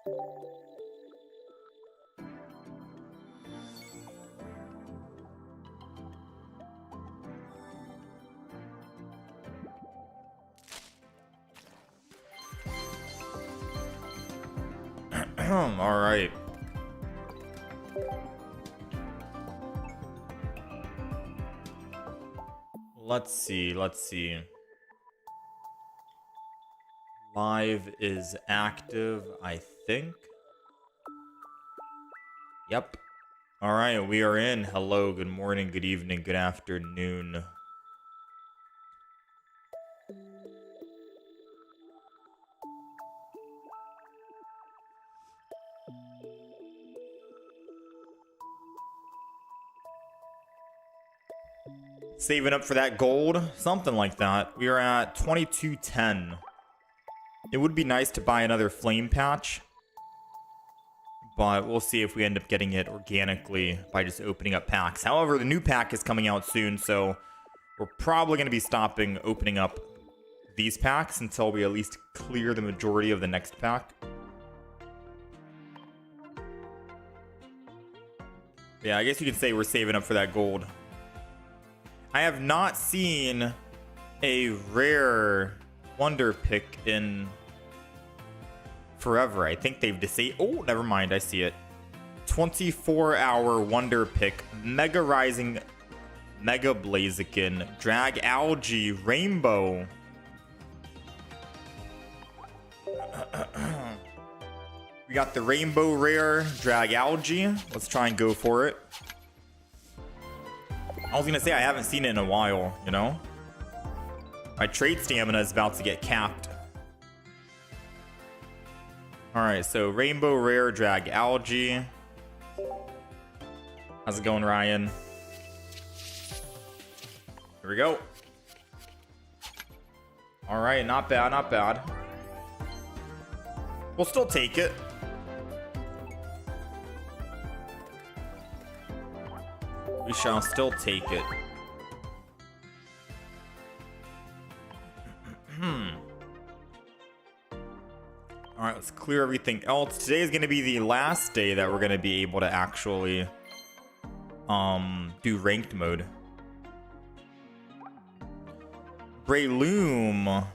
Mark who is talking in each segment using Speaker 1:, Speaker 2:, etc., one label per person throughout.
Speaker 1: All right. Let's see. Live is active, I think. Yep. All right, we are in. Hello, good morning, good evening, good afternoon. Saving up for that gold, something like that. We are at 2210. It would be nice to buy another flame patch, but we'll see if we end up getting it organically by just opening up packs. However, the new pack is coming out soon, so we're probably going to be stopping opening up these packs until we at least clear the majority of the next pack. Yeah, I guess you could say we're saving up for that gold. I have not seen a rare wonder pick in forever. I think they've disabled. Oh, never mind. I see it. 24-hour wonder pick. Mega Rising, Mega Blaziken, Drag Algae, Rainbow. We got the Rainbow Rare Drag Algae. Let's try and go for it. I was gonna say I haven't seen it in a while, you know? My trade stamina is about to get capped. Alright, so Rainbow Rare Drag Algae. How's it going, Ryan? Here we go. Alright, not bad, not bad. We'll still take it. We shall still take it. Alright, let's clear everything else. Today is going to be the last day that we're going to be able to actually do ranked mode. Breloom.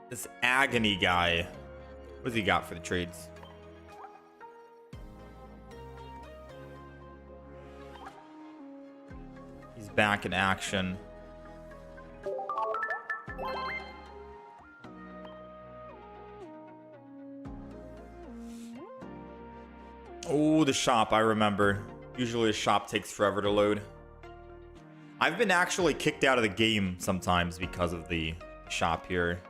Speaker 1: This Agony guy. What does he got for the trades? He's back in action. Oh, the shop, I remember. Usually the shop takes forever to load. I've been actually kicked out of the game sometimes because of the shop here.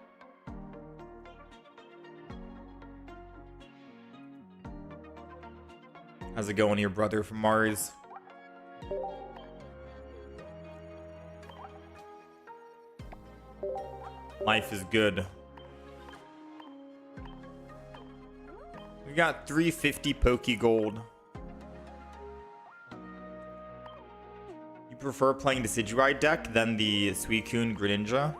Speaker 1: How's it going, your brother from Mars? Life is good. We got 350 Poke Gold. You prefer playing the Decidui deck than the Suicune Greninja?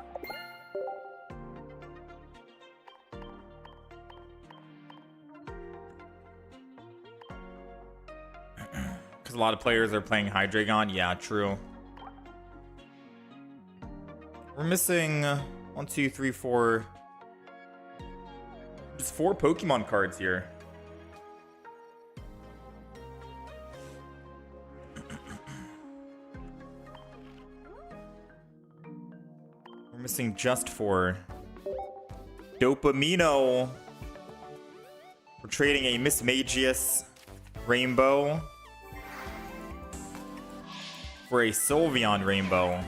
Speaker 1: Because a lot of players are playing Hydreigon. Yeah, true. We're missing 1, 2, 3, 4. Just 4 Pokemon cards here. We're missing just 4. Dopamino. We're trading a Mismagius Rainbow for a Sylveon Rainbow.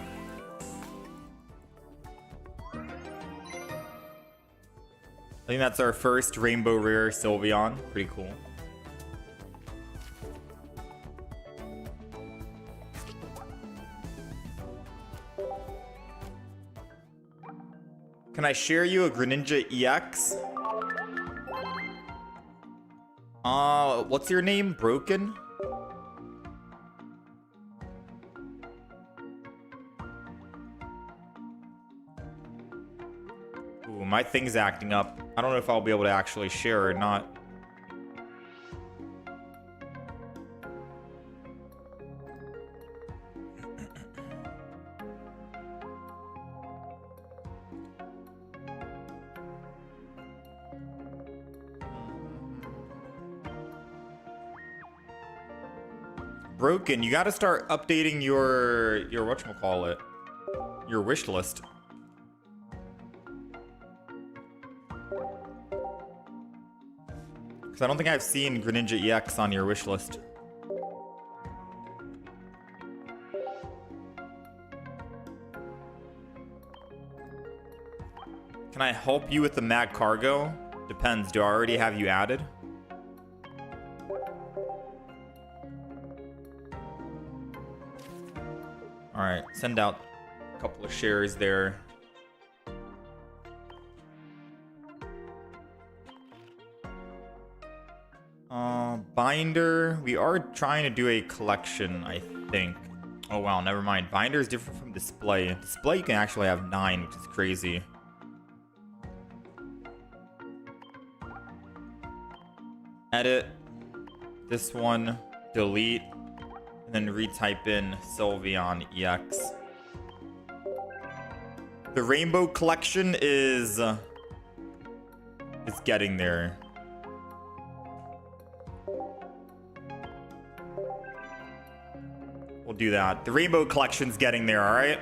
Speaker 1: I think that's our first Rainbow Rare Sylveon. Pretty cool. Can I share you a Greninja EX? What's your name? Broken? Ooh, my thing's acting up. I don't know if I'll be able to actually share or not. broken. You got to start updating your whatchamacallit, your wish list. Because I don't think I've seen Greninja EX on your wish list. Can I help you with the Mag Cargo? Depends. Do I already have you added? Alright, send out a couple of shares there. Binder. We are trying to do a collection, I think. Oh wow, never mind. Binder is different from display. Display you can actually have 9, which is crazy. Edit this one, delete, and then retype in Sylveon EX. The Rainbow Collection is getting there. We'll do that. The Rainbow Collection's getting there, alright?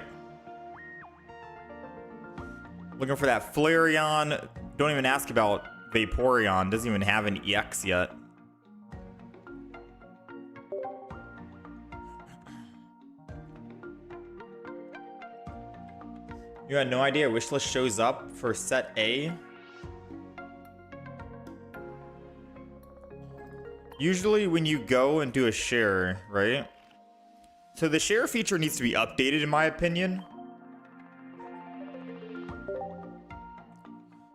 Speaker 1: Looking for that Flareon. Don't even ask about Vaporeon. Doesn't even have an EX yet. You had no idea wishlist shows up for set A? Usually when you go and do a share, right? So the share feature needs to be updated in my opinion.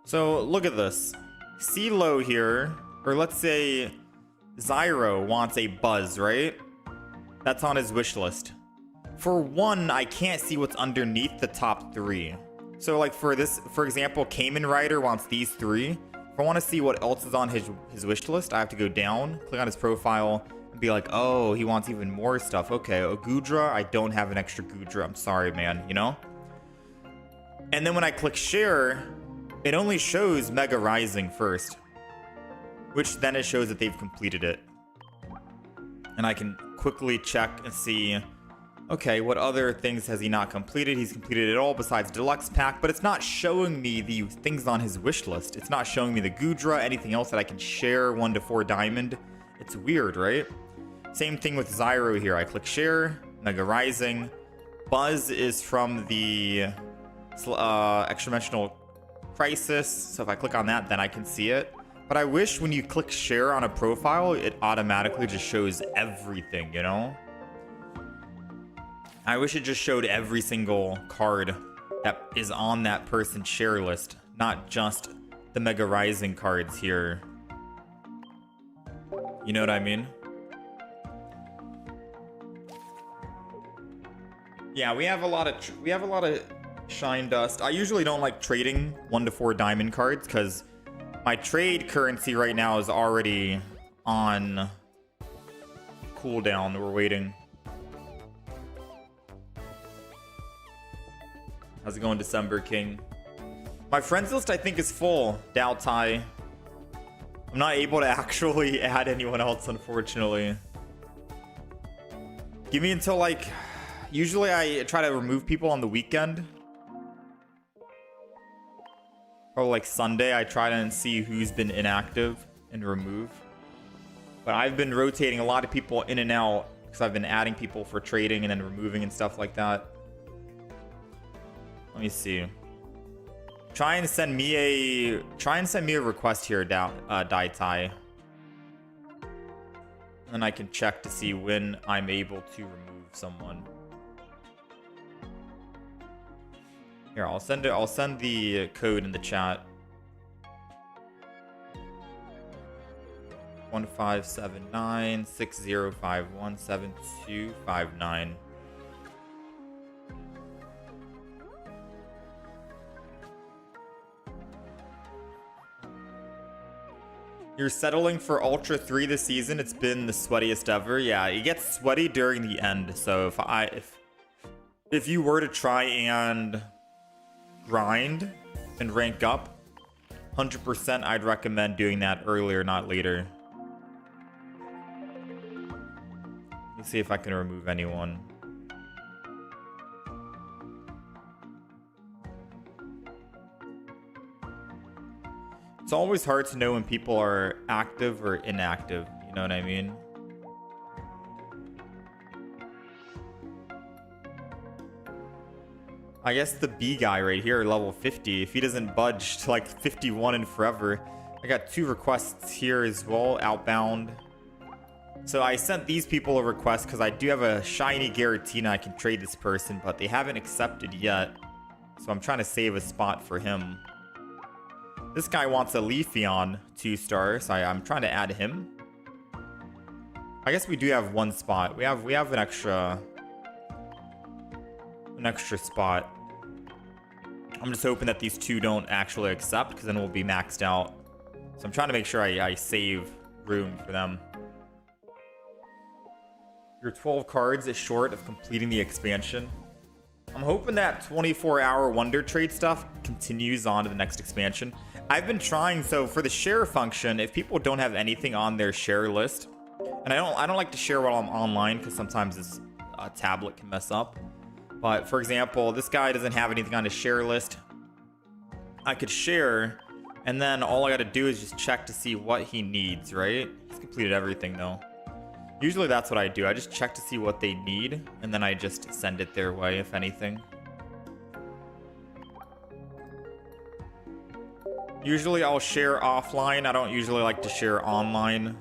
Speaker 1: So look at this. CeeLo here, or let's say Zyro wants a Buzz, right? That's on his wish list. For one, I can't see what's underneath the top 3. So like for this, for example, Kamen Rider wants these 3. If I want to see what else is on his wish list, I have to go down, click on his profile, and be like, oh, he wants even more stuff. Okay, a Goodra, I don't have an extra Goodra. I'm sorry, man, you know? And then when I click share, it only shows Mega Rising first, which then it shows that they've completed it. And I can quickly check and see, okay, what other things has he not completed? He's completed it all besides Deluxe Pack, but it's not showing me the things on his wish list. It's not showing me the Goodra, anything else that I can share 1 to 4 diamond. It's weird, right? Same thing with Zyro here. I click share, Mega Rising. Buzz is from the Extra-Dimensional Crisis, so if I click on that, then I can see it. But I wish when you click share on a profile, it automatically just shows everything, you know? I wish it just showed every single card that is on that person's share list, not just the Mega Rising cards here. You know what I mean? Yeah, we have a lot of Shine Dust. I usually don't like trading 1 to 4 diamond cards because my trade currency right now is already on cooldown. We're waiting. How's it going, December King? My friends list, I think, is full. Daltai. I'm not able to actually add anyone else, unfortunately. Give me until, like... Usually I try to remove people on the weekend. Or, like, Sunday, I try to see who's been inactive and remove. But I've been rotating a lot of people in and out because I've been adding people for trading and then removing and stuff like that. Let me see. Try and send me a request here, Daitai. And then I can check to see when I'm able to remove someone. Here, I'll send the code in the chat. 1579-6051-7259. You're settling for Ultra 3 this season. It's been the sweatiest ever. Yeah, it gets sweaty during the end. So if you were to try and grind and rank up, 100% I'd recommend doing that earlier, not later. Let me see if I can remove anyone. It's always hard to know when people are active or inactive. You know what I mean? I guess the B guy right here, level 50, if he doesn't budge to like 51 in forever. I got 2 requests here as well, outbound. So I sent these people a request because I do have a shiny Giratina. I can trade this person, but they haven't accepted yet. So I'm trying to save a spot for him. This guy wants a Leafeon 2-star, so I'm trying to add him. I guess we do have 1 spot. We have an extra spot. I'm just hoping that these 2 don't actually accept, because then we'll be maxed out. So I'm trying to make sure I save room for them. You're 12 cards is short of completing the expansion. I'm hoping that 24-hour Wonder Trade stuff continues on to the next expansion. I've been trying, so for the share function, if people don't have anything on their share list, and I don't like to share while I'm online because sometimes this tablet can mess up. But for example, this guy doesn't have anything on his share list. I could share, and then all I got to do is just check to see what he needs, right? He's completed everything though. Usually that's what I do. I just check to see what they need, and then I just send it their way, if anything. Usually I'll share offline. I don't usually like to share online.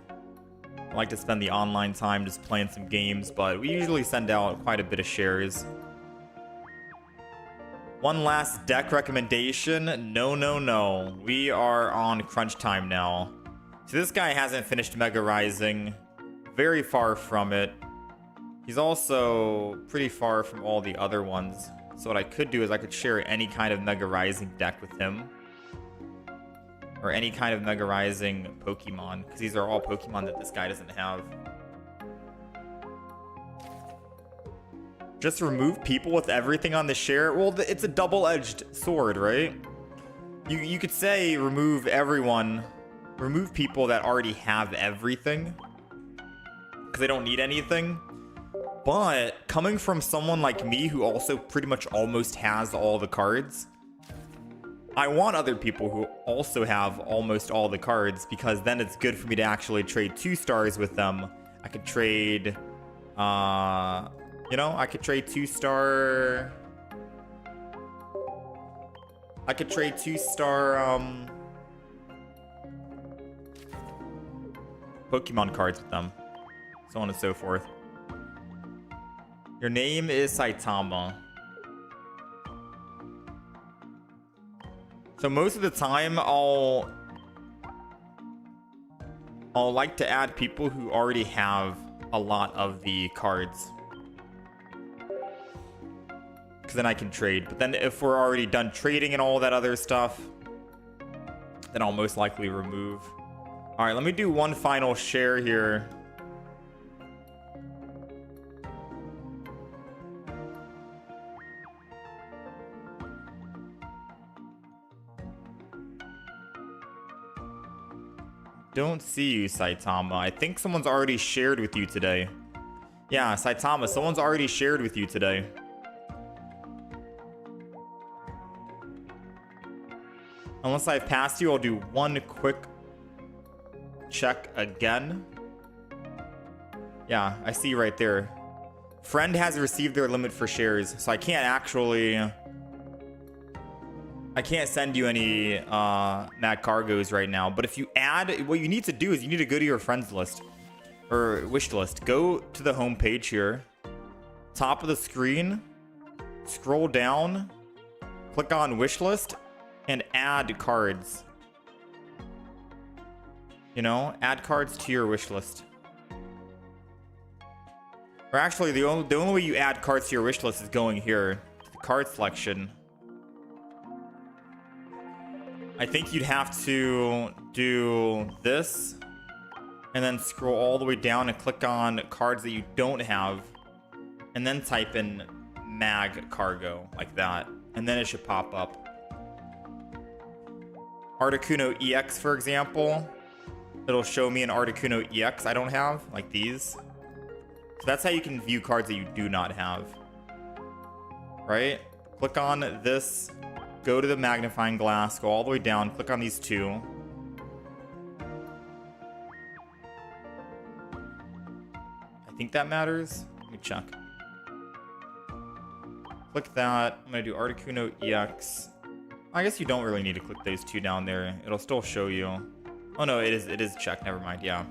Speaker 1: I like to spend the online time just playing some games, but we usually send out quite a bit of shares. One last deck recommendation. No. We are on crunch time now. So this guy hasn't finished Mega Rising. Very far from it. He's also pretty far from all the other ones. So what I could do is I could share any kind of Mega Rising deck with him. Or any kind of Mega Rising Pokemon. Because these are all Pokemon that this guy doesn't have. Just remove people with everything on the share. Well, it's a double-edged sword, right? You could say remove everyone. Remove people that already have everything. Because they don't need anything. But coming from someone like me who also pretty much almost has all the cards, I want other people who also have almost all the cards, because then it's good for me to actually trade 2 stars with them. I could trade you know, I could trade 2-star Pokemon cards with them. So on and so forth. Your name is Saitama. So most of the time I'll like to add people who already have a lot of the cards. Because then I can trade. But then if we're already done trading and all that other stuff, then I'll most likely remove. Alright, let me do one final share here. Don't see you, Saitama. I think someone's already shared with you today. Yeah, Saitama, someone's already shared with you today. Unless I've passed you, I'll do one quick check again. Yeah, I see you right there. Friend has received their limit for shares, so I can't actually... I can't send you any mad cargos right now. But if you add, what you need to do is you need to go to your friends list or wish list. Go to the home page here, top of the screen, scroll down, click on wish list, and add cards. You know, add cards to your wish list. Or actually, the only way you add cards to your wish list is going here to the card selection. I think you'd have to do this and then scroll all the way down and click on cards that you don't have, and then type in mag cargo like that, and then it should pop up. Articuno EX, for example, it'll show me an Articuno EX I don't have, like these. So that's how you can view cards that you do not have. Right? Click on this, go to the magnifying glass, go all the way down, click on these two. I think that matters. Let me check. Click that. I'm going to do Articuno EX. I guess you don't really need to click those two down there. It'll still show you. Oh no, it is checked. Never mind. Yeah.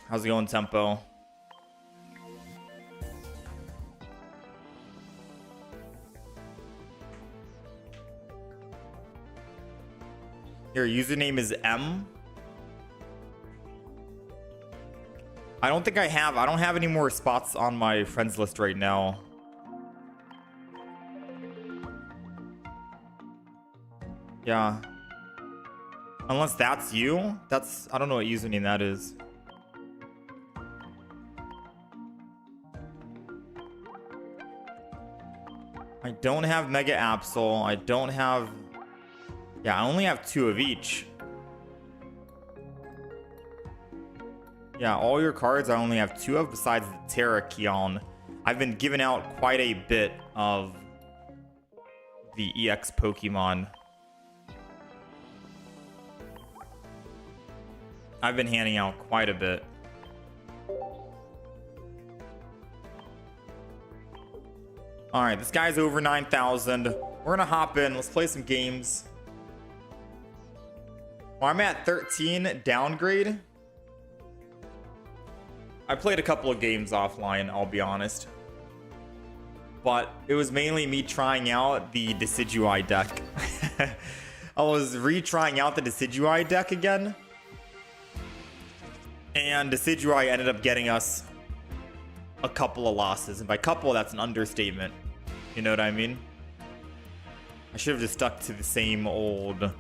Speaker 1: How's it going, Tempo? Your username is M. I don't think I don't have any more spots on my friends list right now. Yeah. Unless that's you. I don't know what username that is. I don't have Mega Absol. I don't have... Yeah, I only have 2 of each. Yeah, all your cards I only have 2 of besides the Terrakion. I've been giving out quite a bit of the EX Pokemon. I've been handing out quite a bit. Alright, this guy's over 9,000. We're gonna hop in. Let's play some games. Well, I'm at 13 downgrade. I played a couple of games offline, I'll be honest. But it was mainly me trying out the Decidui deck. I was retrying out the Decidui deck again. And Decidui ended up getting us a couple of losses. And by couple, that's an understatement. You know what I mean? I should have just stuck to the same old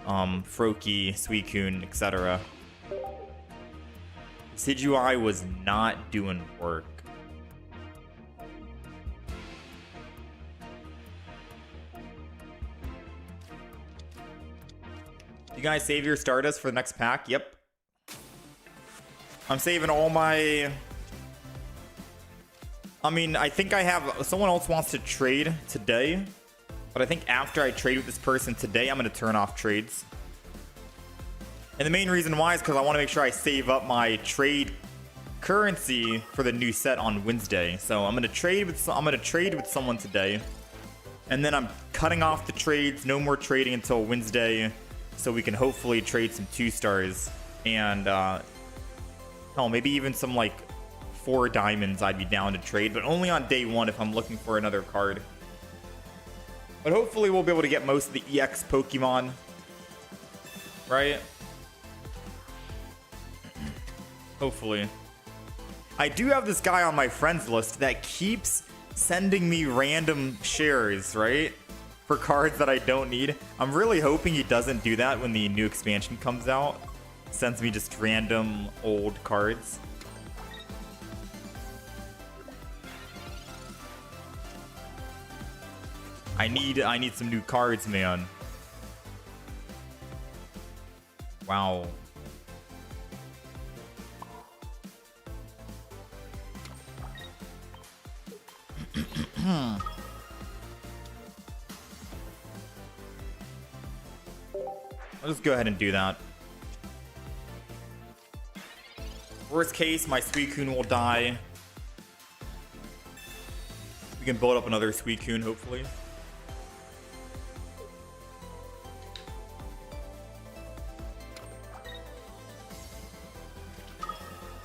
Speaker 1: Froakie, Suicune, etc. Decidui was not doing work. You guys save your Stardust for the next pack? Yep. I'm saving all my... I mean, I think I have... Someone else wants to trade today. But I think after I trade with this person today, I'm going to turn off trades. And the main reason why is because I want to make sure I save up my trade currency for the new set on Wednesday. So I'm going to trade with someone today. And then I'm cutting off the trades. No more trading until Wednesday. So we can hopefully trade some 2-stars. And... hell, maybe even some like 4 diamonds I'd be down to trade, but only on day 1 if I'm looking for another card. But hopefully we'll be able to get most of the EX Pokemon. Right? Hopefully. I do have this guy on my friends list that keeps sending me random shares, right? For cards that I don't need. I'm really hoping he doesn't do that when the new expansion comes out. Sends me just random old cards. I need some new cards, man. Wow. I'll just go ahead and do that. Worst case, my Suicune will die. We can build up another Suicune, hopefully.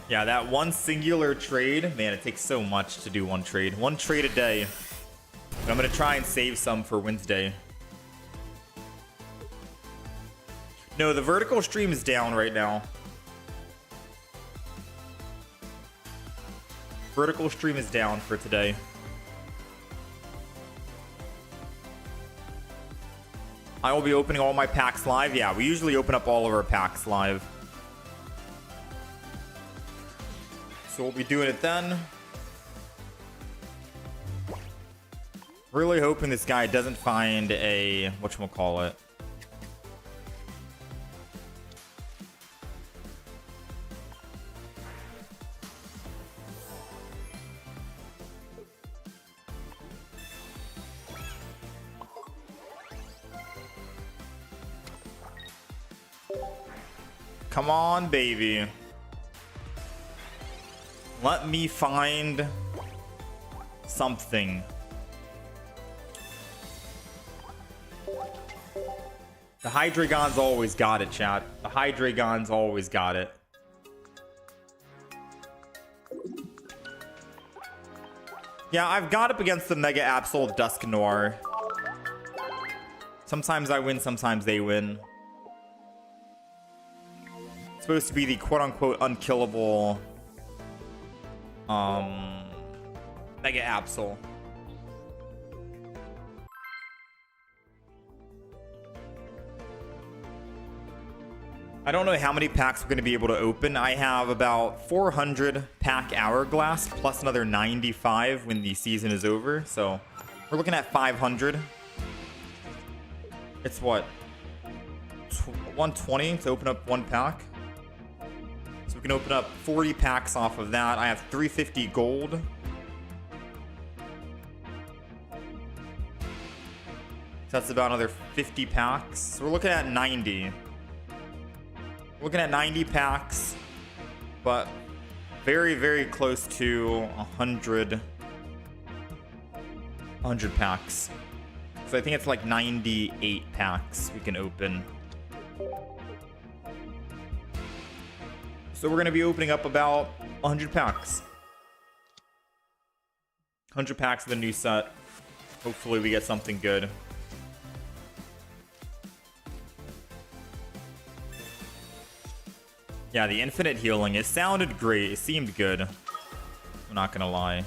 Speaker 1: Yeah, that one singular trade, man, it takes so much to do one trade. One trade a day. But I'm going to try and save some for Wednesday. No, the vertical stream is down right now. Vertical stream is down for today. I will be opening all my packs live. Yeah, we usually open up all of our packs live. So we'll be doing it then. Really hoping this guy doesn't find a... whatchamacallit. Come on, baby. Let me find something. The Hydreigon's always got it, chat. The Hydreigon's always got it. Yeah, I've got up against the Mega Absol Dusknoir. Sometimes I win, sometimes they win. It's supposed to be the quote-unquote unkillable Mega Absol. I don't know how many packs we're going to be able to open. I have about 400 pack Hourglass plus another 95 when the season is over. So we're looking at 500. It's what? 120 to open up one pack. So we can open up 40 packs off of that. I have 350 gold. So that's about another 50 packs. So we're looking at 90. Looking at 90 packs, but very, very close to 100 packs. So I think it's like 98 packs we can open. So we're going to be opening up about 100 packs. 100 packs of the new set. Hopefully we get something good. Yeah, the infinite healing, it sounded great. It seemed good. I'm not gonna lie.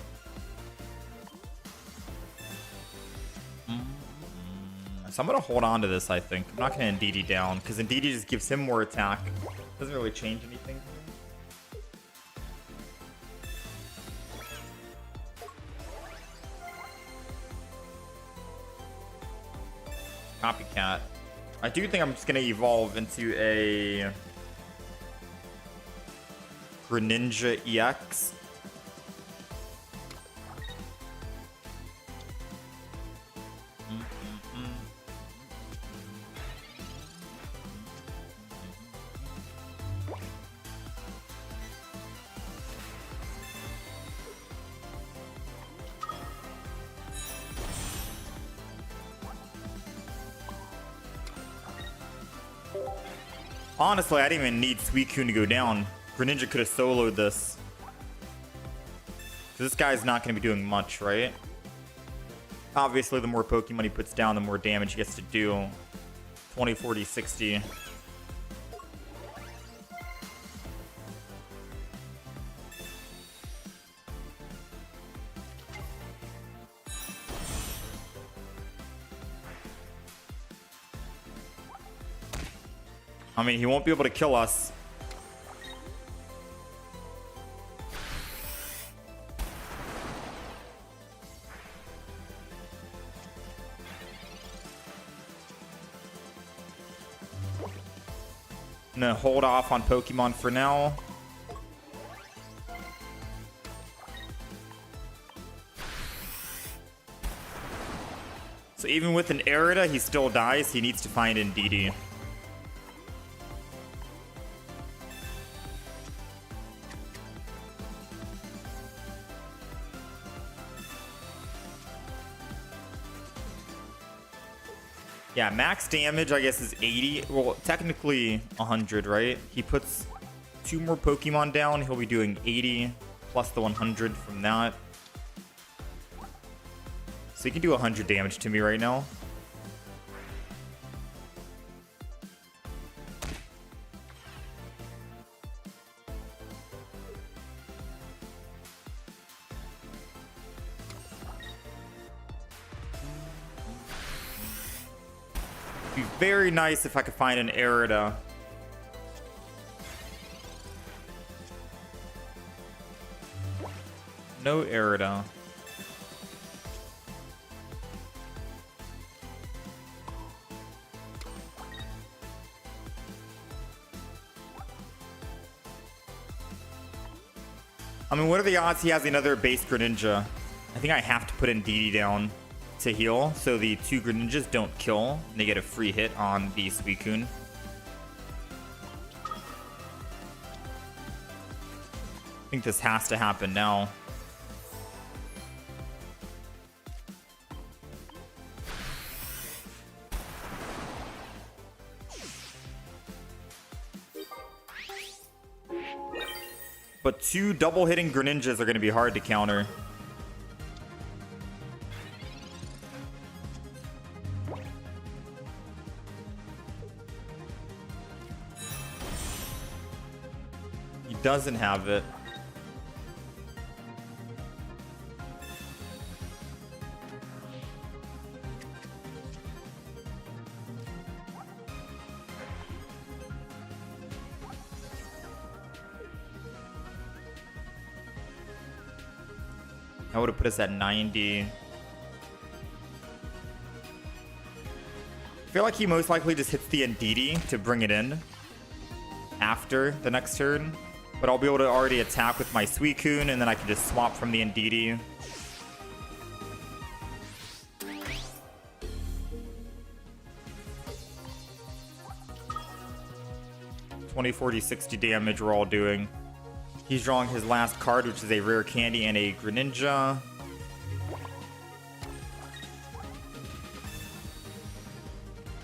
Speaker 1: So I'm gonna hold on to this, I think. I'm not gonna Ndidi down, because Ndidi just gives him more attack. Doesn't really change anything. Copycat. I do think I'm just gonna evolve into a Greninja EX. Honestly, I didn't even need Suicune to go down. Greninja could have soloed this. This guy's not going to be doing much, right? Obviously, the more Pokemon he puts down, the more damage he gets to do. 20, 40, 60. I mean, he won't be able to kill us. I'm gonna hold off on Pokemon for now. So even with an Erida, he still dies. He needs to find Ndidi. Yeah, max damage, I guess, is 80. Well, technically 100, right? He puts 2 more Pokemon down. He'll be doing 80 plus the 100 from that. So he can do 100 damage to me right now. Be very nice if I could find an Erida. No Erida. I mean, what are the odds he has another base Greninja? I think I have to put Ndidi down to heal, so the 2 Greninjas don't kill, and they get a free hit on the Suicune. think this has to happen now. But 2 double hitting Greninjas are going to be hard to counter. He doesn't have it. That would have put us at 90. I feel like he most likely just hits the Ndidi to bring it in after the next turn. But I'll be able to already attack with my Suicune, and then I can just swap from the Ndidi. $20, $40, $60 damage we're all doing. He's drawing his last card, which is a rare candy and a Greninja.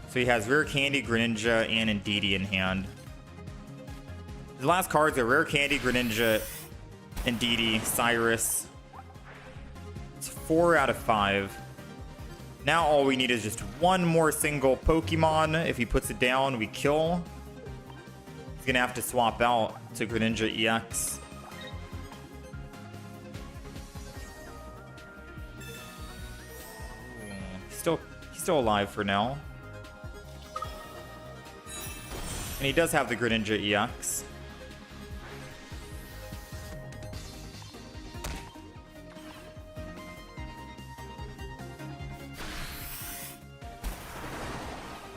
Speaker 1: So he has rare candy, Greninja, and Ndidi in hand. His last cards are rare candy, Greninja, Ndidi, Cyrus. It's 4 out of 5. Now all we need is just one more single Pokemon. If he puts it down, we kill. He's gonna have to swap out to Greninja EX. He's still alive for now. And he does have the Greninja EX.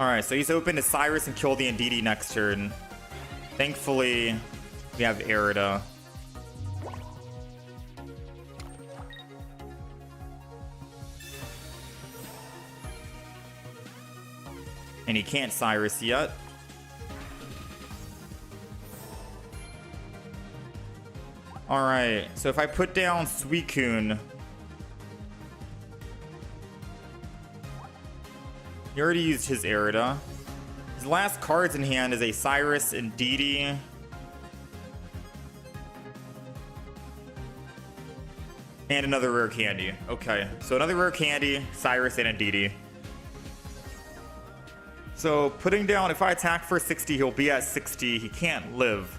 Speaker 1: Alright, so he's open to Cyrus and kill the Ndidi next turn. Thankfully, we have Arida. And he can't Cyrus yet. Alright, so if I put down Suicune, he already used his Arida. His last cards in hand is a Cyrus and Ndidi. And another rare candy. Okay, so another rare candy, Cyrus and Ndidi. So putting down, if I attack for 60, he'll be at 60. He can't live.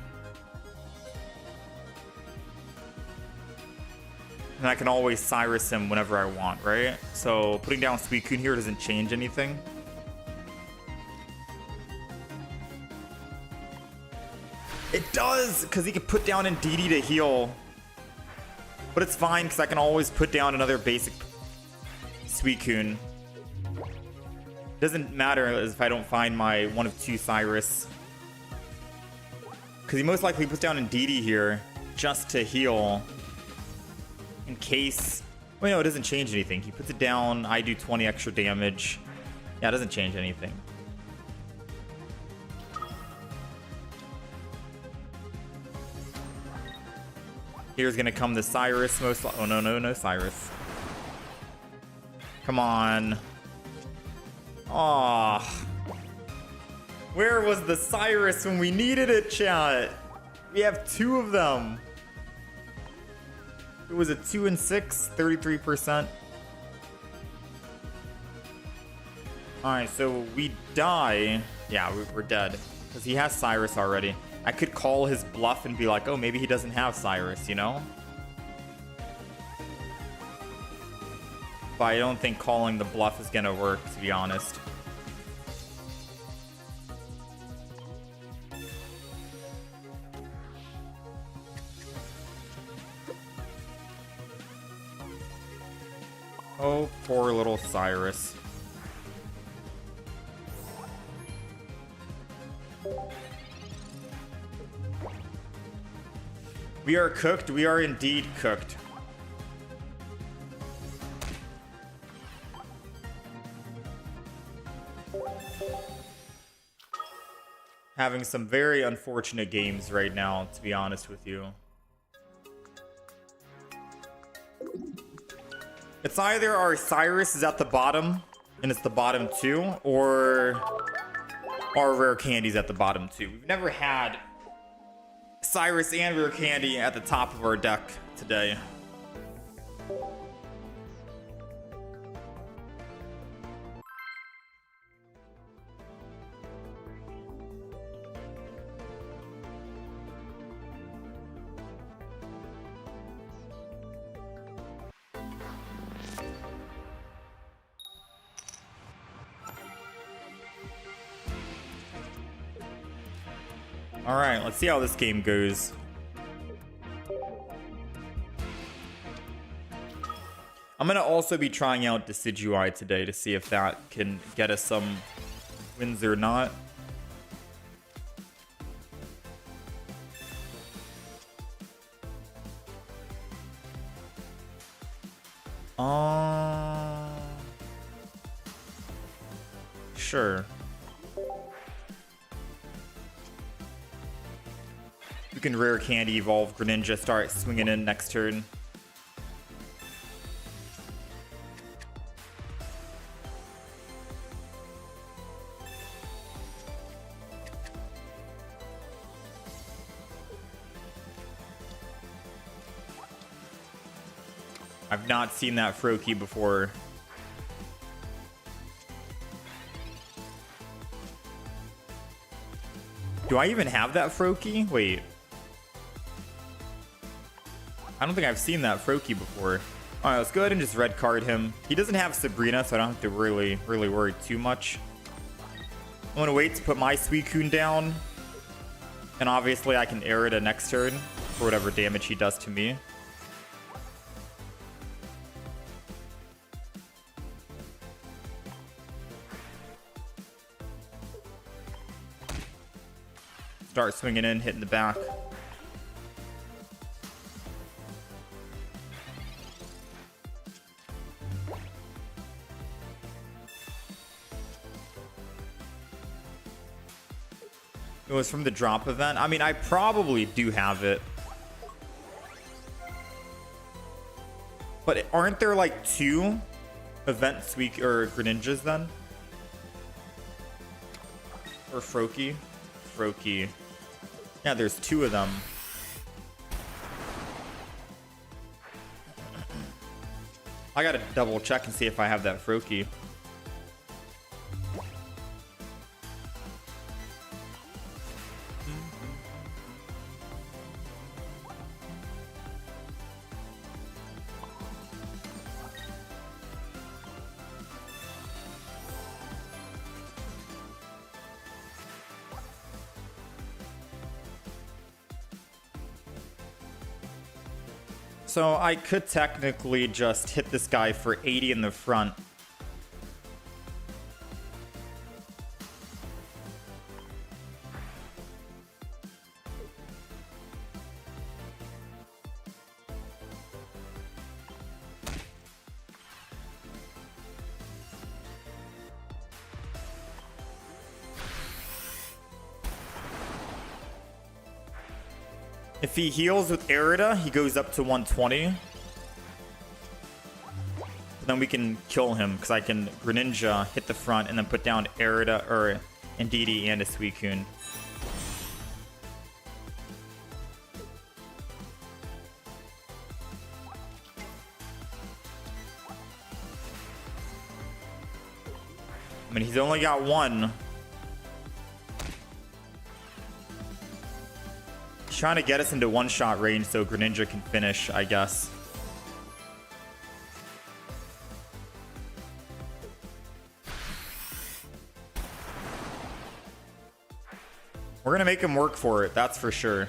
Speaker 1: And I can always Cyrus him whenever I want, right? So putting down Suicune here doesn't change anything. It does, because he can put down Ndidi to heal. But it's fine, because I can always put down another basic Suicune. Doesn't matter if I don't find my one of 2 Cyrus. Because he most likely puts down Ndidi here just to heal. In case... Well, no, it doesn't change anything. He puts it down, I do 20 extra damage. Yeah, it doesn't change anything. Here's gonna come the Cyrus most... Oh, no Cyrus. Come on. Aw. Where was the Cyrus when we needed it, chat? We have 2 of them. It was a 2 and 6, 33%. Alright, so we die. Yeah, we're dead. Because he has Cyrus already. I could call his bluff and be like, oh, maybe he doesn't have Cyrus, you know? But I don't think calling the bluff is gonna work, to be honest. Oh, poor little Cyrus. We are cooked. We are indeed cooked. Having some very unfortunate games right now, to be honest with you. It's either our Cyrus is at the bottom, and it's the bottom 2, or our rare candy's at the bottom 2. We've never had Cyrus and rare candy at the top of our deck today. All right, let's see how this game goes. I'm gonna also be trying out Decidui today to see if that can get us some wins or not. Sure. We can rare candy evolve Greninja, start swinging in next turn. I've not seen that Froakie before. Do I even have that Froakie? Wait. I don't think I've seen that Froakie before. Alright, let's go ahead and just red card him. He doesn't have Sabrina, so I don't have to really worry too much. I'm gonna wait to put my Suicune down. And obviously I can Arida next turn for whatever damage he does to me. Start swinging in, hitting the back. It was from the drop event. I mean, I probably do have it. But aren't there like 2 event Suicune or Greninjas then? Or Froakie? Froakie. Yeah, there's 2 of them. I gotta double check and see if I have that Froakie. So I could technically just hit this guy for 80 in the front. If he heals with Arida, he goes up to 120. Then we can kill him, because I can Greninja, hit the front, and then put down Arida, or Indeedee, and a Suicune. I mean, he's only got 1. Trying to get us into one-shot range so Greninja can finish, I guess. We're gonna make him work for it, that's for sure.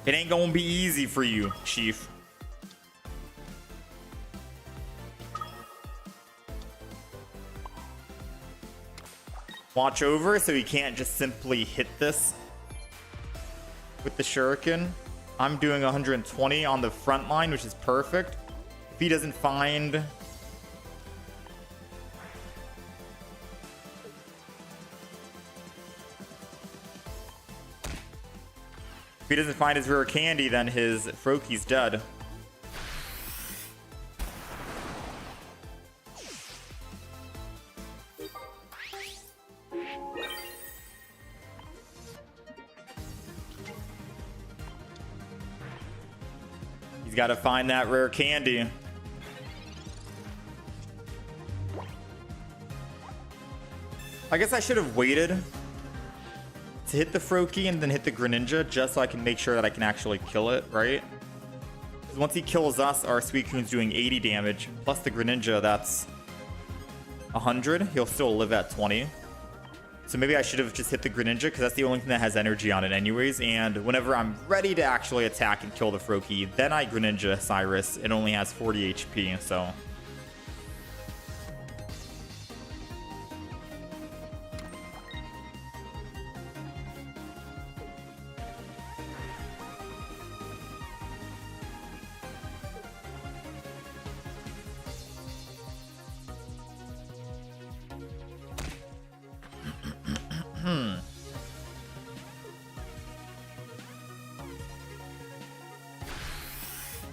Speaker 1: It ain't gonna be easy for you, Chief. Watch over so he can't just simply hit this with the Shuriken. I'm doing 120 on the front line, which is perfect. If he doesn't find... If he doesn't find his rare candy, then his Froakies dead. He's got to find that rare candy. I guess I should have waited to hit the Froakie and then hit the Greninja just so I can make sure that I can actually kill it, right? Because once he kills us, our Suicune's doing 80 damage. Plus the Greninja, that's 100. He'll still live at 20. So maybe I should have just hit the Greninja because that's the only thing that has energy on it anyways. And whenever I'm ready to actually attack and kill the Froakie, then I Greninja Cyrus. It only has 40 HP, so...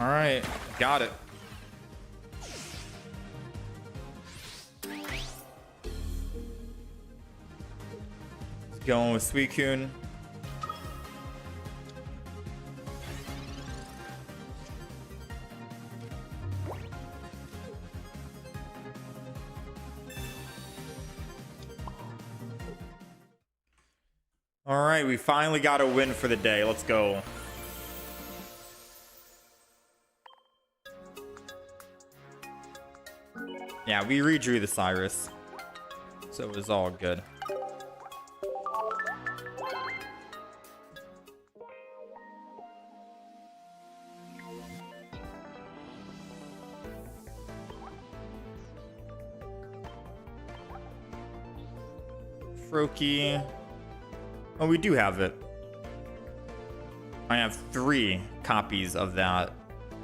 Speaker 1: All right, got it. Going with Suicune. All right, we finally got a win for the day. Let's go. Yeah, we redrew the Cyrus, so it was all good. Froakie. Oh, we do have it. I have 3 copies of that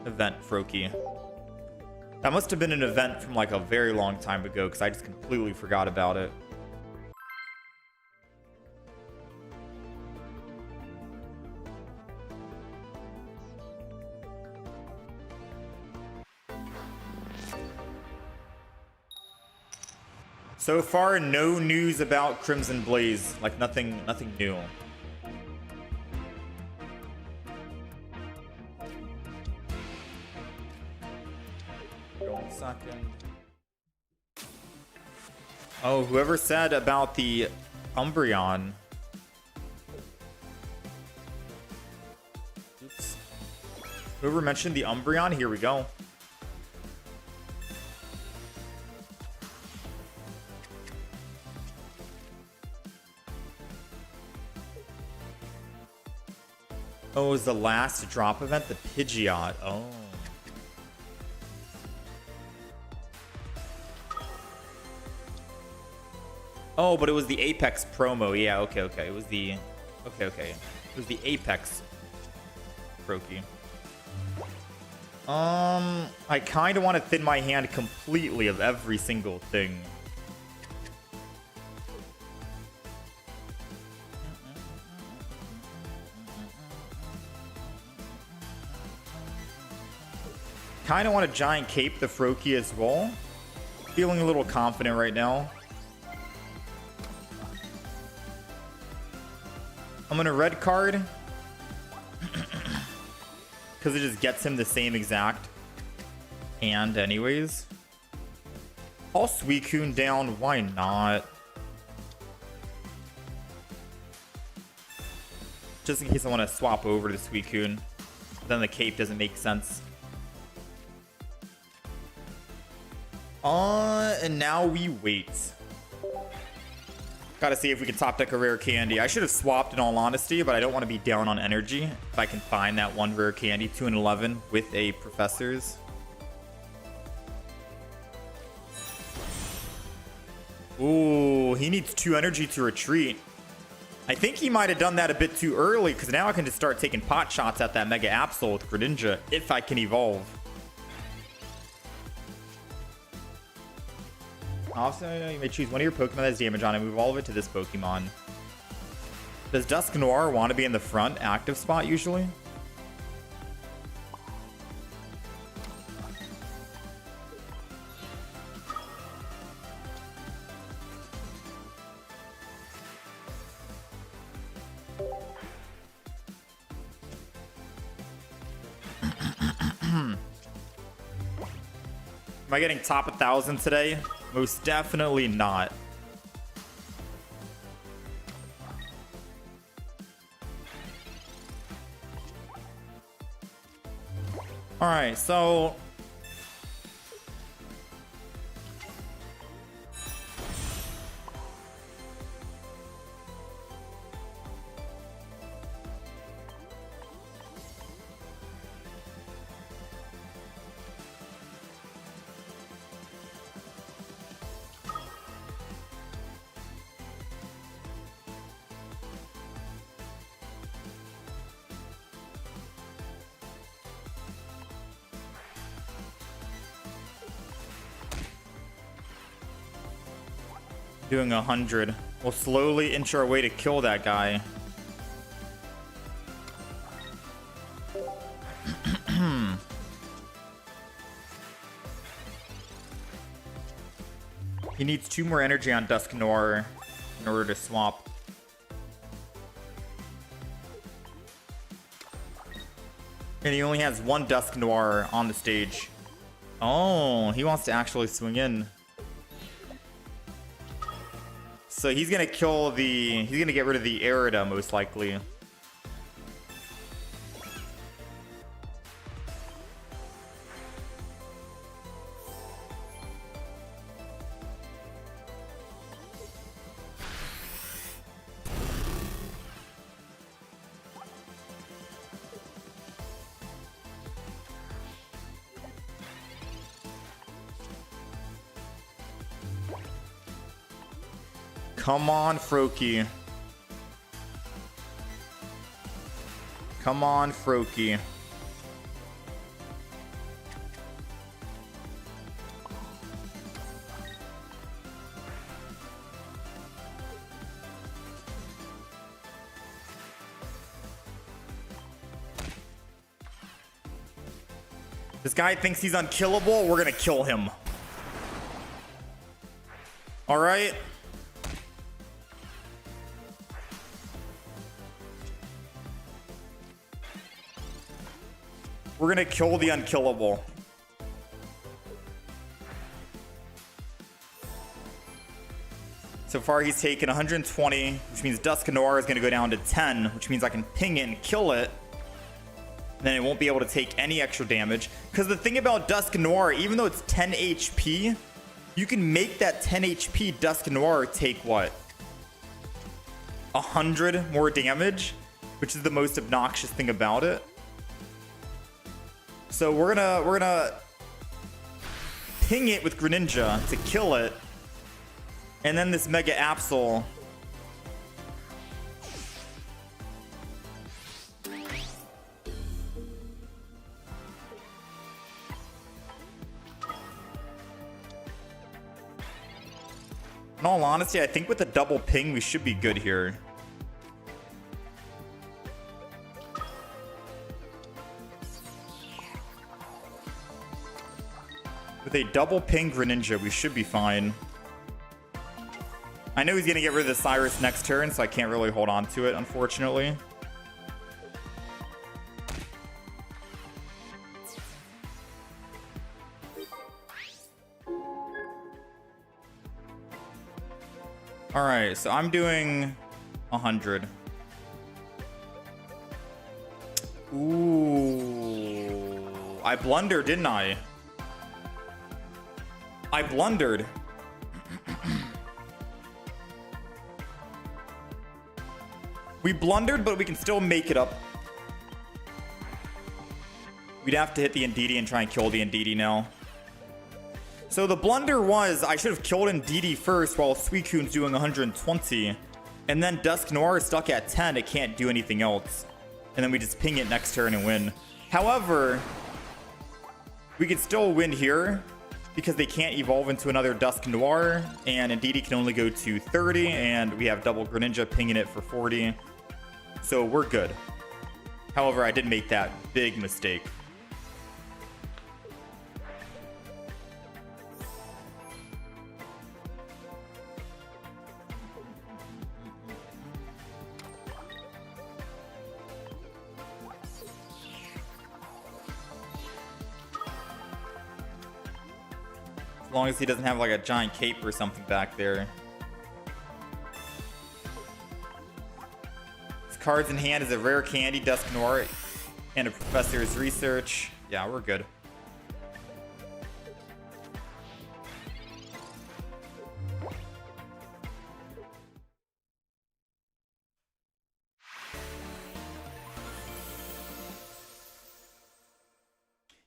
Speaker 1: event Froakie. That must have been an event from like a very long time ago because I just completely forgot about it. So far, no news about Crimson Blaze. Like nothing new. Second. Oh, whoever said about the Umbreon. Oops. Whoever mentioned the Umbreon, here we go. Oh, it was the last drop event, the Pidgeot. Oh. Oh, but it was the Apex promo. Yeah, okay. It was the... Okay. It was the Apex Froakie. I kind of want to thin my hand completely of every single thing. Kind of want to Giant Cape the Froakie as well. Feeling a little confident right now. I'm gonna red card because it just gets him the same exact hand anyways. I'll Suicune down, why not? Just in case I want to swap over to Suicune. Then the cape doesn't make sense. And now we wait. Gotta see if we can top deck a rare candy. I should have swapped in all honesty, but I don't want to be down on energy. If I can find that one rare candy, 2 and 11 with a Professor's. Ooh, he needs 2 energy to retreat. I think he might have done that a bit too early because now I can just start taking pot shots at that Mega Absol with Greninja if I can evolve. Also, you may choose one of your Pokemon that has damage on it and evolve it to this Pokemon. Does Dusk Noir want to be in the front active spot usually? Am I getting top 1,000 today? Most definitely not. All right, so doing 100. We'll slowly inch our way to kill that guy. He needs 2 more energy on Dusk Noir in order to swap. And he only has 1 Dusk Noir on the stage. Oh, he wants to actually swing in. So he's gonna kill the... He's gonna get rid of the Erida, most likely. Come on, Froakie. Come on, Froakie. This guy thinks he's unkillable. We're gonna kill him. All right. We're gonna kill the unkillable. So far he's taken 120, which means Dusk Noir is gonna go down to 10, which means I can ping it and kill it. Then it won't be able to take any extra damage. Because the thing about Dusk Noir, even though it's 10 HP, you can make that 10 HP Dusk Noir take what? 100 more damage, which is the most obnoxious thing about it. So we're gonna ping it with Greninja to kill it, and then this Mega Absol. In all honesty, I think with the double ping we should be good here. With a double ping Greninja, we should be fine. I know he's going to get rid of the Cyrus next turn, so I can't really hold on to it, unfortunately. Alright, so I'm doing 100. Ooh. I blundered, didn't I? I blundered. We blundered, but we can still make it up. We'd have to hit the Indeedee and try and kill the Indeedee now. So the blunder was I should have killed Indeedee first while Suicune's doing 120. And then Dusk Noir is stuck at 10. It can't do anything else. And then we just ping it next turn and win. However, we could still win here, because they can't evolve into another Dusk Noir, and Indeedee can only go to 30, and we have double Greninja pinging it for 40. So we're good. However, I did make that big mistake. As long as he doesn't have like a giant cape or something back there. His cards in hand is a rare candy, Dusk Noir, and a Professor's Research. Yeah, we're good.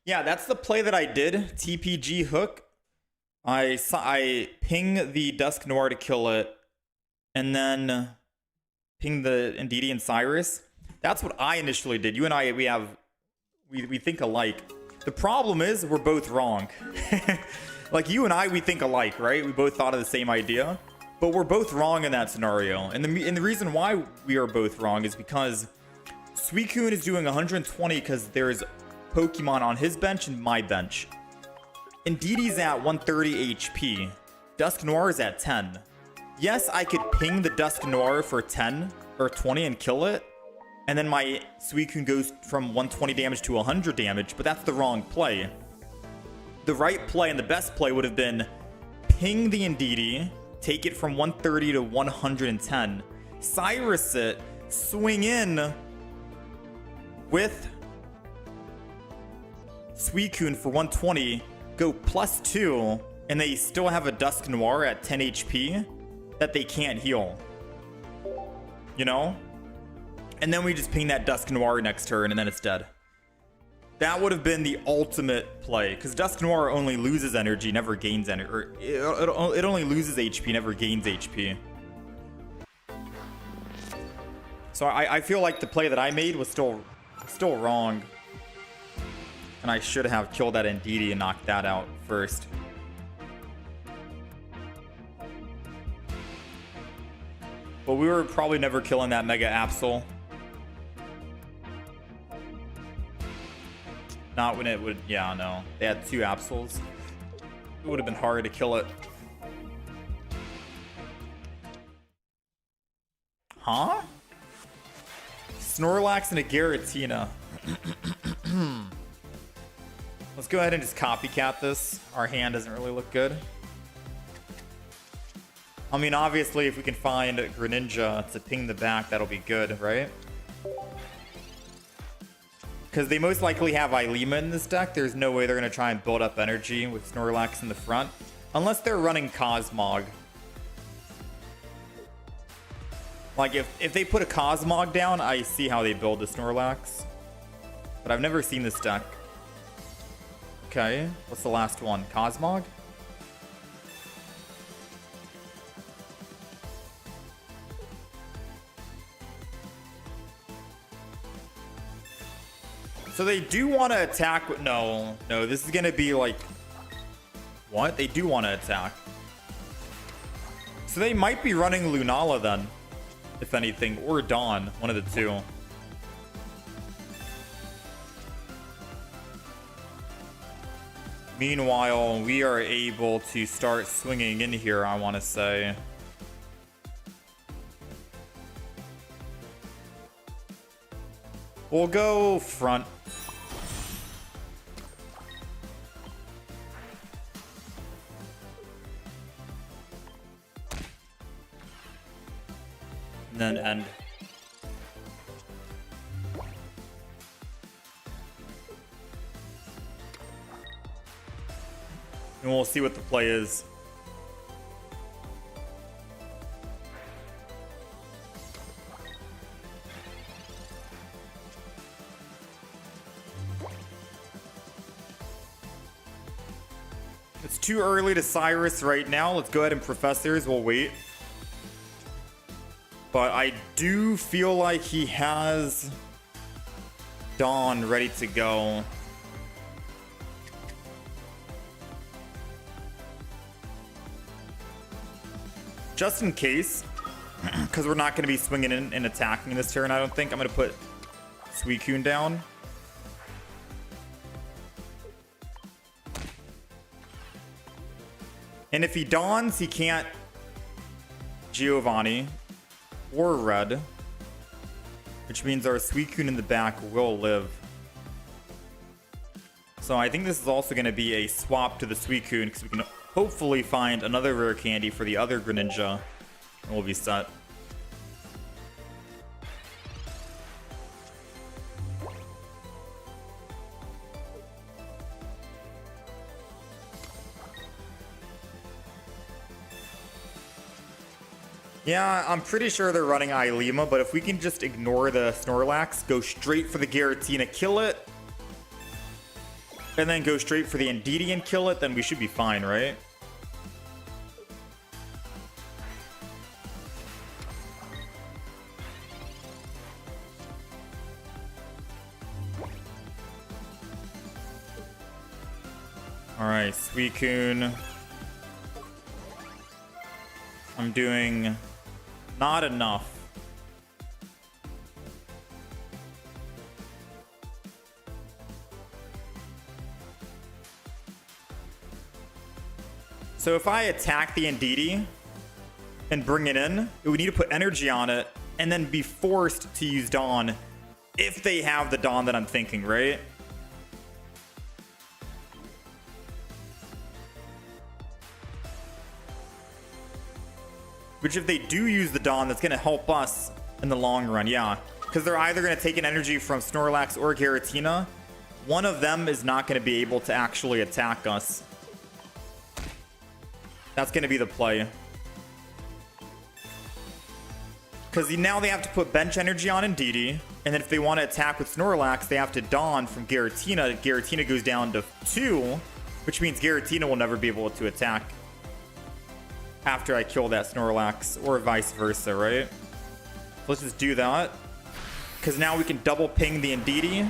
Speaker 1: Yeah, that's the play that I did. TPG hook. I ping the Dusk Noir to kill it, and then ping the Ndidi and Cyrus. That's what I initially did. You and I, we think alike. The problem is we're both wrong. Like you and I, we think alike, right? We both thought of the same idea, but we're both wrong in that scenario. And the reason why we are both wrong is because Suicune is doing 120 because there's Pokemon on his bench and my bench. Ndidi's at 130 HP. Dusk Noir is at 10. Yes, I could ping the Dusk Noir for 10 or 20 and kill it, and then my Suicune goes from 120 damage to 100 damage, but that's the wrong play. The right play and the best play would have been ping the Ndidi, take it from 130 to 110, Cyrus it, swing in with Suicune for 120, go +2, and they still have a Dusk Noir at 10 HP that they can't heal. You know? And then we just ping that Dusk Noir next turn, and then it's dead. That would have been the ultimate play, because Dusk Noir only loses energy, never gains energy. Or it only loses HP, never gains HP. So I feel like the play that I made was still wrong. And I should have killed that Ndidi and knocked that out first. But we were probably never killing that Mega Absol. Not when it would... Yeah, no. They had 2 Absols. It would have been hard to kill it. Huh? Snorlax and a Giratina. Let's go ahead and just copycat this. Our hand doesn't really look good. I mean, obviously, if we can find Greninja to ping the back, that'll be good, right? Because they most likely have Ilima in this deck. There's no way they're going to try and build up energy with Snorlax in the front. Unless they're running Cosmog. Like, if they put a Cosmog down, I see how they build the Snorlax. But I've never seen this deck. Okay, what's the last one? Cosmog? So they do want to attack. No, this is going to be like... What? They do want to attack. So they might be running Lunala then, if anything, or Dawn, one of the two. Meanwhile, we are able to start swinging in here, I want to say. We'll go front. And then end. And we'll see what the play is. It's too early to Cyrus right now. Let's go ahead and Professors. We'll wait. But I do feel like he has Dawn ready to go. Just in case. because we're not going to be swinging in and attacking this turn, I don't think. I'm going to put Suicune down. And if he dawns, he can't Giovanni or Red, which means our Suicune in the back will live. So I think this is also going to be a swap to the Suicune, because we can hopefully find another rare candy for the other Greninja, and we'll be set. Yeah, I'm pretty sure they're running Ilima, but if we can just ignore the Snorlax, go straight for the Giratina, kill it, and then go straight for the Indeedee and kill it, then we should be fine, right? Alright, Suicune. I'm doing not enough. So if I attack the Indeedee and bring it in, we need to put energy on it and then be forced to use Dawn if they have the Dawn that I'm thinking, right? Which if they do use the Dawn, that's going to help us in the long run, yeah. Because they're either going to take an energy from Snorlax or Giratina. One of them is not going to be able to actually attack us. That's going to be the play. Because now they have to put bench energy on Indeedee. And then if they want to attack with Snorlax, they have to Dawn from Giratina. Giratina goes down to 2, which means Giratina will never be able to attack after I kill that Snorlax, or vice versa, right? So let's just do that. Because now we can double ping the Indeedee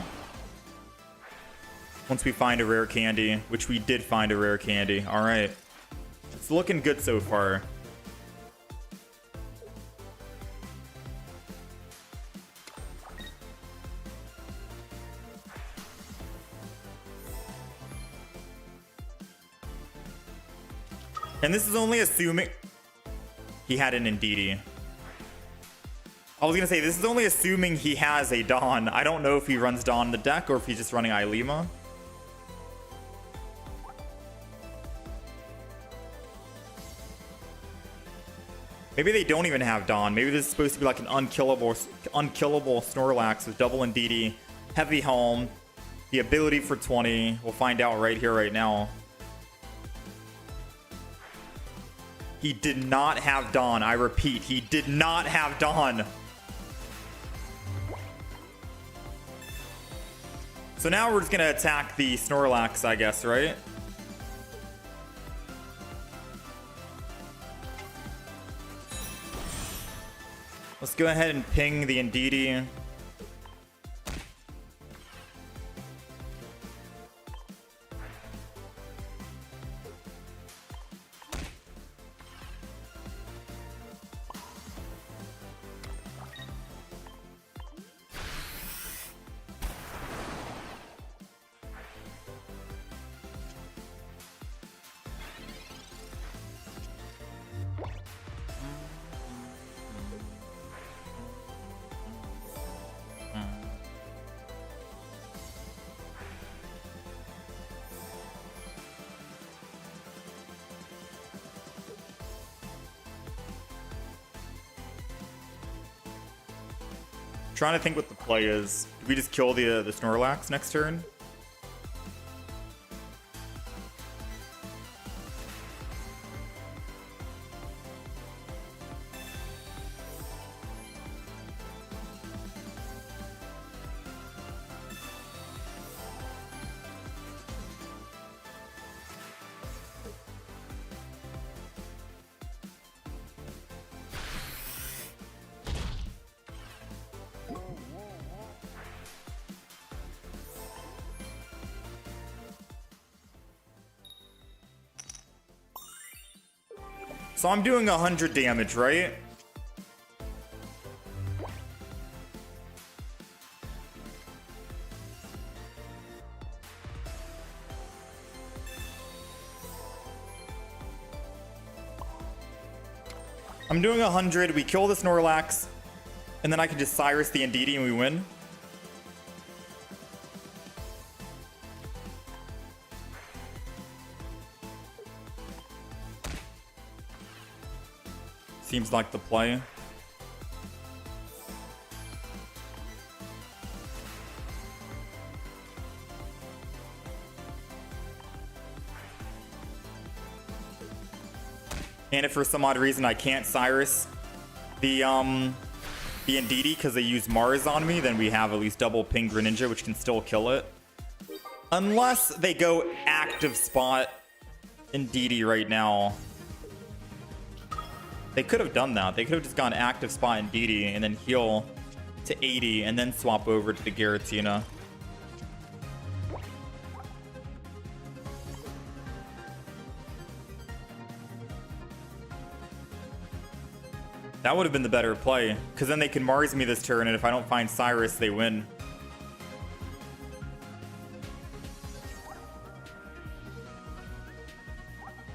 Speaker 1: once we find a rare candy, which we did find a rare candy. All right. It's looking good so far. And this is only assuming he had an Indeedee. I was going to say, this is only assuming he has a Dawn. I don't know if he runs Dawn in the deck or if he's just running Ilima. Maybe they don't even have Dawn. Maybe this is supposed to be like an unkillable Snorlax with double Indeedee, heavy helm, the ability for 20. We'll find out right here, right now. He did not have Dawn. I repeat, he did not have Dawn. So now we're just going to attack the Snorlax, I guess, right? Let's go ahead and ping the Indeedee. Trying to think what the play is. Do we just kill the Snorlax next turn? So I'm doing 100 damage, right? I'm doing 100. We kill the Snorlax, and then I can just Cyrus the Indeedee and we win. Seems like the play. And if for some odd reason I can't Cyrus the Indeedee because they use Mars on me, then we have at least double ping Greninja, which can still kill it. Unless they go active spot Indeedee right now. They could have done that. They could have just gone active spot Indeedee and then heal to 80 and then swap over to the Giratina. That would have been the better play, because then they can Mars me this turn, and if I don't find Cyrus, they win.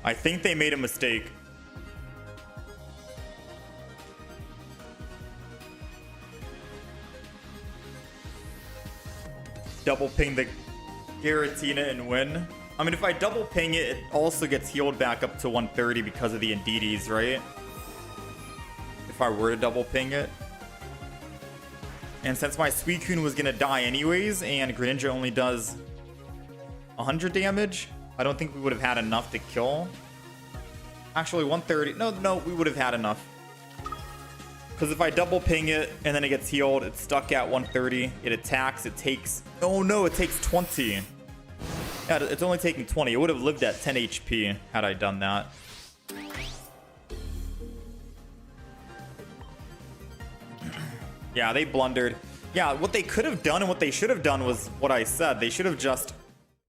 Speaker 1: I think they made a mistake. Double ping the Giratina and win. I mean, if I double ping it, it also gets healed back up to 130 because of the Indeedees, right? If I were to double ping it. And since my Suicune was gonna die anyways, and Greninja only does 100 damage, I don't think we would have had enough to kill. Actually, 130. No, we would have had enough. Because if I double ping it and then it gets healed, it's stuck at 130. It attacks, it takes... Oh no, it takes 20. Yeah, it's only taking 20. It would have lived at 10 HP had I done that. Yeah, they blundered. Yeah, what they could have done and what they should have done was what I said. They should have just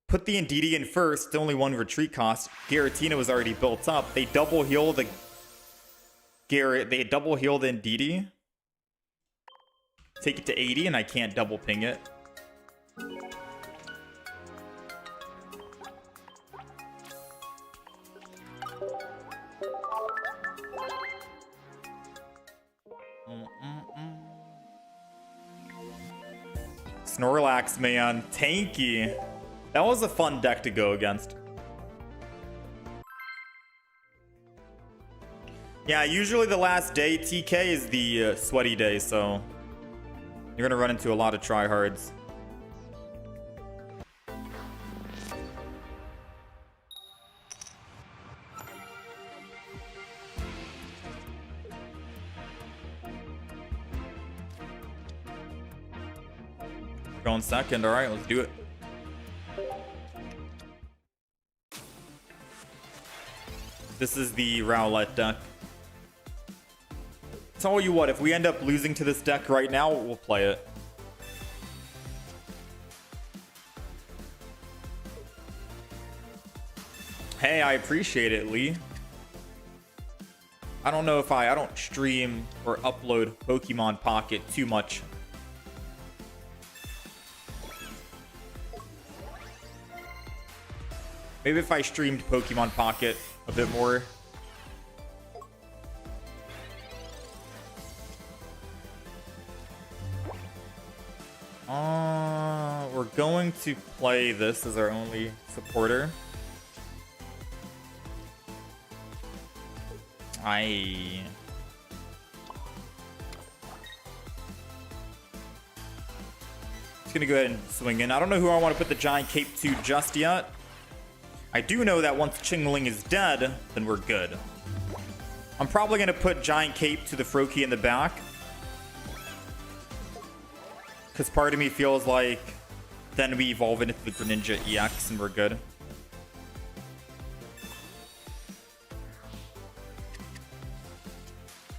Speaker 1: put the Indeedee in first. It's only one retreat cost. Giratina was already built up. They double heal the They double heal the Indeedee. Take it to 80 and I can't double ping it. Snorlax, man. Tanky. That was a fun deck to go against. Yeah, usually the last day, TK, is the sweaty day, so you're going to run into a lot of tryhards. Going second. All right, let's do it. This is the Rowlet deck. Tell you what, if we end up losing to this deck right now, we'll play it. Hey, I appreciate it, Lee. I don't know if I don't stream or upload Pokemon Pocket too much. Maybe if I streamed Pokemon Pocket a bit more. We're going to play this as our only supporter. Just gonna go ahead and swing in. I don't know who I want to put the Giant Cape to just yet. I do know that once Chingling is dead, then we're good. I'm probably going to put Giant Cape to the Froakie in the back. Because part of me feels like then we evolve into the Greninja EX and we're good.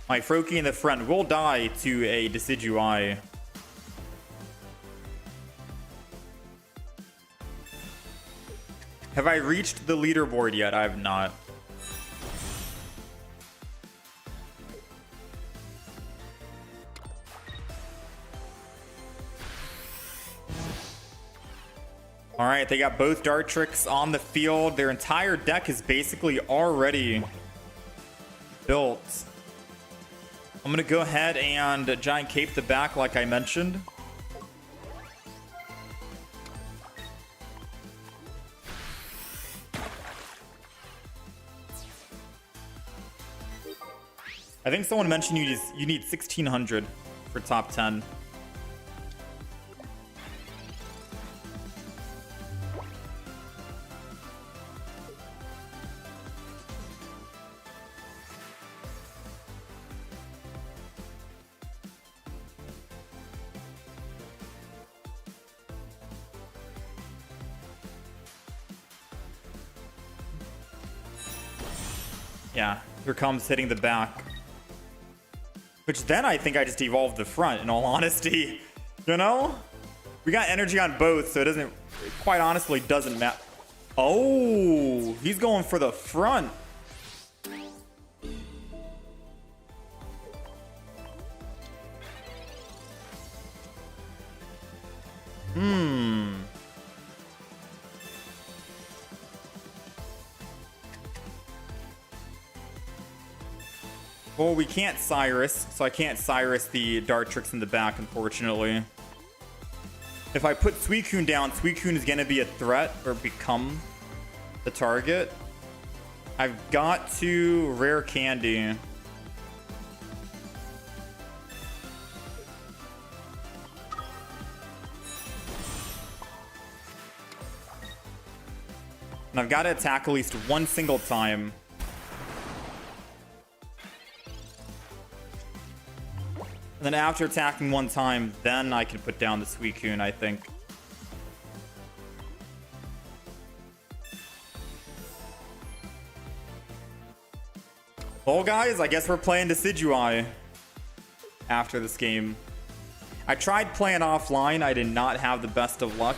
Speaker 1: My Froakie in the front will die to a Decidui. Have I reached the leaderboard yet? I have not. All right, they got both Dartrix on the field. Their entire deck is basically already built. I'm gonna go ahead and Giant Cape the back like I mentioned. I think someone mentioned you need 1600 for top 10. Yeah, here comes hitting the back. Which then I think I just evolved the front, in all honesty. You know? We got energy on both, so it quite honestly doesn't matter. Oh, he's going for the front. Well, we can't Cyrus, so I can't Cyrus the Dart Tricks in the back, unfortunately. If I put Suicune down, Suicune is going to be a threat or become the target. I've got to Rare Candy. And I've got to attack at least one single time. And then after attacking one time, then I can put down the Suicune, I think. Well, guys, I guess we're playing Decidui after this game. I tried playing offline. I did not have the best of luck.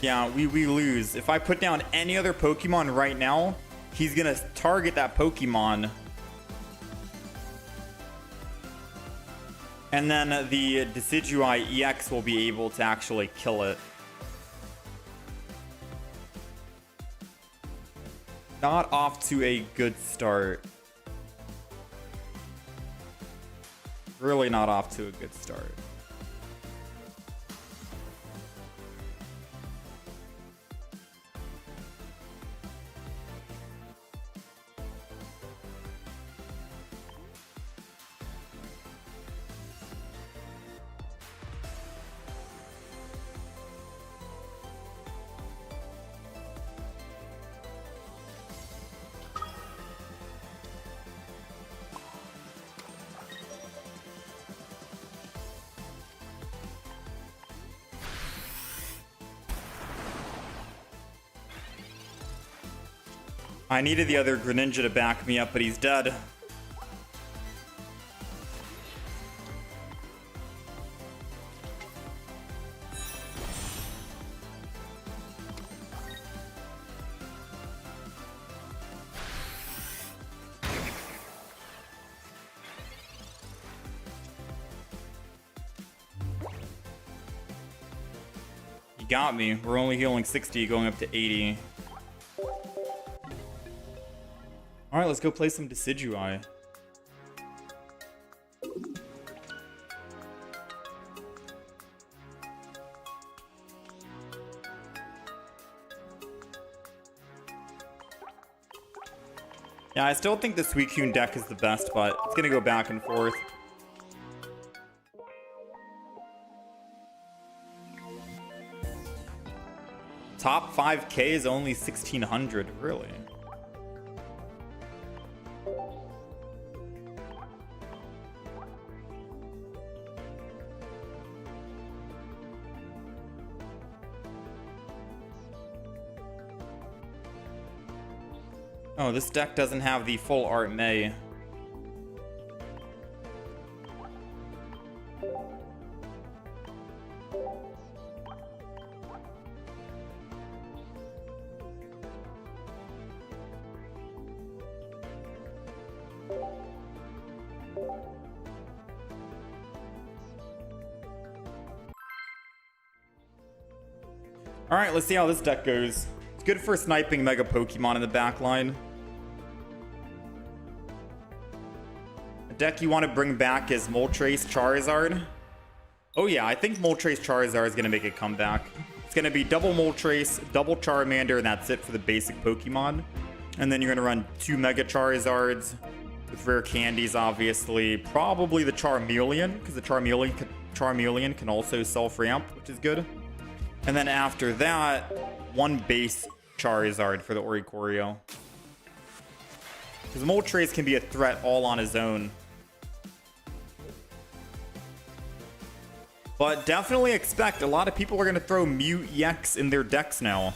Speaker 1: Yeah, we lose. If I put down any other Pokemon right now, he's gonna target that Pokemon. And then the Decidui EX will be able to actually kill it. Not off to a good start. Really not off to a good start. I needed the other Greninja to back me up, but he's dead. He got me. We're only healing 60, going up to 80. Alright, let's go play some Decidui. Yeah, I still think the Suicune deck is the best, but it's gonna go back and forth. Top 5K is only 1600, really? Oh, this deck doesn't have the full art May. Alright, let's see how this deck goes. It's good for sniping Mega Pokemon in the back line. The deck you want to bring back is Moltres Charizard. Oh yeah, I think Moltres Charizard is going to make a comeback. It's going to be double Moltres, double Charmander, and that's it for the basic Pokemon. And then you're going to run 2 Mega Charizards with rare candies, obviously. Probably the Charmeleon, because the Charmeleon can also self-ramp, which is good. And then after that, 1 base Charizard for the Oricorio. Because Moltres can be a threat all on his own. But definitely expect a lot of people are going to throw Mew EX in their decks now.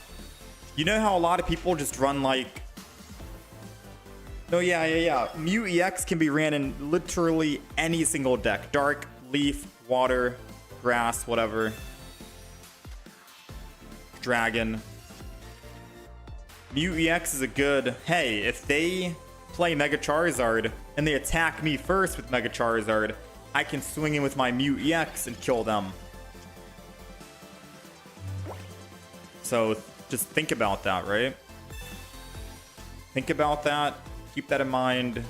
Speaker 1: You know how a lot of people just run like... Oh yeah. Mew EX can be ran in literally any single deck. Dark, Leaf, Water, Grass, whatever. Dragon. Mew EX is a good... Hey, if they play Mega Charizard and they attack me first with Mega Charizard, I can swing in with my Mew EX and kill them. So just think about that, right? Think about that. Keep that in mind.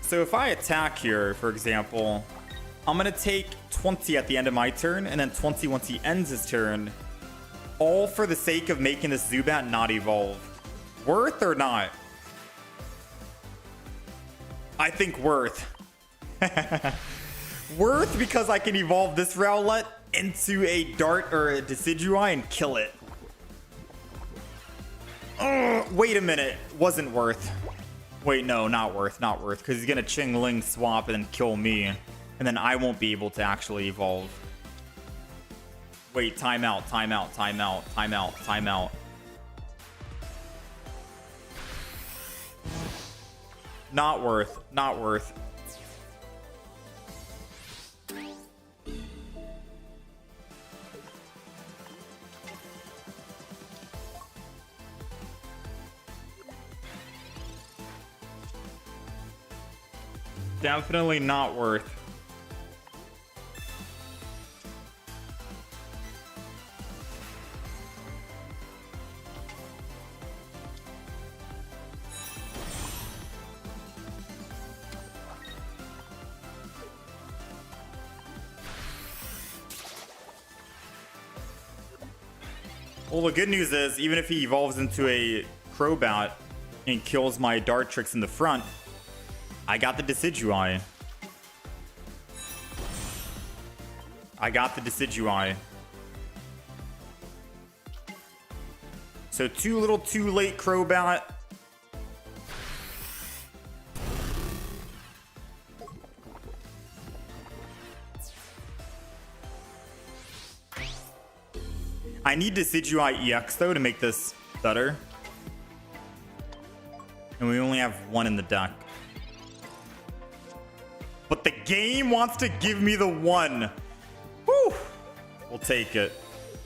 Speaker 1: So if I attack here, for example, I'm going to take 20 at the end of my turn, and then 20 once he ends his turn, all for the sake of making this Zubat not evolve. Worth or not? I think worth. Worth because I can evolve this Rowlet into a Dart or a Decidui and kill it. Wait a minute. Wasn't worth. Wait, no, not worth, because he's gonna Ching-Ling swap and then kill me, and then I won't be able to actually evolve. Wait, timeout. Not worth. Definitely not worth. Well, the good news is, even if he evolves into a Crobat and kills my Dartrix in the front, I got the Decidui. So too little too late, Crobat. I need Decidui EX though to make this better. And we only have 1 in the deck. But the game wants to give me the 1. Woo! We'll take it.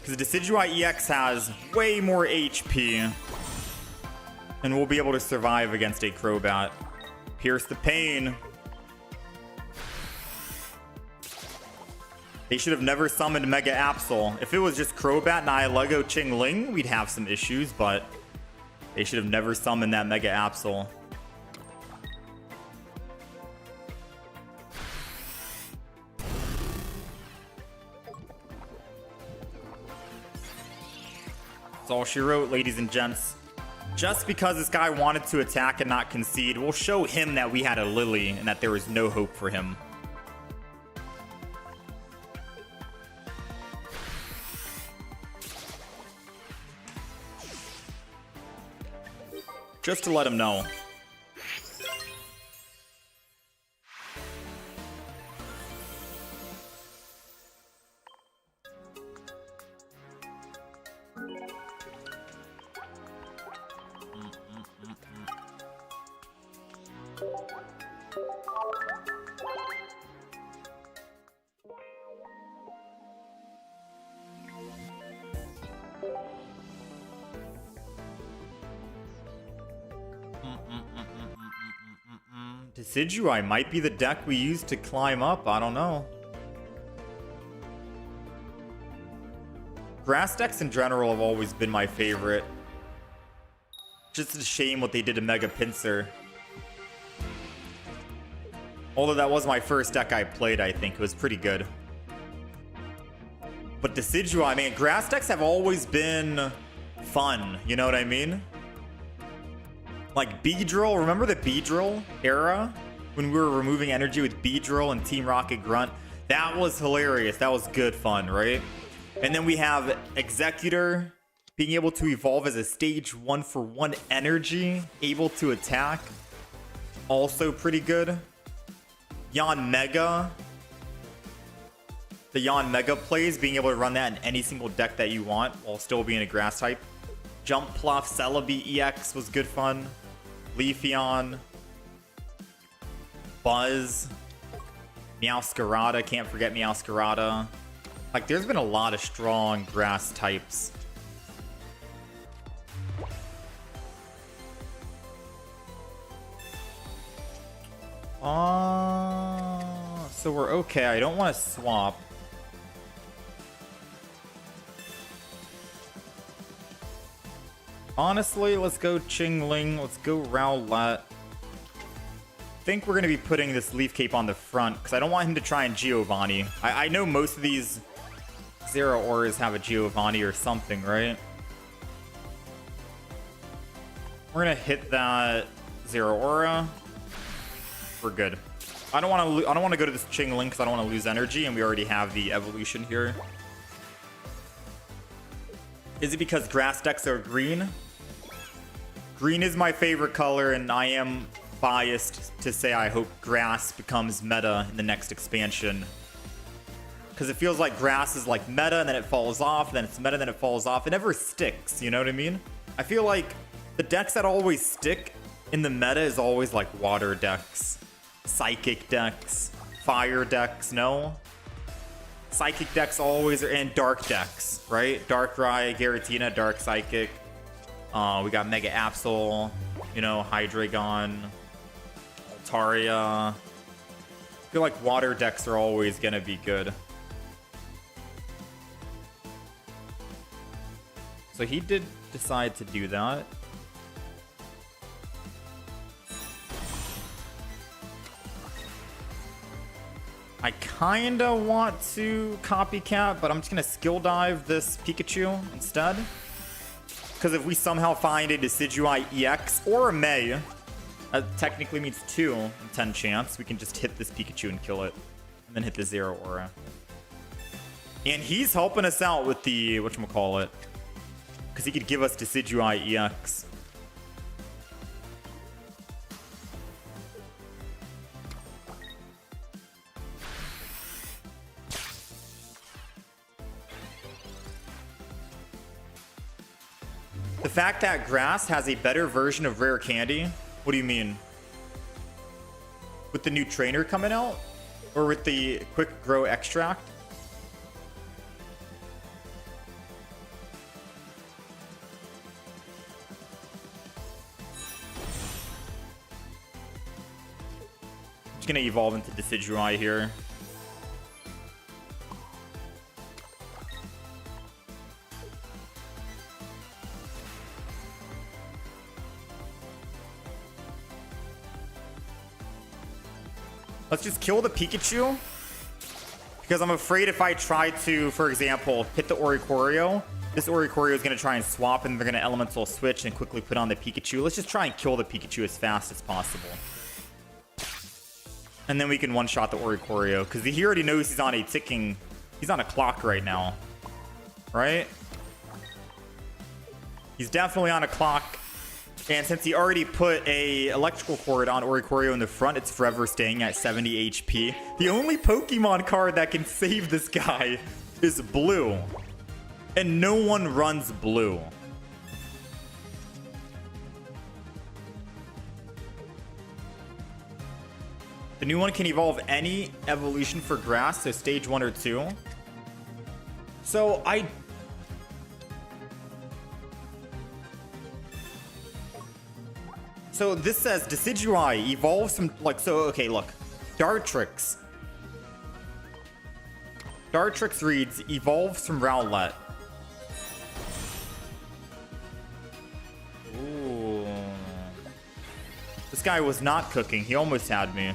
Speaker 1: Because the Decidui EX has way more HP. And we'll be able to survive against a Crobat. Pierce the pain. They should have never summoned Mega Absol. If it was just Crobat, Nihilego, Ching-Ling, we'd have some issues, but they should have never summoned that Mega Absol. That's all she wrote, ladies and gents. Just because this guy wanted to attack and not concede, we'll show him that we had a Lily and that there was no hope for him. Just to let him know. Decidui might be the deck we use to climb up. I don't know. Grass decks in general have always been my favorite. Just a shame what they did to Mega Pinsir. Although that was my first deck I played, I think. It was pretty good. But Decidui, man, grass decks have always been fun. You know what I mean? Like Beedrill. Remember the Beedrill era? When we were removing energy with Beedrill and Team Rocket Grunt? That was hilarious. That was good fun, right? And then we have Executor being able to evolve as a stage 1-for-1 energy, able to attack. Also pretty good. Yon Mega. The Yon Mega plays, being able to run that in any single deck that you want while still being a grass type. Jump Pluff, Celebi EX was good fun. Leafeon. Buzz. Meowscarada, can't forget Meowscarada. Like, there's been a lot of strong grass types. So we're okay. I don't want to swap. Honestly, let's go Chingling. Let's go Rowlet. I think we're going to be putting this Leaf Cape on the front because I don't want him to try and Giovanni. I know most of these Zero Auras have a Giovanni or something, right? We're going to hit that Zero Aura. We're good. I don't want to go to this Chingling because I don't want to lose energy, and we already have the evolution here. Is it because grass decks are green? Green is my favorite color, and I am biased to say I hope grass becomes meta in the next expansion. Because it feels like grass is like meta, and then it falls off, and then it's meta, and then it falls off. It never sticks, you know what I mean? I feel like the decks that always stick in the meta is always like water decks, psychic decks, fire decks, no? Psychic decks always are, and dark decks, right? Darkrai, Giratina, Dark Psychic. We got Mega Absol, you know, Hydreigon, Altaria. I feel like water decks are always going to be good. So he did decide to do that. I kinda want to copycat, but I'm just gonna skill dive this Pikachu instead. Because if we somehow find a Decidui EX or a May, that technically means 2 in 10 chance, we can just hit this Pikachu and kill it. And then hit the Zero Aura. And he's helping us out with the, whatchamacallit, because he could give us Decidui EX. The fact that grass has a better version of rare candy? What do you mean? With the new trainer coming out? Or with the quick grow extract? I'm just gonna evolve into Decidui here. Let's just kill the Pikachu. Because I'm afraid if I try to, for example, hit the Oricorio, this Oricorio is going to try and swap and they're going to Elemental Switch and quickly put on the Pikachu. Let's just try and kill the Pikachu as fast as possible. And then we can one-shot the Oricorio. Because he already knows he's on a ticking... He's on a clock right now. Right? He's definitely on a clock. And since he already put a electrical cord on Oricorio in the front, it's forever staying at 70 HP. The only Pokemon card that can save this guy is blue. And no one runs blue. The new one can evolve any evolution for grass, so stage 1 or 2. So So this says Decidui evolves from, like, so, okay, look. Dartrix. Dartrix reads, evolves from Rowlet. Ooh. This guy was not cooking. He almost had me.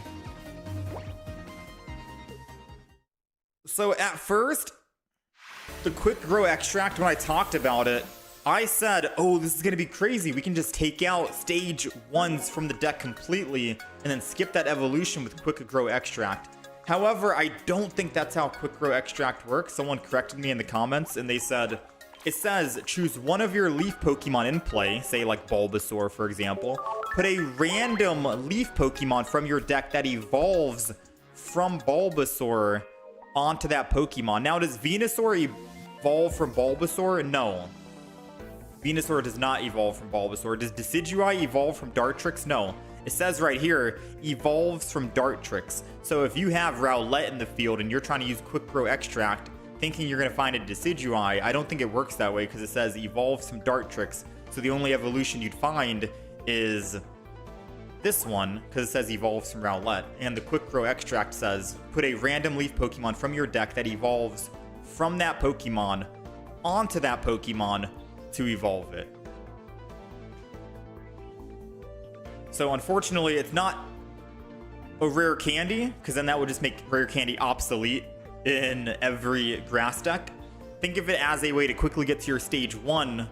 Speaker 1: So at first, the Quick Grow Extract, when I talked about it, I said, oh, this is going to be crazy. We can just take out stage 1s from the deck completely and then skip that evolution with Quick Grow Extract. However, I don't think that's how Quick Grow Extract works. Someone corrected me in the comments and they said, it says choose one of your leaf Pokemon in play, say like Bulbasaur, for example. Put a random leaf Pokemon from your deck that evolves from Bulbasaur onto that Pokemon. Now, does Venusaur evolve from Bulbasaur? No. Venusaur does not evolve from Bulbasaur. Does Decidui evolve from Dartrix? No. It says right here, evolves from Dartrix. So if you have Rowlet in the field and you're trying to use Quick Grow Extract, thinking you're going to find a Decidui, I don't think it works that way because it says evolves from Dartrix. So the only evolution you'd find is this one, because it says evolves from Rowlet. And the Quick Grow Extract says put a random leaf Pokemon from your deck that evolves from that Pokemon onto that Pokemon to evolve it. So unfortunately, it's not a rare candy, because then that would just make rare candy obsolete in every grass deck. Think of it as a way to quickly get to your stage 1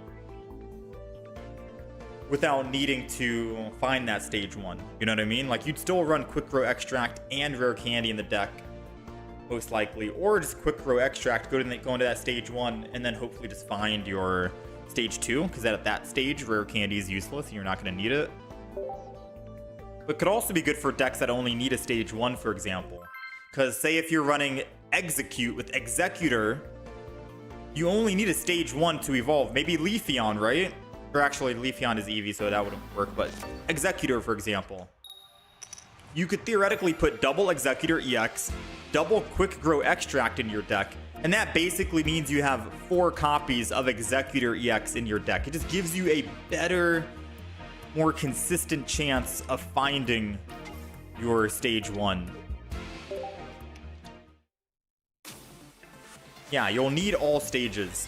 Speaker 1: without needing to find that stage 1. You know what I mean? Like, you'd still run Quick Grow Extract and rare candy in the deck, most likely, or just Quick Grow Extract, go into that stage 1 and then hopefully just find your stage 2, because at that stage rare candy is useless and you're not going to need it. But could also be good for decks that only need a stage 1, for example, because say if you're running Execute with Executor, you only need a stage 1 to evolve. Maybe Leafeon, right? Or actually Leafeon is Eevee, so that wouldn't work, but Executor, for example, you could theoretically put double Executor EX, double Quick Grow Extract in your deck, and that basically means you have 4 copies of Executor EX in your deck. It just gives you a better, more consistent chance of finding your stage 1. Yeah, you'll need all stages.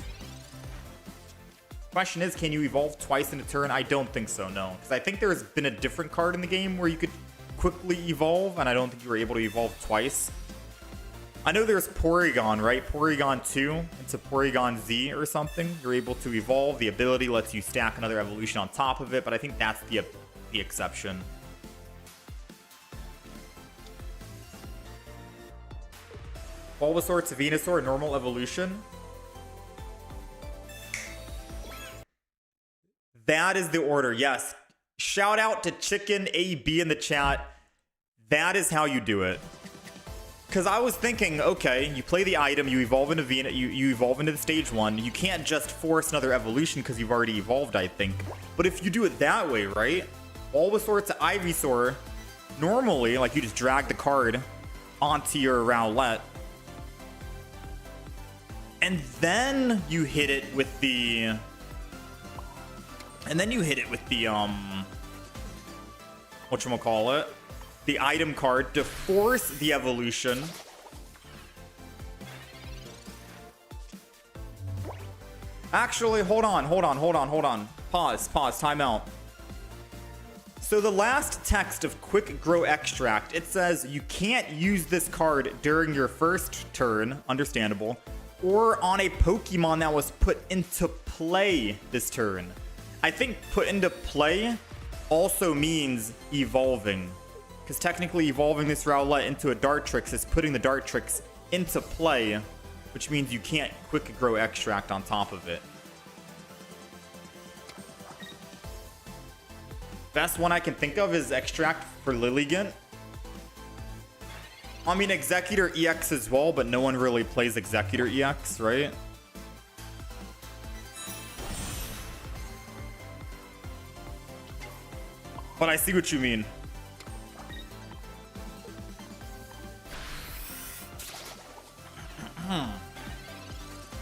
Speaker 1: Question is, can you evolve twice in a turn? I don't think so, no. Because I think there's been a different card in the game where you could quickly evolve, and I don't think you were able to evolve twice. I know there's Porygon, right? Porygon 2 into Porygon Z or something. You're able to evolve. The ability lets you stack another evolution on top of it, but I think that's the exception. Bulbasaur to Venusaur, normal evolution. That is the order, yes. Shout out to Chicken AB in the chat. That is how you do it. Because I was thinking, okay, you play the item, you evolve into you evolve into the stage 1. You can't just force another evolution because you've already evolved, I think. But if you do it that way, right? Bulbasaur to Ivysaur, normally, like, you just drag the card onto your Rowlet, and then you hit it with the whatchamacallit, the item card to force the evolution. Actually, hold on. Pause, time out. So the last text of Quick Grow Extract, it says you can't use this card during your first turn, understandable, or on a Pokemon that was put into play this turn. I think put into play also means evolving, because technically evolving this Rowlet into a Dartrix is putting the Dartrix into play, which means you can't Quick Grow Extract on top of it. Best one I can think of is Extract for Lilligant. I mean, Executor EX as well, but no one really plays Executor EX, right? But I see what you mean.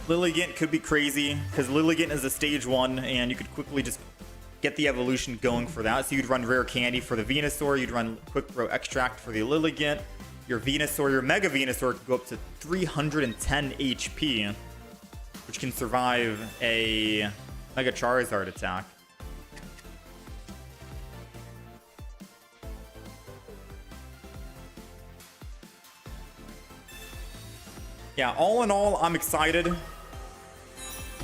Speaker 1: Lilligant could be crazy, because Lilligant is a stage 1, and you could quickly just get the evolution going for that. So you'd run Rare Candy for the Venusaur, you'd run Quick Grow Extract for the Lilligant. Your Venusaur, your Mega Venusaur could go up to 310 HP, which can survive a Mega Charizard attack. Yeah, all in all, I'm excited.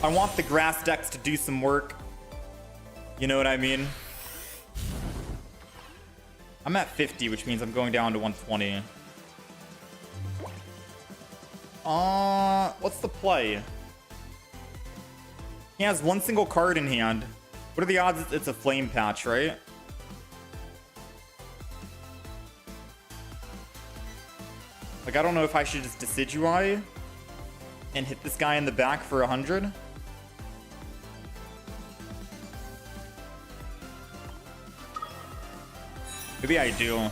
Speaker 1: I want the grass decks to do some work. You know what I mean? I'm at 50, which means I'm going down to 120. What's the play? He has one single card in hand. What are the odds it's a Flame Patch, right? Like, I don't know if I should just Decidui and hit this guy in the back for 100. Maybe I do.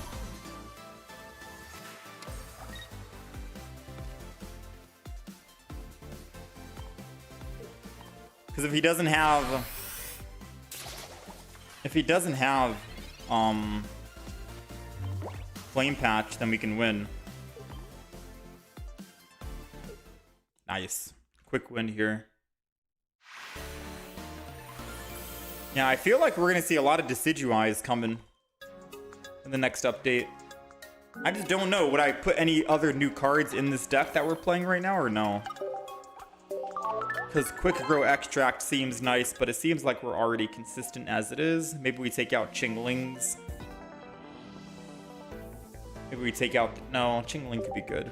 Speaker 1: Because if he doesn't have Flame Patch, then we can win. Nice. Quick win here. Yeah, I feel like we're going to see a lot of Decidueyes coming in the next update. I just don't know. Would I put any other new cards in this deck that we're playing right now or no? Because Quick Grow Extract seems nice, but it seems like we're already consistent as it is. Maybe we take out Chinglings. Maybe we take out... No, Chingling could be good.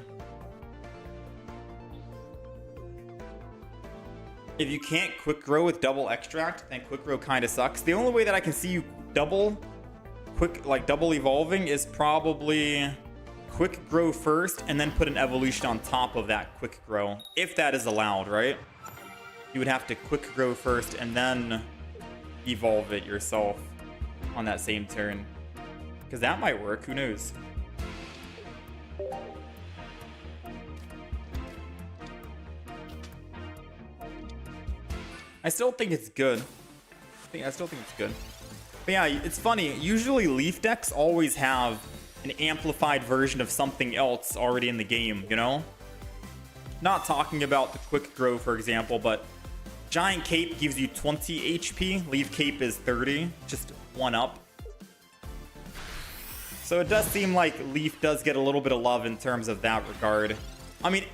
Speaker 1: If you can't Quick Grow with double Extract, then Quick Grow kind of sucks. The only way that I can see you double evolving is probably Quick Grow first and then put an evolution on top of that Quick Grow. If that is allowed, right? You would have to Quick Grow first and then evolve it yourself on that same turn. Because that might work, who knows? I still think it's good. I still think it's good. But yeah, it's funny. Usually Leaf decks always have an amplified version of something else already in the game, you know? Not talking about the Quick Grow, for example, but Giant Cape gives you 20 HP. Leaf Cape is 30, just one up. So it does seem like Leaf does get a little bit of love in terms of that regard. I mean,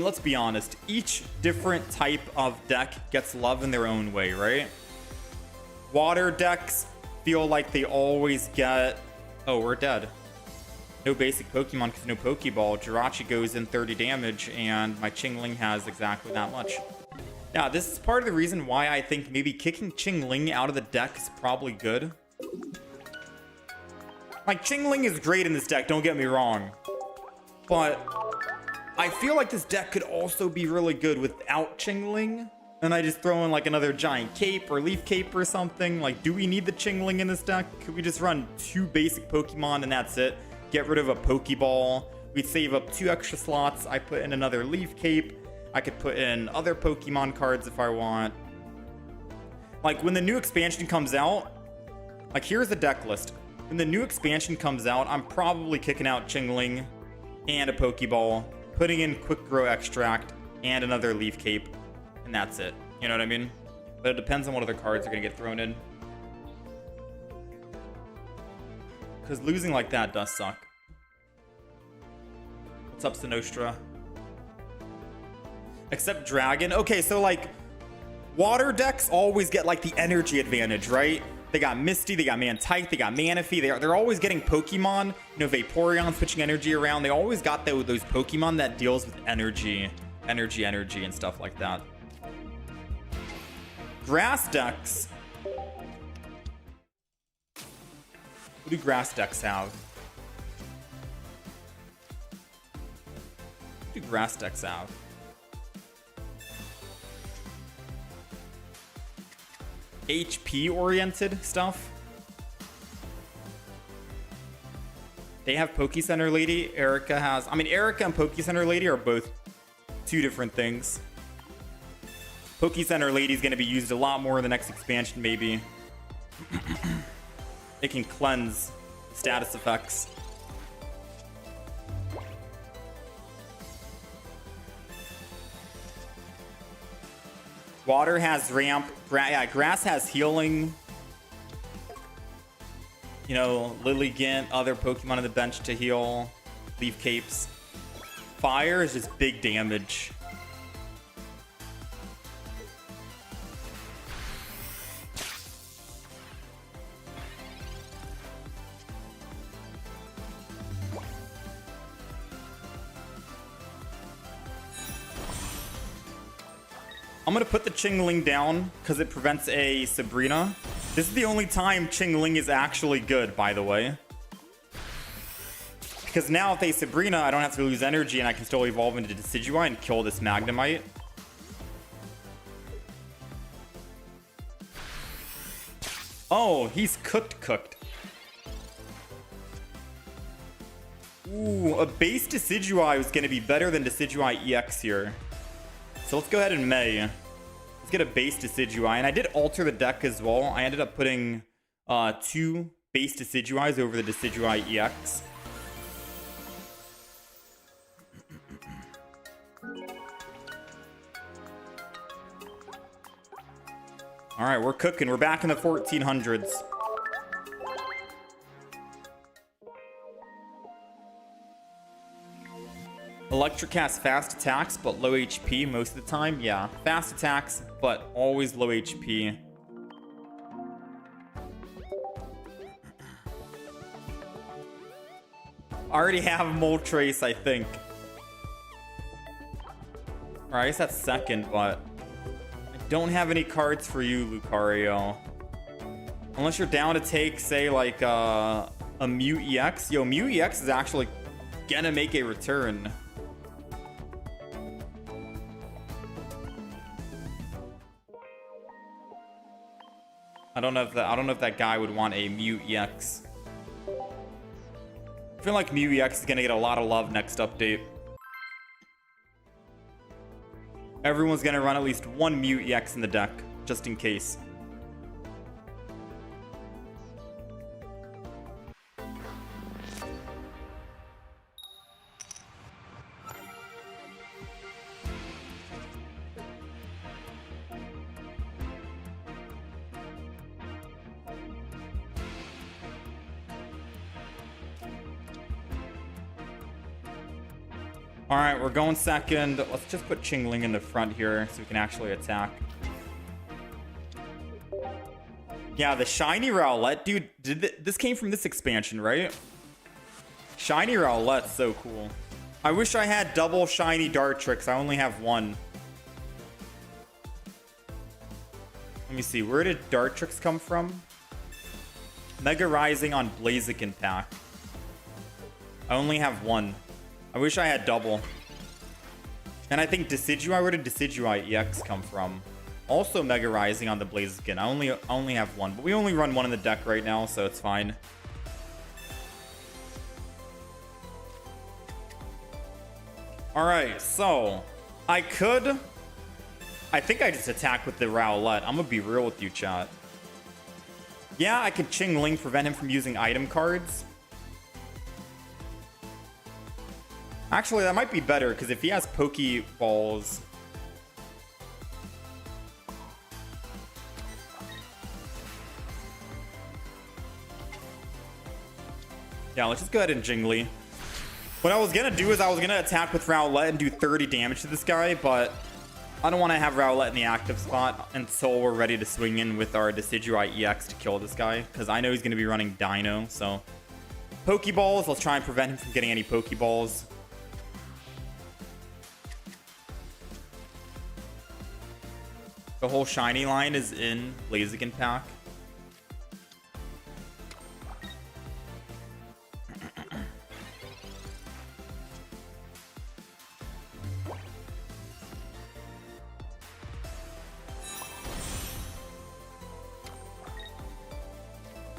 Speaker 1: let's be honest. Each different type of deck gets love in their own way, right? Water decks feel like they always get... Oh, we're dead. No basic Pokemon because no Pokeball. Jirachi goes in 30 damage, and my Chingling has exactly that much. Yeah, this is part of the reason why I think maybe kicking Chingling out of the deck is probably good. Like, Chingling is great in this deck, don't get me wrong. But I feel like this deck could also be really good without Chingling. And I just throw in like another Giant Cape or Leaf Cape or something. Like, do we need the Chingling in this deck? Could we just run 2 basic Pokemon and that's it? Get rid of a Pokeball. We'd save up 2 extra slots. I put in another Leaf Cape. I could put in other Pokemon cards if I want. Like, when the new expansion comes out, like, here's the deck list. When the new expansion comes out, I'm probably kicking out Chingling and a Pokeball, putting in Quick Grow Extract and another Leaf Cape, and that's it. You know what I mean? But it depends on what other cards are going to get thrown in. Because losing like that does suck. What's up, Sinostra? Except Dragon. Okay, so like, water decks always get like the energy advantage, right? They got Misty, they got Mantike, they got Manaphy. They're always getting Pokemon. You know, Vaporeon switching energy around. They always got those Pokemon that deals with energy, and stuff like that. Grass decks. What do grass decks have? What do grass decks have? HP oriented stuff. They have Poke Center Lady. Erica has... I mean, Erica and Poke Center Lady are both 2 different things. Poke Center Lady is going to be used a lot more in the next expansion, maybe. It can cleanse status effects. Water has ramp. Yeah, grass has healing. You know, Lilligant, other Pokemon on the bench to heal. Leaf Capes. Fire is just big damage. I'm going to put the Chingling down because it prevents a Sabrina. This is the only time Chingling is actually good, by the way. Because now if they Sabrina, I don't have to lose energy and I can still evolve into Decidui and kill this Magnemite. Oh, he's cooked. Ooh, a base Decidui was going to be better than Decidui EX here. So let's go ahead and May. Let's get a base Decidui. And I did alter the deck as well. I ended up putting 2 base Deciduis over the Decidui EX. All right, we're cooking. We're back in the 1400s. Electric has fast attacks, but low HP most of the time. Yeah, fast attacks, but always low HP. I already have Moltres, I think. Or I guess that's second, but I don't have any cards for you, Lucario. Unless you're down to take, say, like a Mew EX. Yo, Mew EX is actually gonna make a return. I don't know if that guy would want a Mew EX. I feel like Mew EX is gonna get a lot of love next update. Everyone's gonna run at least one Mew EX in the deck, just in case. All right, we're going second. Let's just put Chingling in the front here so we can actually attack. Yeah, the shiny Rowlet, dude. This came from this expansion, right? Shiny Rowlet's so cool. I wish I had double shiny Dartrix. I only have one. Let me see. Where did Dartrix come from? Mega Rising on Blaziken pack. I only have one. I wish I had double. And I think Decidui, where did Decidui EX come from? Also Mega Rising on the Blaziken. I only have one, but we only run one in the deck right now, so it's fine. Alright, so I think I just attack with the Rowlet. I'm gonna be real with you, chat. Yeah, I could Chingling, prevent him from using item cards. Actually, that might be better, because if he has Pokeballs... Yeah, let's just go ahead and Jingly. What I was going to do is I was going to attack with Rowlet and do 30 damage to this guy, but I don't want to have Rowlet in the active spot until we're ready to swing in with our Decidui EX to kill this guy, because I know he's going to be running Dino, so... Pokeballs, let's try and prevent him from getting any Pokeballs. The whole shiny line is in Blaziken pack.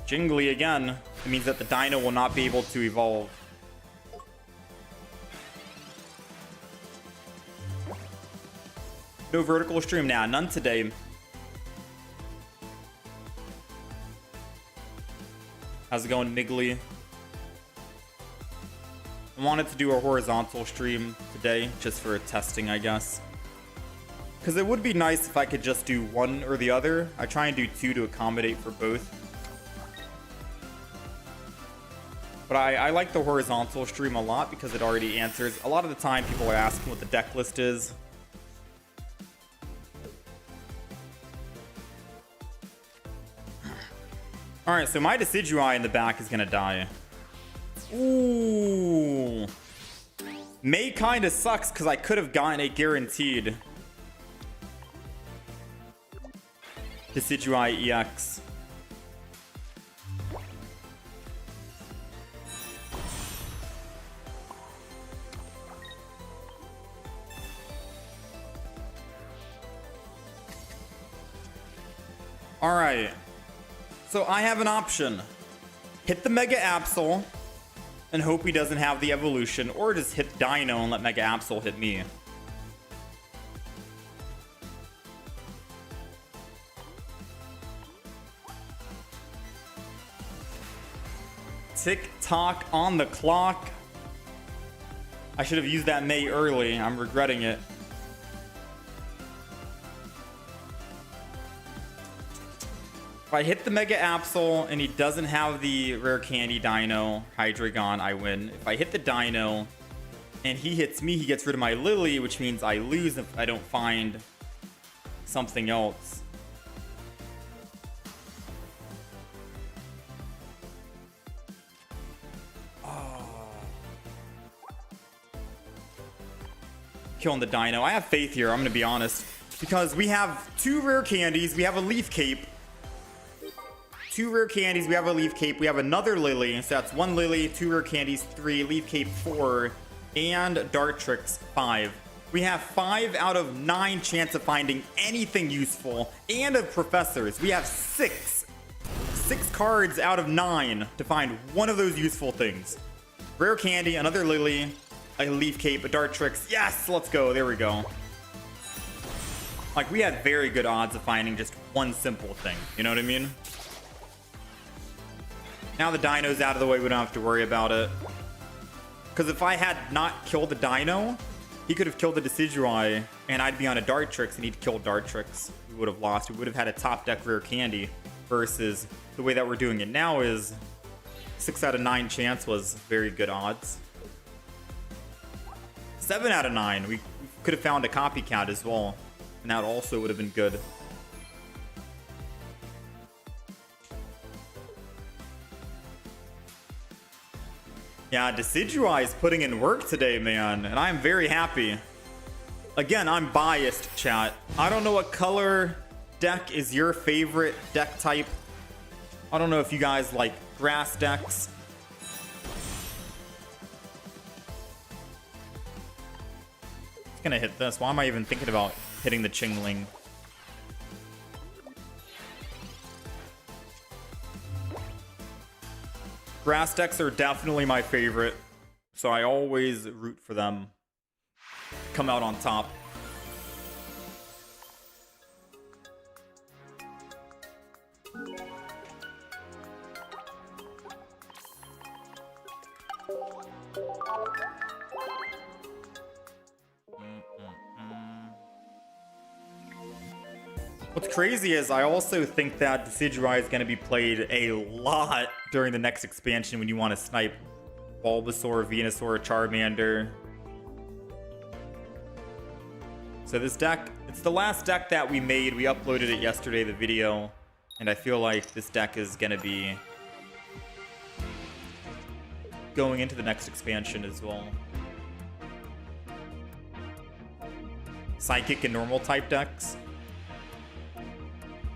Speaker 1: Jingly again. It means that the Dino will not be able to evolve. No vertical stream now. None today. How's it going, Niggly? I wanted to do a horizontal stream today, just for testing, I guess. Because it would be nice if I could just do one or the other. I try and do two to accommodate for both. But I like the horizontal stream a lot because it already answers. A lot of the time, people are asking what the deck list is. Alright, so my Decidui in the back is going to die. Ooh. May kind of sucks because I could have gotten a guaranteed Decidui EX. Alright. So I have an option. Hit the Mega Absol and hope he doesn't have the evolution, or just hit Dino and let Mega Absol hit me. Tick tock on the clock. I should have used that May early. I'm regretting it. If I hit the Mega Absol and he doesn't have the Rare Candy Dino Hydreigon, I win. If I hit the Dino and he hits me, he gets rid of my Lily, which means I lose if I don't find something else. Killing the Dino. I have faith here, I'm going to be honest. Because we have two Rare Candies, we have a Leaf Cape. Two Rare Candies, we have a Leaf Cape, we have another Lily, so that's one Lily, two Rare Candies, 3, Leaf Cape 4, and Dartrix 5. We have 5 out of 9 chance of finding anything useful, and of Professors. We have 6 cards out of 9 to find one of those useful things. Rare Candy, another Lily, a Leaf Cape, a Dartrix. Yes, let's go, there we go. Like, we had very good odds of finding just one simple thing, you know what I mean? Now the Dino's out of the way, we don't have to worry about it. Because if I had not killed the Dino, he could have killed the Decidui, and I'd be on a Dartrix, and he'd kill Dartrix. We would have lost. We would have had a top deck Rare Candy, versus the way that we're doing it now is 6 out of 9 chance was very good odds. 7 out of 9. We could have found a copycat as well, and that also would have been good. Yeah, Decidui is putting in work today, man, and I'm very happy. Again, I'm biased, chat. I don't know what color deck is your favorite deck type. I don't know if you guys like grass decks. It's gonna hit this. Why am I even thinking about hitting the Chingling? Grass decks are definitely my favorite, so I always root for them. Come out on top. What's crazy is I also think that Decidui is going to be played a lot during the next expansion when you want to snipe Bulbasaur, Venusaur, Charmander. So this deck, it's the last deck that we made. We uploaded it yesterday, the video, and I feel like this deck is going to be going into the next expansion as well. Psychic and normal type decks.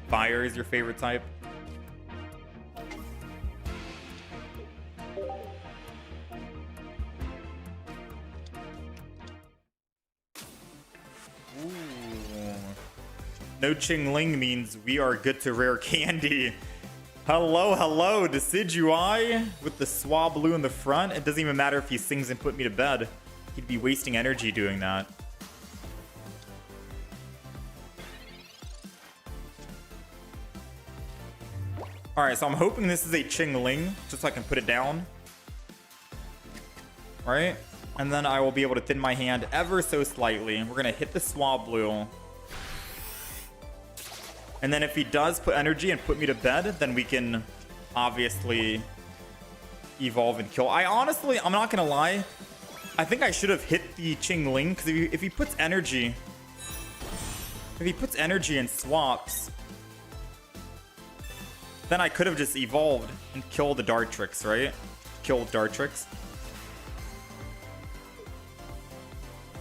Speaker 1: Fire is your favorite type. Ooh. No Chingling means we are good to Rare Candy. Hello, hello, Decidui with the Swablu in the front. It doesn't even matter if he sings and put me to bed. He'd be wasting energy doing that. All right, so I'm hoping this is a Qingling, just so I can put it down. All right, and then I will be able to thin my hand ever so slightly. We're gonna hit the Swablu. And then if he does put energy and put me to bed, then we can obviously evolve and kill. I'm not gonna lie, I think I should have hit the Qingling, because if he puts energy, and swaps, then I could have just evolved and killed the Dartrix, right? Killed Dartrix.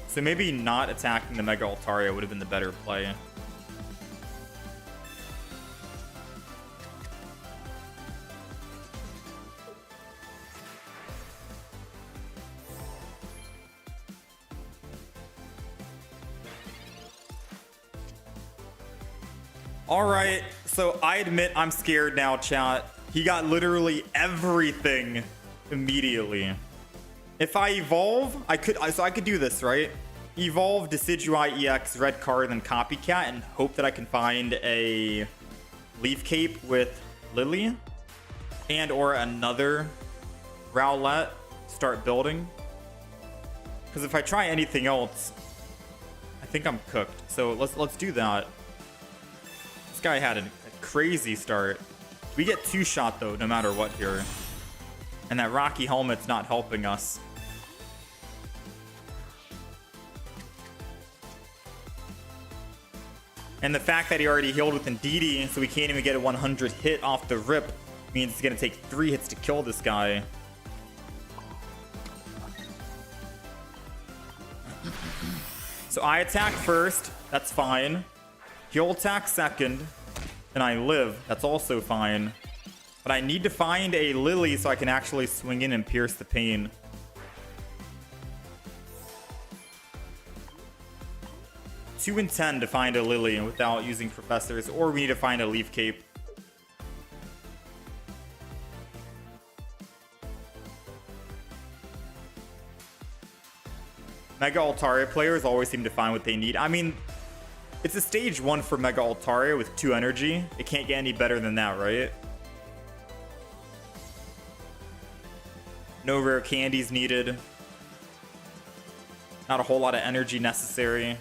Speaker 1: So maybe not attacking the Mega Altaria would have been the better play. All right, so I admit I'm scared now, chat. He got literally everything immediately. If I evolve, I could do this, right? Evolve Decidui EX, red card, then Copycat, and hope that I can find a Leaf Cape with Lily and or another Rowlet. Start building. Because if I try anything else, I think I'm cooked. So let's do that. This guy had a crazy start. We get 2-shot though, no matter what here. And that Rocky Helmet's not helping us. And the fact that he already healed with Indeedee, so we can't even get a 100 hit off the rip, means it's gonna take 3 hits to kill this guy. So I attack first, that's fine. He'll attack second, and I live, that's also fine. But I need to find a Lily so I can actually swing in and pierce the pain. Two and 10 to find a Lily without using Professors, or we need to find a Leaf Cape. Mega Altaria players always seem to find what they need. I mean, it's a stage 1 for Mega Altaria with 2 energy. It can't get any better than that, right? No rare candies needed. Not a whole lot of energy necessary.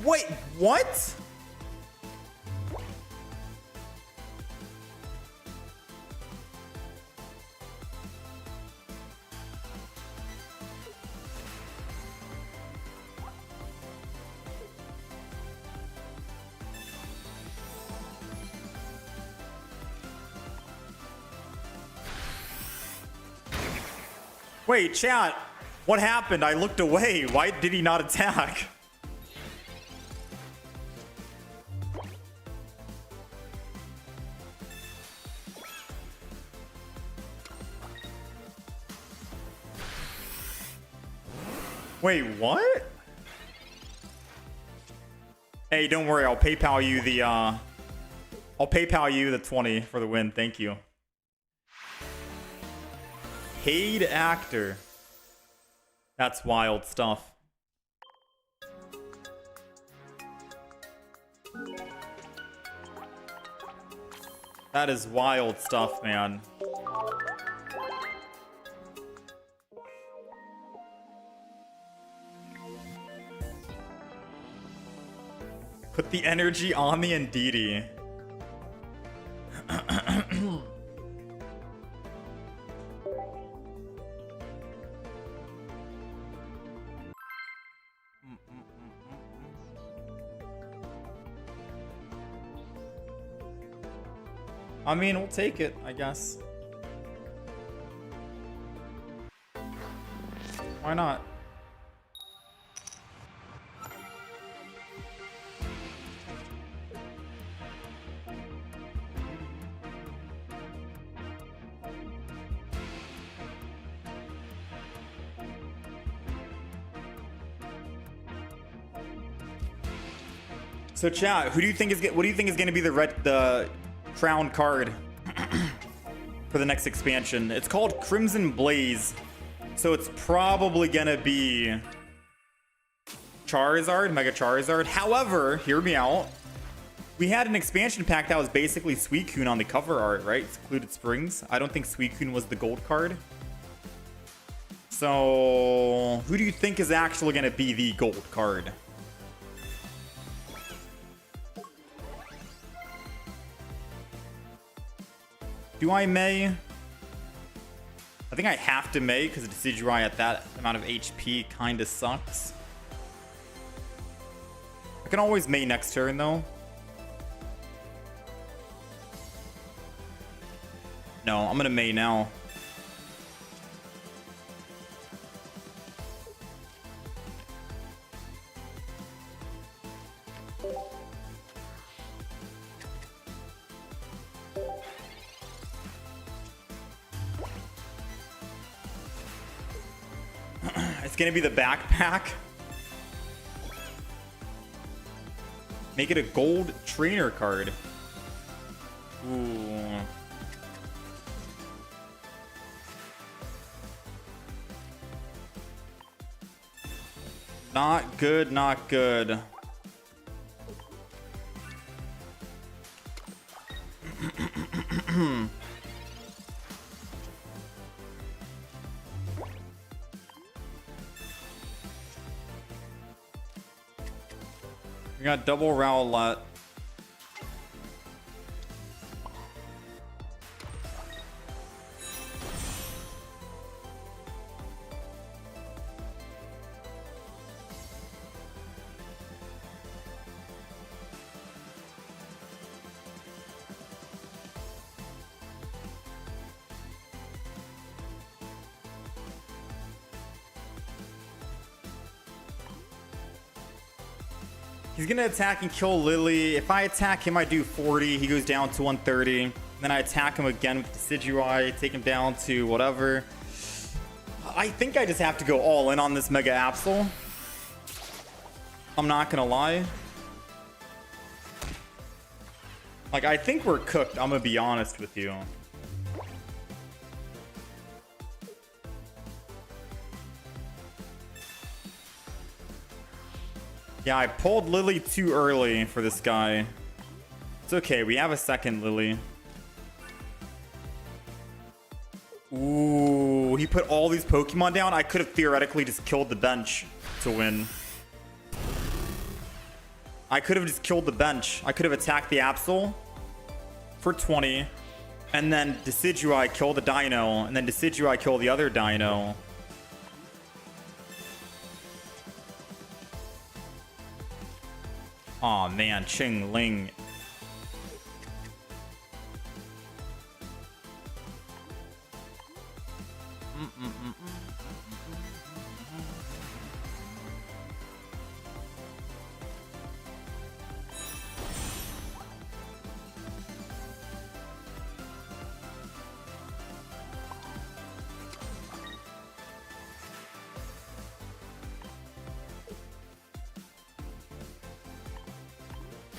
Speaker 1: Wait, what? Wait, chat, what happened? I looked away. Why did he not attack? Wait, what? Hey, don't worry. I'll PayPal you the 20 for the win. Thank you. Paid actor. That's wild stuff. That is wild stuff, man. Put the energy on the Indeedee. I mean, we'll take it, I guess. Why not? So chat, what do you think is going to be the crown card for the next expansion? It's called Crimson Blaze, so it's probably gonna be Charizard, Mega Charizard. However, hear me out. We had an expansion pack that was basically Suicune on the cover art, right? Secluded Springs. I don't think Suicune was the gold card. So, who do you think is actually going to be the gold card? Do I May? I think I have to May because Decidui at that amount of HP kind of sucks. I can always May next turn though. No, I'm gonna May now. It's gonna be the backpack. Make it a gold trainer card. Ooh. Not good, not good. We got double Rowlet. He's gonna attack and kill Lily. If I attack him, I do 40. He goes down to 130. Then I attack him again with Decidui, take him down to whatever. I think I just have to go all in on this Mega Absol. I'm not gonna lie. Like, I think we're cooked. I'm gonna be honest with you. Yeah, I pulled Lily too early for this guy. It's okay, we have a second Lily. Ooh, he put all these Pokemon down. I could have theoretically just killed the bench to win. I could have just killed the bench. I could have attacked the Absol for 20. And then Decidui kill the Dino. And then Decidui kill the other Dino. Aw, man, Ching Ling.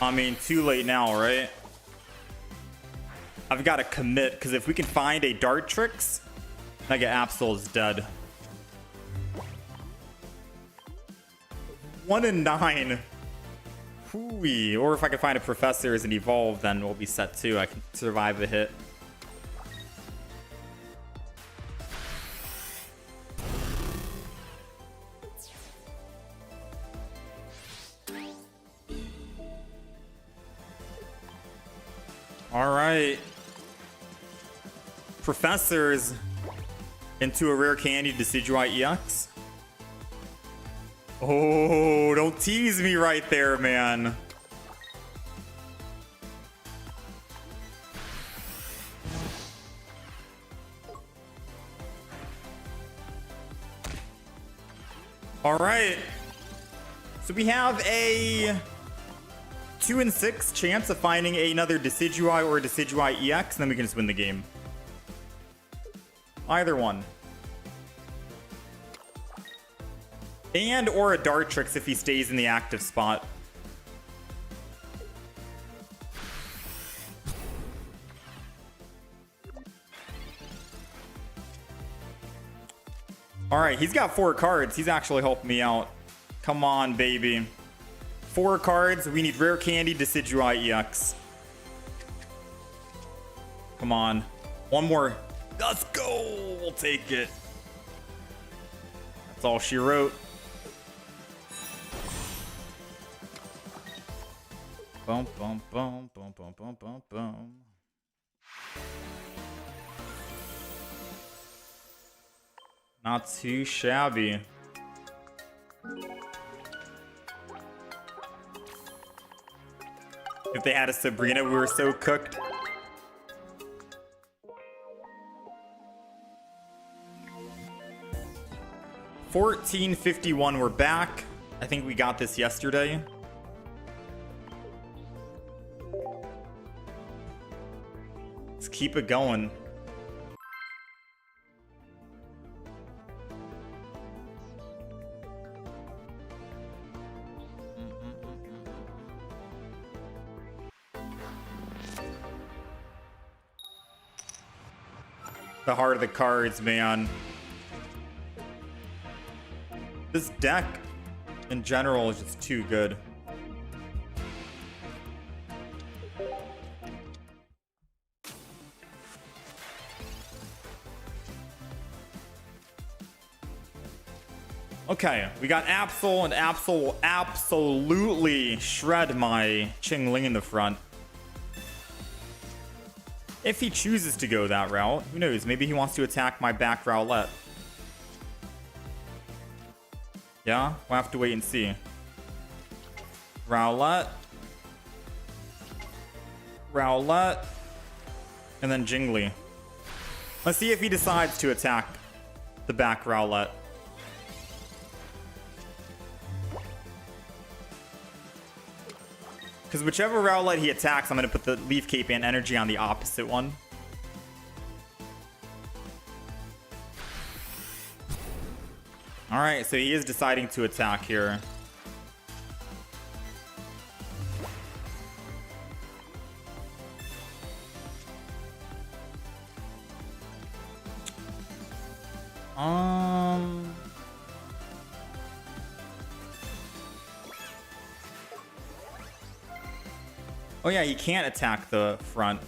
Speaker 1: I mean, too late now, right? I've got to commit, because if we can find a Dartrix, Mega Absol is dead. 1 in 9. Hooey. Or if I can find a Professor as an Evolve, then we'll be set too. I can survive the hit. All right. Professors into a rare candy Decidui EX. Oh, don't tease me right there, man. All right. So we have a 2 in 6 chance of finding another Decidui or a Decidui EX, and then we can just win the game. Either one. And or a Dartrix if he stays in the active spot. Alright, he's got 4 cards. He's actually helped me out. Come on, baby. 4 cards. We need Rare Candy, Decidui EX. Come on. One more. Let's go. We'll take it. That's all she wrote. Boom, boom, boom, boom, boom, boom, boom, boom. Not too shabby. If they had a Sabrina, we were so cooked. $14.51, we're back. I think we got this yesterday. Let's keep it going. The heart of the cards, man. This deck in general is just too good. Okay, we got Absol, and Absol will absolutely shred my Qingling in the front. If he chooses to go that route, who knows? Maybe he wants to attack my back Rowlet. Yeah, we'll have to wait and see. Rowlet. Rowlet. And then Jingli. Let's see if he decides to attack the back Rowlet. Because whichever Rowlet he attacks, I'm going to put the Leaf Cape and energy on the opposite one. Alright, so he is deciding to attack here. Oh yeah, he can't attack the front.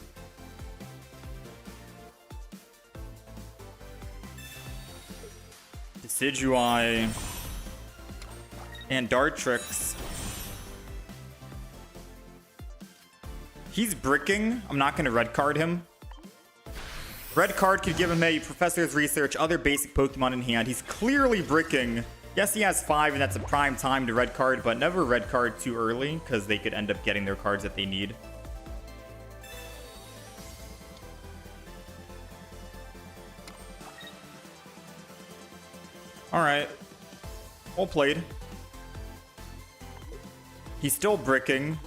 Speaker 1: Decidui and Dartrix. He's bricking. I'm not going to red card him. Red card could give him a Professor's Research, other basic Pokemon in hand. He's clearly bricking. Yes, he has 5, and that's a prime time to red card, but never red card too early, because they could end up getting their cards that they need. Alright. Well played. He's still bricking,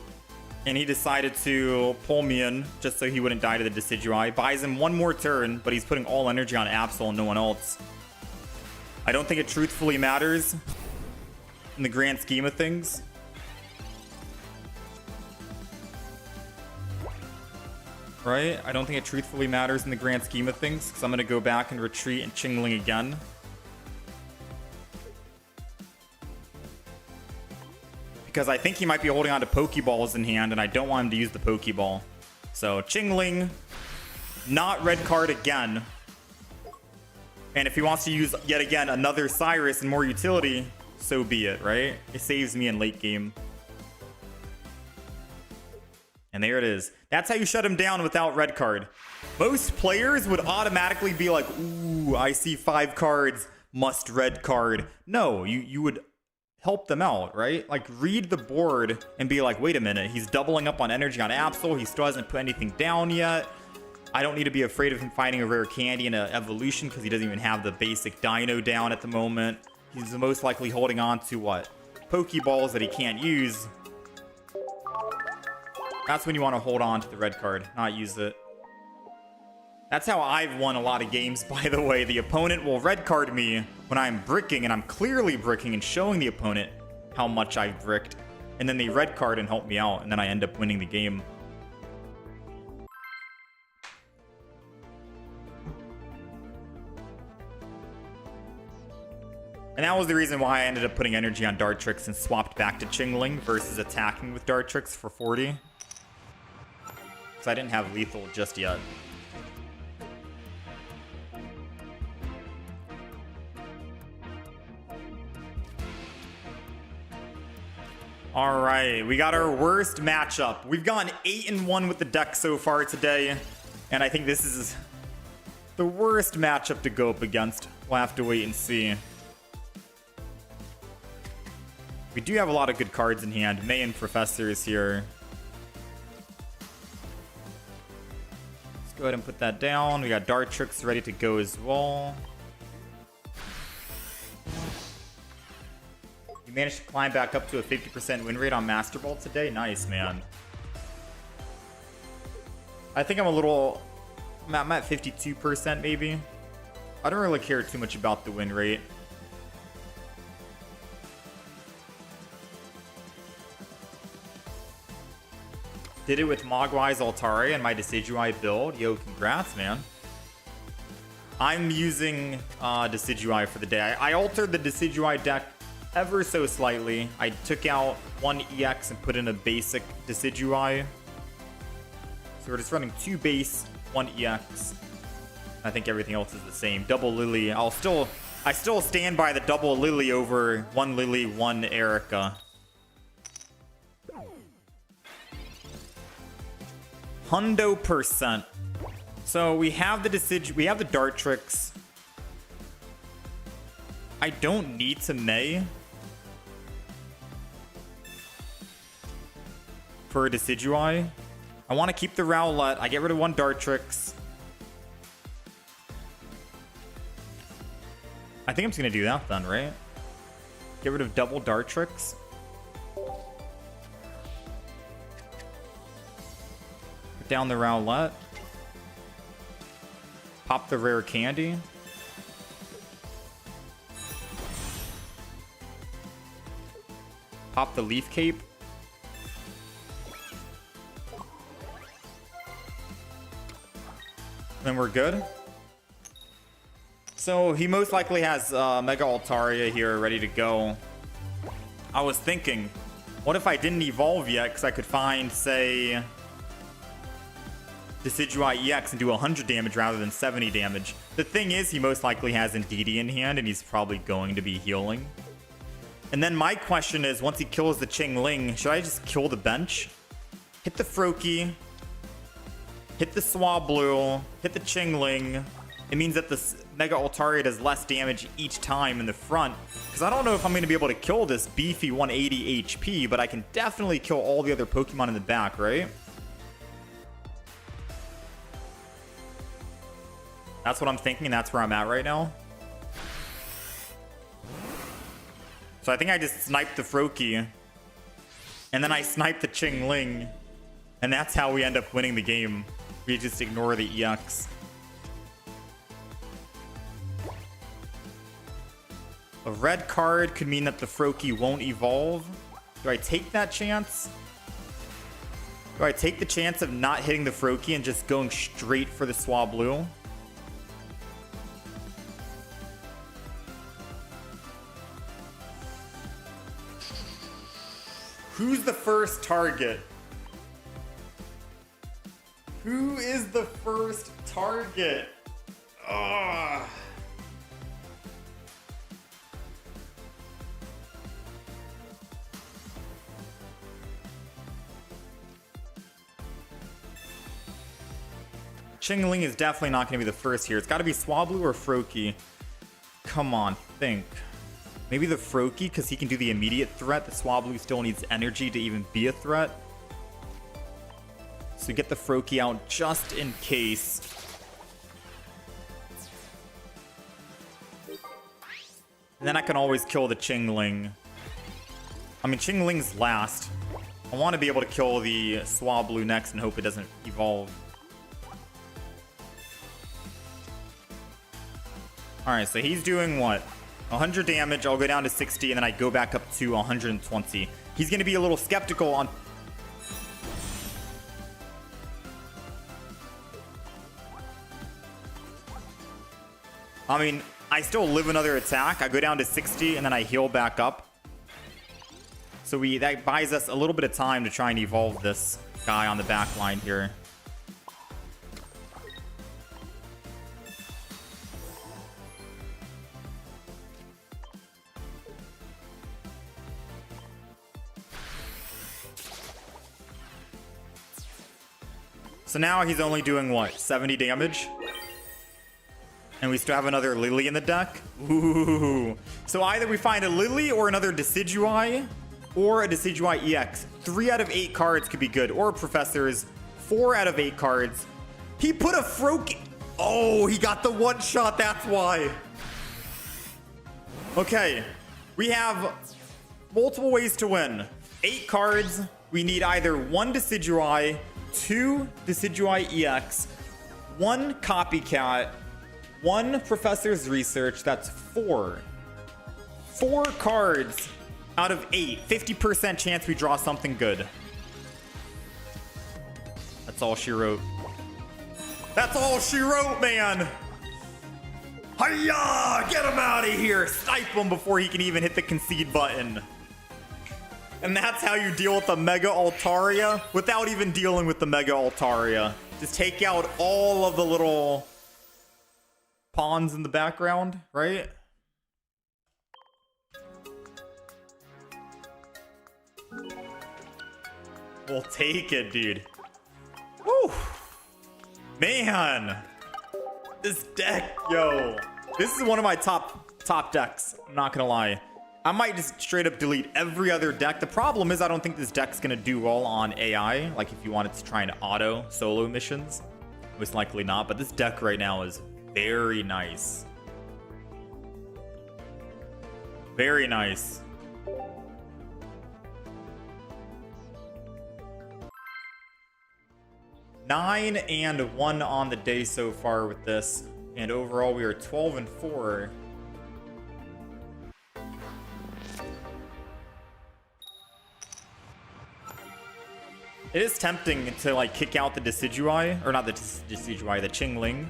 Speaker 1: and he decided to pull me in just so he wouldn't die to the Decidui. Buys him one more turn, but he's putting all energy on Absol and no one else. I don't think it truthfully matters in the grand scheme of things. Right? I don't think it truthfully matters in the grand scheme of things, because I'm going to go back and retreat and Qingling again. Because I think he might be holding on to Pokeballs in hand, and I don't want him to use the Pokeball. So Qingling, not red card again. And if he wants to use, yet again, another Cyrus and more utility, so be it, right? It saves me in late game. And there it is. That's how you shut him down without red card. Most players would automatically be like, ooh, I see 5 cards, must red card. No, you would help them out, right? Like, read the board and be like, wait a minute, he's doubling up on energy on Absol. He still hasn't put anything down yet. I don't need to be afraid of him finding a rare candy in an evolution because he doesn't even have the basic dino down at the moment. He's most likely holding on to what? Pokeballs that he can't use. That's when you want to hold on to the red card, not use it. That's how I've won a lot of games, by the way. The opponent will red card me when I'm bricking, and I'm clearly bricking and showing the opponent how much I've bricked. And then they red card and help me out, and then I end up winning the game. And that was the reason why I ended up putting energy on Dartrix and swapped back to Qingling versus attacking with Dartrix for 40. Because I didn't have lethal just yet. Alright, we got our worst matchup. We've gone 8-1 with the deck so far today. And I think this is the worst matchup to go up against. We'll have to wait and see. We do have a lot of good cards in hand. May and Professor is here. Let's go ahead and put that down. We got Dartrix ready to go as well. You managed to climb back up to a 50% win rate on Master Ball today. Nice, man. I think I'm I'm at 52% maybe. I don't really care too much about the win rate. Did it with Mogwai's Altaria and my Decidui build. Yo, congrats, man. I'm using Decidui for the day. I altered the Decidui deck ever so slightly. I took out one EX and put in a basic Decidui. So we're just running 2 base, 1 EX. I think everything else is the same. Double Lily. I still stand by the double Lily over 1 Lily, 1 Erica. 100%. So we have the we have the Dartrix. I don't need to May for a Decidui. I want to keep the Rowlet. I get rid of 1 Dartrix. I think I'm just going to do that then, right? Get rid of double Dartrix. Put down the Rowlet. Pop the rare candy. Pop the leaf cape. Then we're good. So he most likely has Mega Altaria here ready to go. I was thinking, what if I didn't evolve yet? Because I could find, say, Decidui EX and do 100 damage rather than 70 damage. The thing is, he most likely has Indeedee in hand, and he's probably going to be healing. And then my question is, once he kills the Qingling, should I just kill the bench? Hit the Froakie. Hit the Swablu. Hit the Qingling. It means that the Mega Altaria does less damage each time in the front. Because I don't know if I'm going to be able to kill this beefy 180 HP, but I can definitely kill all the other Pokemon in the back, right? That's what I'm thinking, and that's where I'm at right now. So I think I just sniped the Froakie. And then I sniped the Qingling. And that's how we end up winning the game. We just ignore the EX. A red card could mean that the Froakie won't evolve. Do I take that chance? Do I take the chance of not hitting the Froakie and just going straight for the Swablu? Who's the first target? Who is the first target? Ugh. Qingling is definitely not going to be the first here. It's got to be Swablu or Froakie. Come on, think. Maybe the Froakie, because he can do the immediate threat. The Swablu still needs energy to even be a threat. So get the Froakie out just in case. And then I can always kill the Qingling. I mean, Qingling's last. I want to be able to kill the Swablu next and hope it doesn't evolve. Alright, so he's doing what? 100 damage, I'll go down to 60, and then I go back up to 120. He's going to be a little skeptical on... I mean, I still live another attack. I go down to 60 and then I heal back up. So that buys us a little bit of time to try and evolve this guy on the back line here. So now he's only doing what? 70 damage? And we still have another Lily in the deck? Ooh. So either we find a Lily or another Decidui or a Decidui EX. 3 out of 8 cards could be good. Or Professors. 4 out of 8 cards. He put a Froak. Oh, he got the one shot. That's why. Okay. We have multiple ways to win. 8 cards. We need either 1 Decidui, 2 Decidui EX, 1 Copycat, 1 Professor's Research. That's 4. 4 cards out of 8. 50% chance we draw something good. That's all she wrote. That's all she wrote, man. Hiya! Get him out of here. Snipe him before he can even hit the concede button. And that's how you deal with the Mega Altaria without even dealing with the Mega Altaria. Just take out all of the little pawns in the background, right? We'll take it, dude. Woo! Man! This deck, yo. This is one of my top decks. I'm not gonna lie. I might just straight up delete every other deck. The problem is I don't think this deck's gonna do well on AI. Like if you wanted to try and auto solo missions. Most likely not, but this deck right now is very nice. Very nice. Nine and 1 on the day so far with this. And overall we are 12 and 4. It is tempting to like kick out the Decidui, or not the Decidui, the Qingling.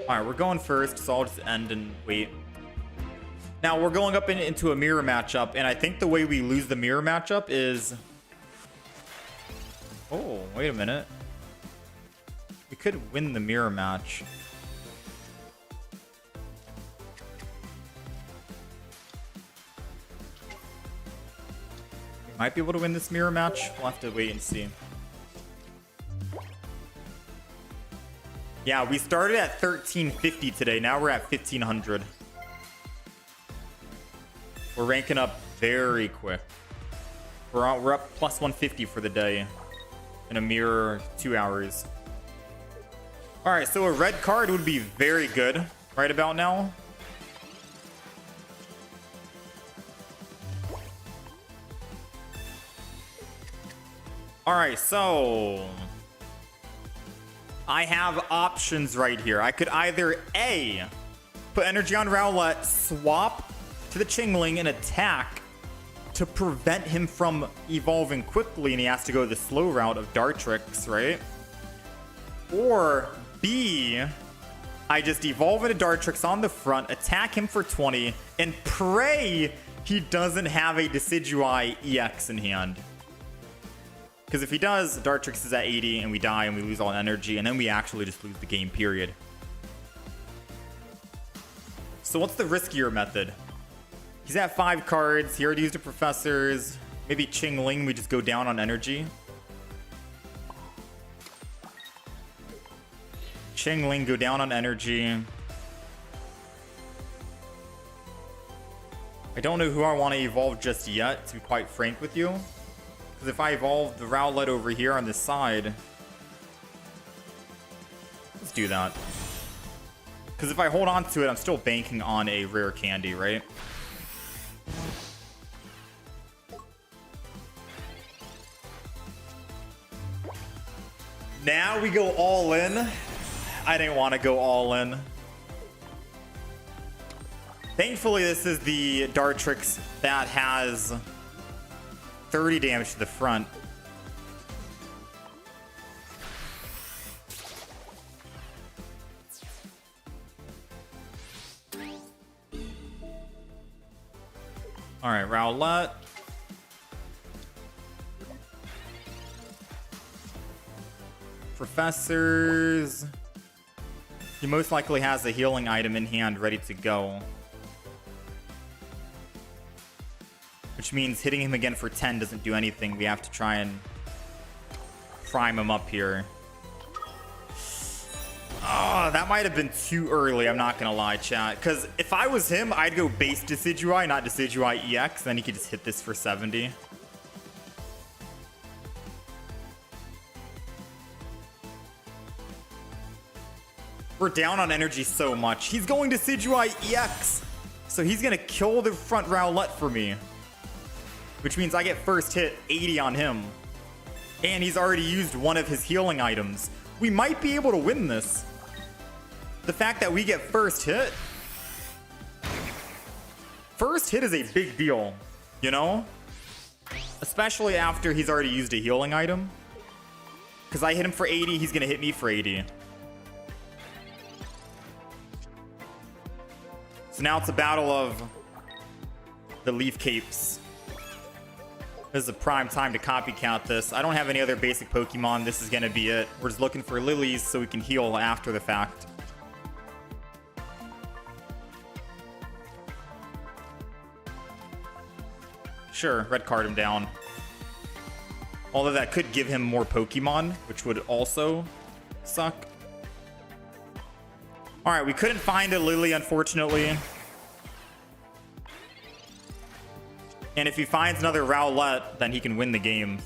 Speaker 1: Alright, we're going first, so I'll just end and wait. Now we're going up into a mirror matchup, and I think the way we lose the mirror matchup is... Oh, wait a minute. We could win the mirror match. Might be able to win this mirror match. We'll have to wait and see. Yeah, we started at 1350 today. Now we're at 1500. We're ranking up very quick. We're up plus 150 for the day in a mere 2 hours. All right, so a red card would be very good right about now. All right, so I have options right here. I could either A, put energy on Rowlet, swap to the Qingling and attack to prevent him from evolving quickly, and he has to go the slow route of Dartrix, right? Or B, I just evolve into Dartrix on the front, attack him for 20, and pray he doesn't have a Decidui EX in hand. Because if he does, Dartrix is at 80 and we die and we lose all energy, and then we actually just lose the game, period. So what's the riskier method? He's at 5 cards. He already used the Professors. Maybe Qingling, we just go down on energy. Qingling, go down on energy. I don't know who I want to evolve just yet, to be quite frank with you. Because if I evolve the Rowlet over here on this side... Let's do that. Because if I hold on to it, I'm still banking on a rare candy, right? Now we go all in. I didn't want to go all in. Thankfully, this is the Dartrix that has 30 damage to the front. All right, Rowlet. Professors. He most likely has a healing item in hand ready to go. Which means hitting him again for 10 doesn't do anything. We have to try and prime him up here. Oh, that might have been too early. I'm not going to lie, chat. Because if I was him, I'd go base Decidui, not Decidui EX. Then he could just hit this for 70. We're down on energy so much. He's going Decidui EX. So he's going to kill the front Rowlet for me. Which means I get first hit 80 on him. And he's already used one of his healing items. We might be able to win this. The fact that we get first hit. First hit is a big deal, you know? Especially after he's already used a healing item. Because I hit him for 80, he's going to hit me for 80. So now it's a battle of the Leaf Capes. This is a prime time to copycat this. I don't have any other basic Pokemon. This is going to be it. We're just looking for lilies so we can heal after the fact. Sure, red card him down. Although that could give him more Pokemon, which would also suck. Alright, we couldn't find a Lily, unfortunately. And if he finds another Rowlet, then he can win the game.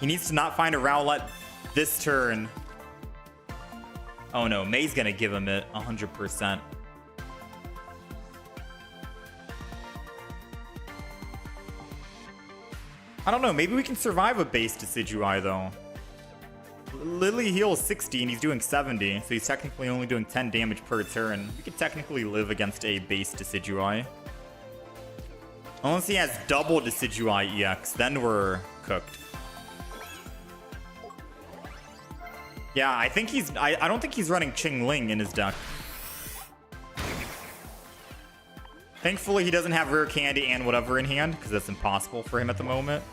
Speaker 1: He needs to not find a Rowlet this turn. Oh no, May's gonna give him it 100%. I don't know, maybe we can survive a base Decidui though. Lily heals 60 and he's doing 70, so he's technically only doing 10 damage per turn. We could technically live against a base Decidui. Unless he has double Decidui EX, then we're cooked. Yeah, I think he's... I don't think he's running Qingling in his deck. Thankfully, he doesn't have Rare Candy and whatever in hand, because that's impossible for him at the moment.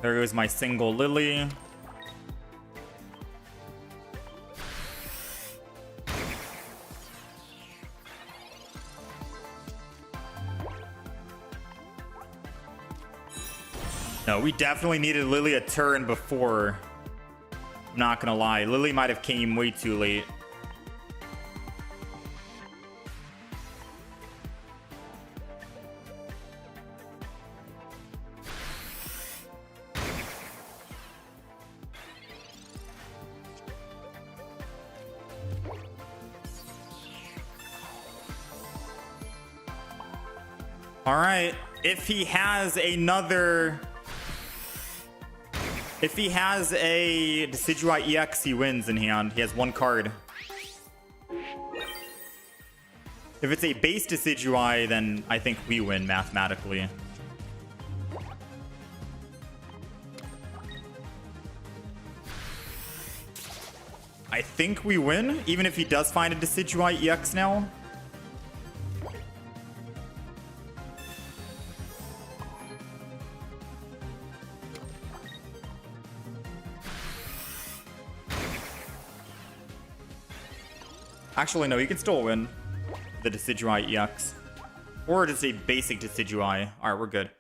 Speaker 1: There goes my single Lily. No, we definitely needed Lily a turn before. I'm not gonna lie. Lily might have came way too late. All right, if he has another... If he has a Decidui EX, he wins in hand. He has one card. If it's a base Decidui, then I think we win mathematically. I think we win, even if he does find a Decidui EX now. Actually, no, you can still win the Decidui EX. Or just a basic Decidui. Alright, we're good.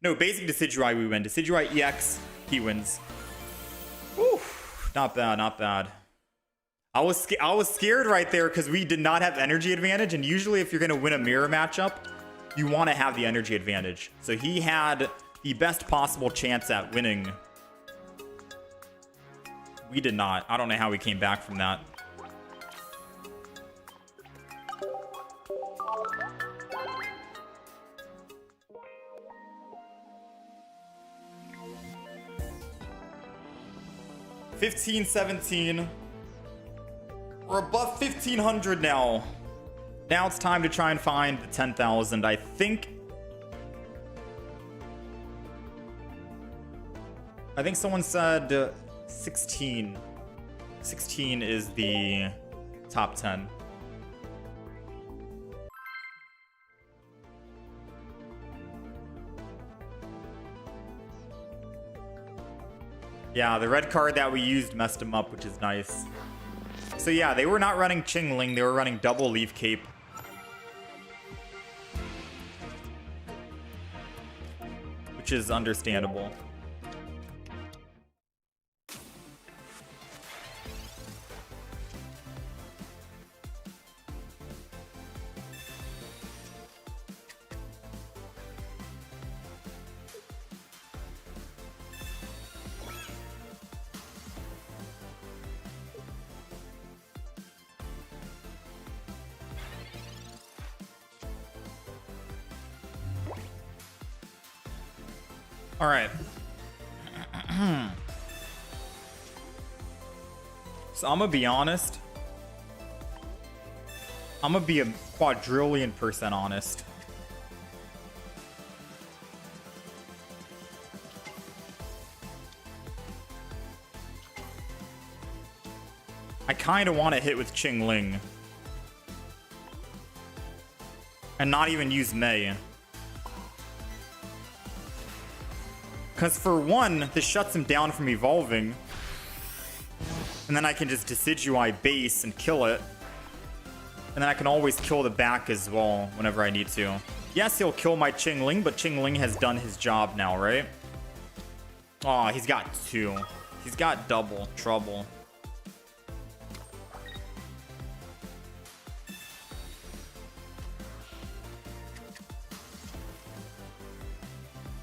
Speaker 1: No, basic Decidui, we win. Decidui EX, he wins. Whew, not bad, not bad. I was scared right there because we did not have energy advantage, and usually if you're going to win a mirror matchup, you want to have the energy advantage. So he had the best possible chance at winning. We did not. I don't know how we came back from that. $15-17. We're above 1,500 now. Now it's time to try and find the 10,000. I think someone said 16. 16 is the top 10. Yeah, the red card that we used messed him up, which is nice. So yeah, they were not running Qingling, they were running double Leaf Cape. Which is understandable. All right. So I'm gonna be honest. I'm gonna be a quadrillion% honest. I kind of want to hit with Qingling. And not even use Mei. Because for one, this shuts him down from evolving. And then I can just Decidui base and kill it. And then I can always kill the back as well whenever I need to. Yes, he'll kill my Qingling, but Qingling has done his job now, right? Oh, he's got 2. He's got double trouble.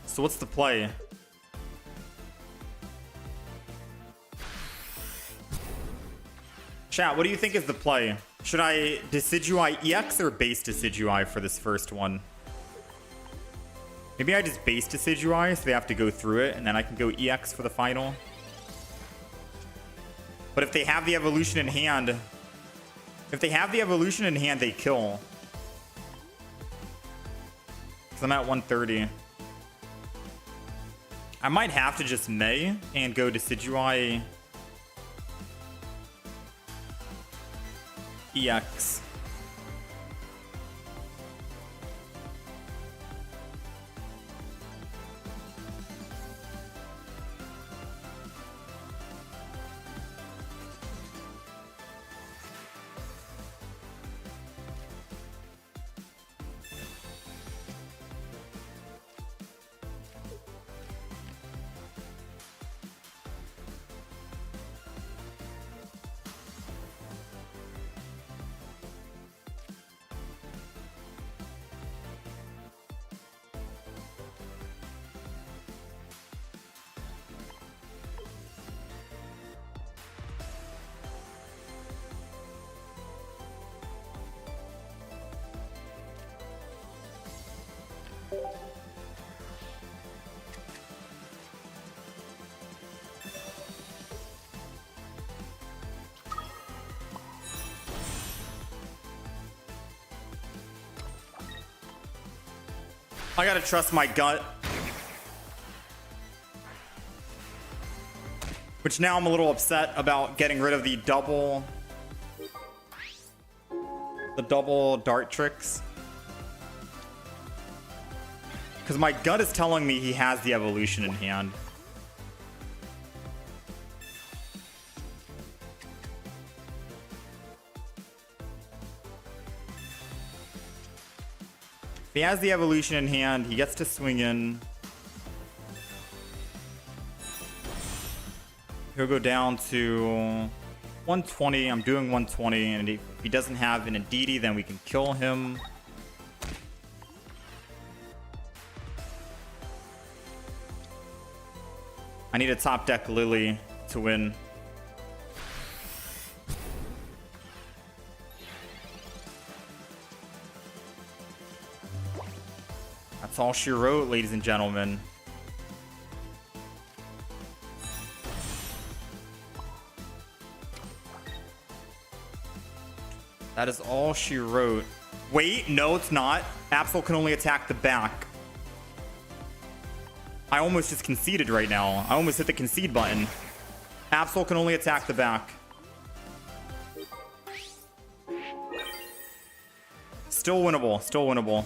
Speaker 1: So what's the play? Chat, what do you think is the play? Should I Decidui EX or base Decidui for this first one? Maybe I just base Decidui so they have to go through it and then I can go EX for the final. But if they have the evolution in hand, they kill. Because I'm at 130. I might have to just Mei and go Decidui EX. I gotta trust my gut. Which now I'm a little upset about getting rid of the double dart tricks. Because my gut is telling me he has the evolution in hand. If he has the evolution in hand, he gets to swing in. He'll go down to 120. I'm doing 120, and if he doesn't have an Aditi, then we can kill him. I need a top deck Lily to win. That's all she wrote, ladies and gentlemen. That is all she wrote. Wait, no, it's not. Absol can only attack the back. I almost just conceded right now. I almost hit the concede button. Absol can only attack the back. Still winnable. Still winnable.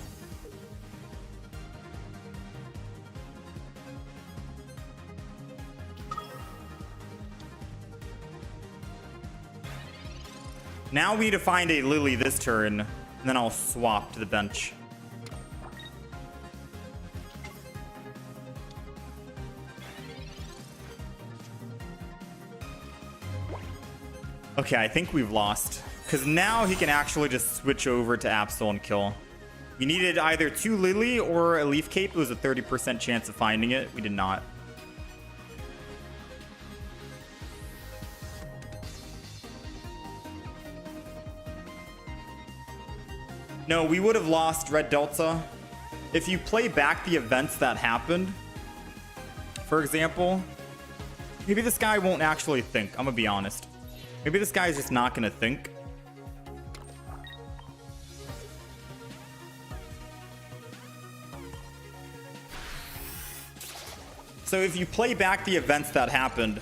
Speaker 1: Now we need to find a Lily this turn, and then I'll swap to the bench. Okay, I think we've lost. Because now he can actually just switch over to Absol and kill. We needed either 2 Lily or a Leaf Cape. It was a 30% chance of finding it. We did not. No, we would have lost Red Delta. If you play back the events that happened, for example, maybe this guy won't actually think. I'm gonna be honest. Maybe this guy's just not gonna think. So if you play back the events that happened,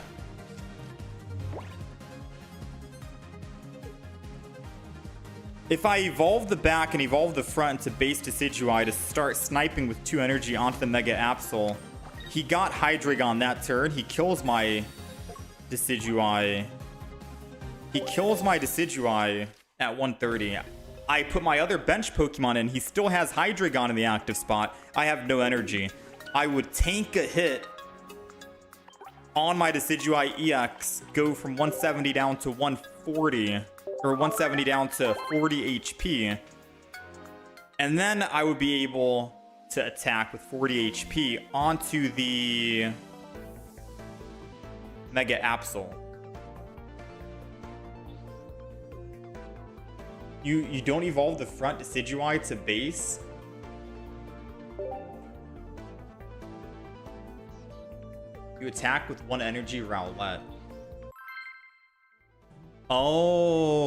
Speaker 1: if I evolve the back and evolve the front into base Decidui to start sniping with 2 energy onto the Mega Absol, he got Hydreigon that turn. He kills my Decidui. He kills my Decidui at 130. I put my other bench Pokemon in. He still has Hydreigon in the active spot. I have no energy. I would tank a hit on my Decidui EX, go from 170 down to 140, or 170 down to 40 HP, and then I would be able to attack with 40 HP onto the Mega Absol. You don't evolve the front Decidui to base? You attack with 1 energy Rowlet. Oh.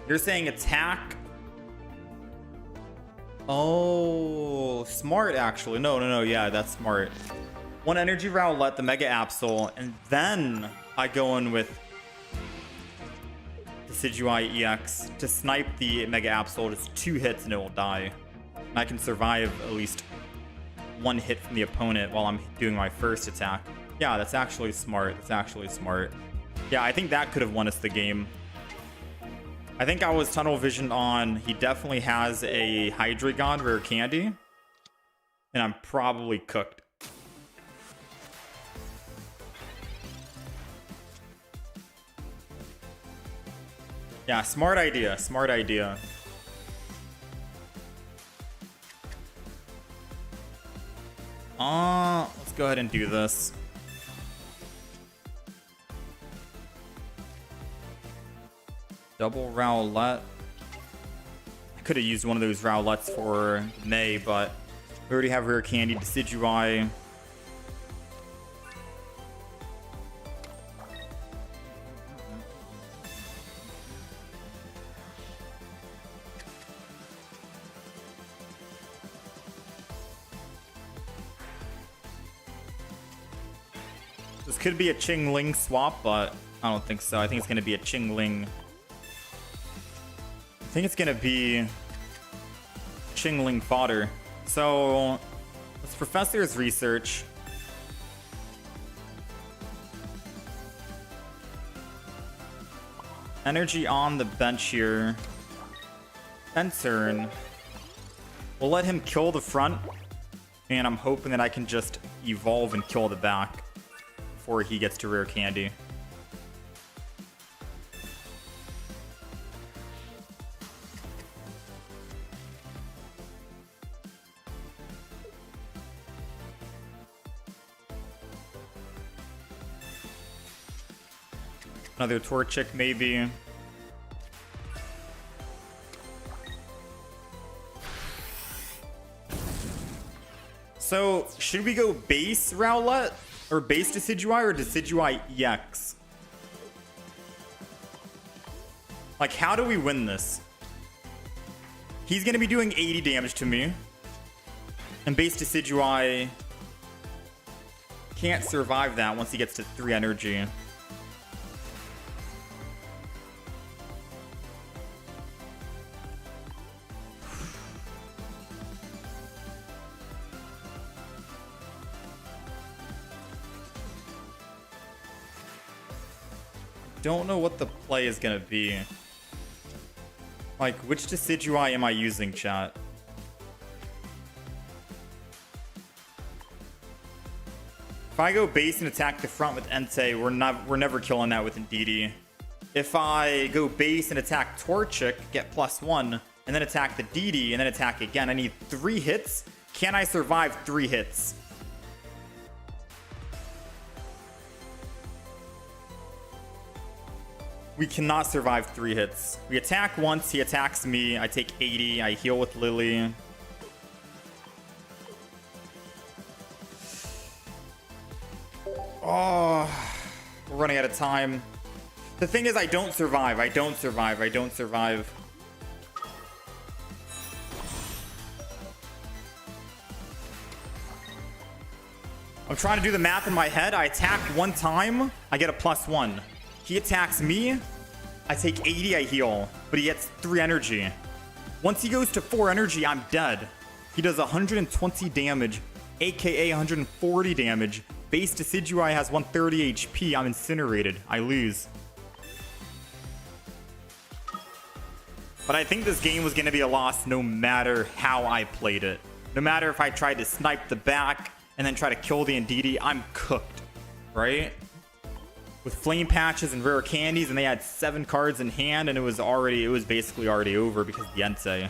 Speaker 1: You're saying attack? Oh, smart actually. No. Yeah, that's smart. 1 energy Rowlet, the Mega Absol, and then I go in with Decidui EX to snipe the Mega Absol. Just 2 hits and it will die. And I can survive at least 1 hit from the opponent while I'm doing my first attack. Yeah, that's actually smart. That's actually smart. Yeah, I think that could have won us the game. I think I was tunnel visioned on. He definitely has a Hydreigon rare candy. And I'm probably cooked. Yeah, smart idea. Smart idea. Let's go ahead and do this. Double Rowlet. I could have used one of those Rowlets for May, but we already have rare candy Decidui. This could be a Chingling swap, but I don't think so. I think it's going to be a Chingling. I think it's going to be Chingling fodder. So let's Professor's research. Energy on the bench here. End turn. We'll let him kill the front. And I'm hoping that I can just evolve and kill the back before he gets to rare candy. Another Torchic maybe. So should we go base Rowlet? Or base Decidui or Decidui EX? Like, how do we win this? He's going to be doing 80 damage to me. And base Decidui can't survive that once he gets to 3 energy. don't know what the play is gonna be. Like, which Decidui am I using, chat? If I go base and attack the front with Entei, we're never killing that with Ndidi. If I go base and attack Torchic, get +1, and then attack the DD, and then attack again, I need 3 hits. Can I survive 3 hits? We cannot survive 3 hits. We attack once, he attacks me, I take 80, I heal with Lily. Oh, we're running out of time. The thing is, I don't survive. I don't survive. I don't survive. I'm trying to do the math in my head. I attack 1 time, I get a +1. He attacks me, I take 80, I heal, but he gets 3 energy. Once he goes to 4 energy, I'm dead. He does 120 damage, aka 140 damage. Base Decidui has 130 HP. I'm incinerated. I lose. But I think this game was going to be a loss no matter how I played it. No matter if I tried to snipe the back and then try to kill the Ndidi, I'm cooked, right? With flame patches and rare candies, and they had 7 cards in hand, and it was basically already over because of the Entei.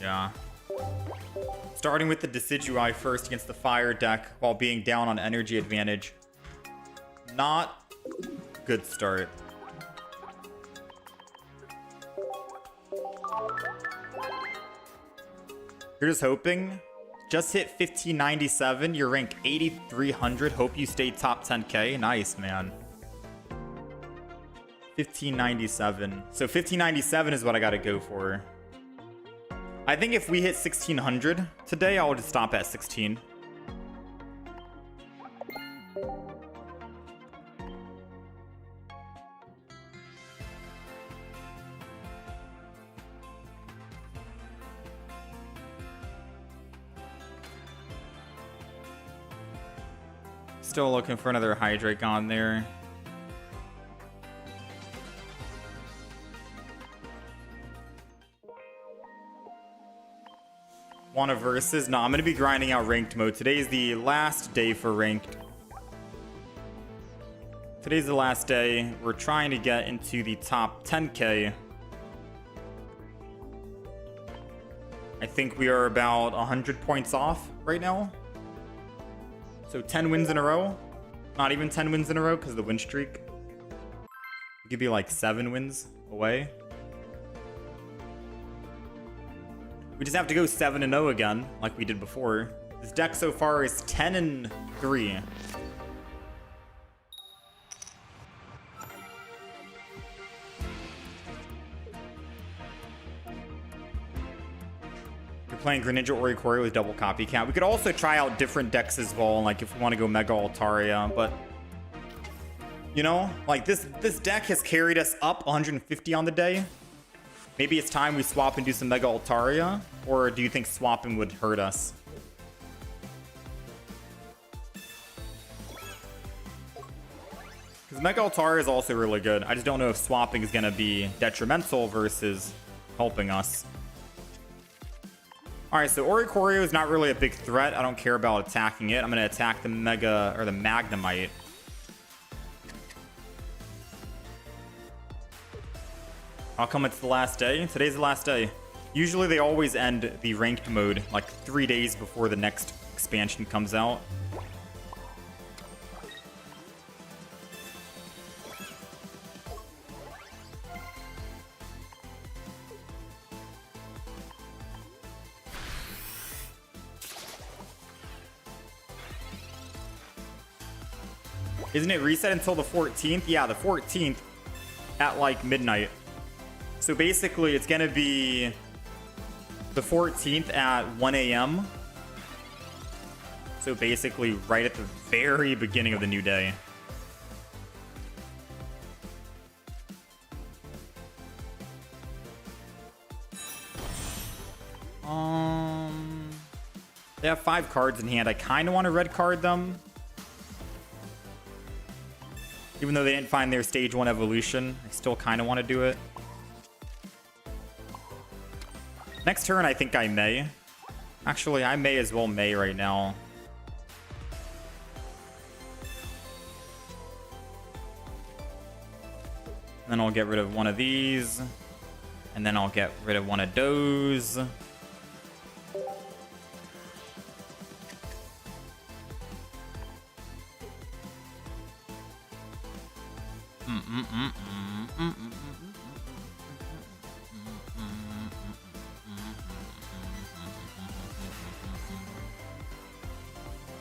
Speaker 1: Yeah. Starting with the Decidui first against the fire deck while being down on energy advantage. Not good start. You're just hoping. Just hit 1597. You're rank 8300. Hope you stay top 10k. Nice, man. 1597. So 1597 is what I gotta go for. I think if we hit 1600 today, I'll just stop at 16. Still looking for another Hydrake on there. Want a versus? No, I'm going to be grinding out ranked mode. Today's the last day for ranked. Today's the last day. We're trying to get into the top 10k. I think we are about 100 points off right now. So 10 wins in a row. Not even 10 wins in a row because of the win streak. We could be like 7 wins away. We just have to go 7-0 again, like we did before. This deck so far is 10-3. You're playing Greninja Oricorio with double copycat. We could also try out different decks as well, like if we want to go Mega Altaria, but you know, like this deck has carried us up 150 on the day. Maybe it's time we swap and do some Mega Altaria, or do you think swapping would hurt us? Because Mega Altaria is also really good. I just don't know if swapping is going to be detrimental versus helping us. Alright, so Oricorio is not really a big threat. I don't care about attacking it. I'm going to attack the Mega, or the Magnemite. How come it's the last day? Today's the last day. Usually they always end the ranked mode like 3 days before the next expansion comes out. Isn't it reset until the 14th? Yeah, the 14th at like midnight. So basically, it's going to be the 14th at 1 a.m. So basically right at the very beginning of the new day. They have 5 cards in hand. I kind of want to red card them. Even though they didn't find their stage 1 evolution, I still kind of want to do it. Next turn, I think I may. Actually, I may as well may right now. And then I'll get rid of one of these. And then I'll get rid of one of those.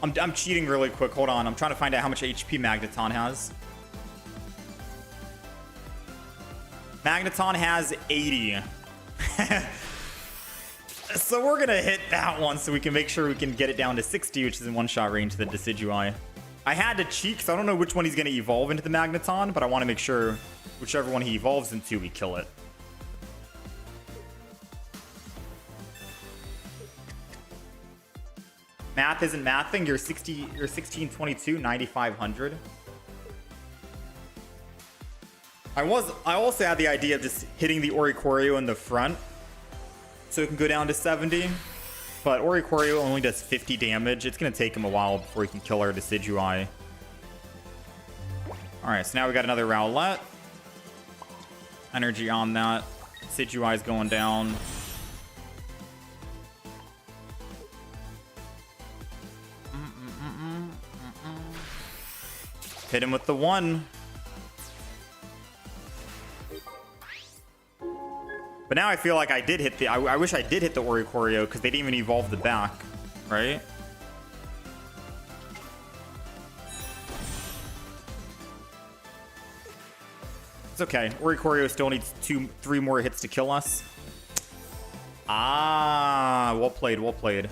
Speaker 1: I'm cheating really quick. Hold on. I'm trying to find out how much HP Magneton has. Magneton has 80. So we're going to hit that one so we can make sure we can get it down to 60, which is in one-shot range to the Decidui. I had to cheat because I don't know which one he's going to evolve into the Magneton, but I want to make sure whichever one he evolves into, we kill it. Math isn't mathing. You're 1622, 9500. I also had the idea of just hitting the Oricorio in the front so it can go down to 70. But Oricorio only does 50 damage. It's going to take him a while before he can kill our Decidui. Alright, so now we got another Rowlet. Energy on that. Decidui is going down. Hit him with the 1. But now I feel like I did hit the... I wish I did hit the Oricorio because they didn't even evolve the back, right? It's okay. Oricorio still needs 3 more hits to kill us. Ah, well played, well played.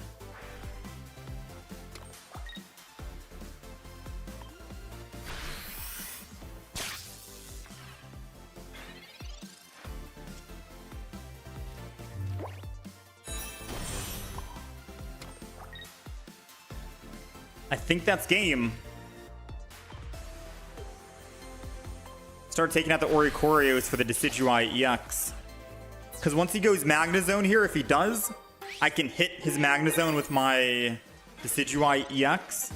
Speaker 1: I think that's game. Start taking out the Oricorios for the Decidui EX. Because once he goes Magnezone here, if he does, I can hit his Magnezone with my Decidui EX.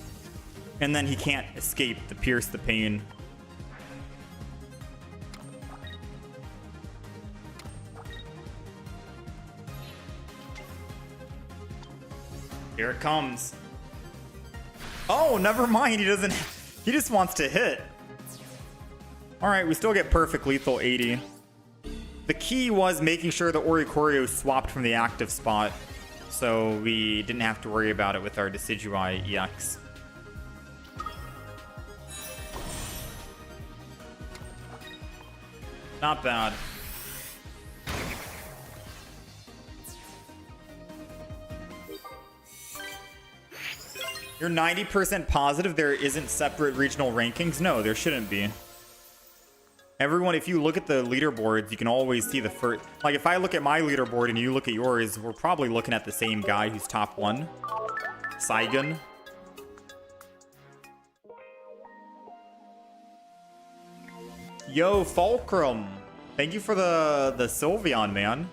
Speaker 1: And then he can't escape the Pierce the Pain. Here it comes. Oh, never mind. He doesn't... He just wants to hit. Alright, we still get perfect lethal 80. The key was making sure the Oricorio swapped from the active spot, so we didn't have to worry about it with our Decidui EX. Not bad. You're 90% positive there isn't separate regional rankings? No, there shouldn't be. Everyone, if you look at the leaderboards, you can always see the first... Like, if I look at my leaderboard and you look at yours, we're probably looking at the same guy who's top 1. Saigon. Yo, Fulcrum. Thank you for the Sylveon, man.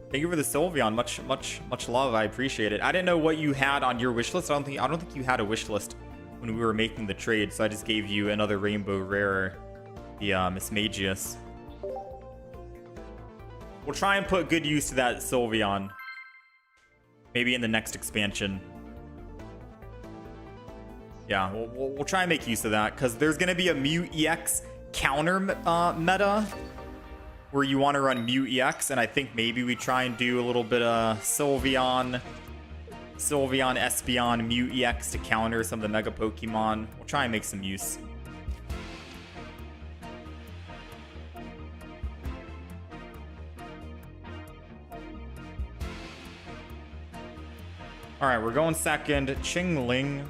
Speaker 1: Thank you for the Sylveon. Much love. I appreciate it. I didn't know what you had on your wish list. I don't think you had a wish list when we were making the trade, so I just gave you another Rainbow Rare, the Mismagius. We'll try and put good use to that Sylveon. Maybe in the next expansion. Yeah, we'll try and make use of that, because there's going to be a Mew EX counter meta, where you want to run Mew EX, and I think maybe we try and do a little bit of Sylveon, Espeon, Mew EX to counter some of the Mega Pokemon. We'll try and make some use. All right, we're going second. Ching Ling.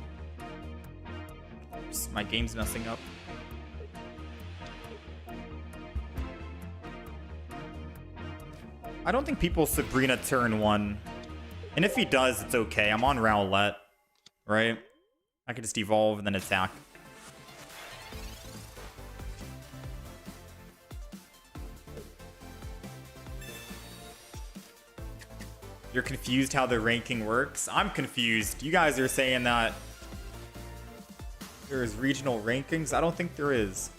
Speaker 1: Oops, my game's messing up. I don't think people Sabrina turn 1. And if he does, it's okay. I'm on Rowlett, right? I could just evolve and then attack. You're confused how the ranking works? I'm confused. You guys are saying that there's regional rankings? I don't think there is.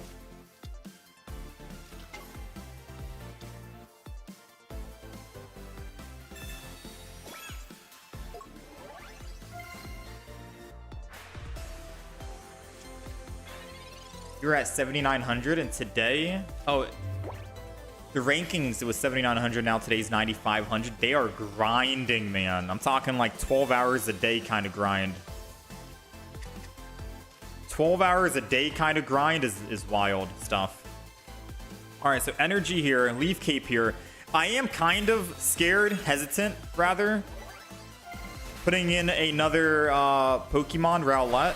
Speaker 1: You're at 7,900 and today... Oh, the rankings, it was 7,900. Now today's 9,500. They are grinding, man. I'm talking like 12 hours a day kind of grind. 12 hours a day kind of grind is wild stuff. All right, so energy here, leaf cape here. I am kind of scared, hesitant, rather. Putting in another Pokemon, Rowlett.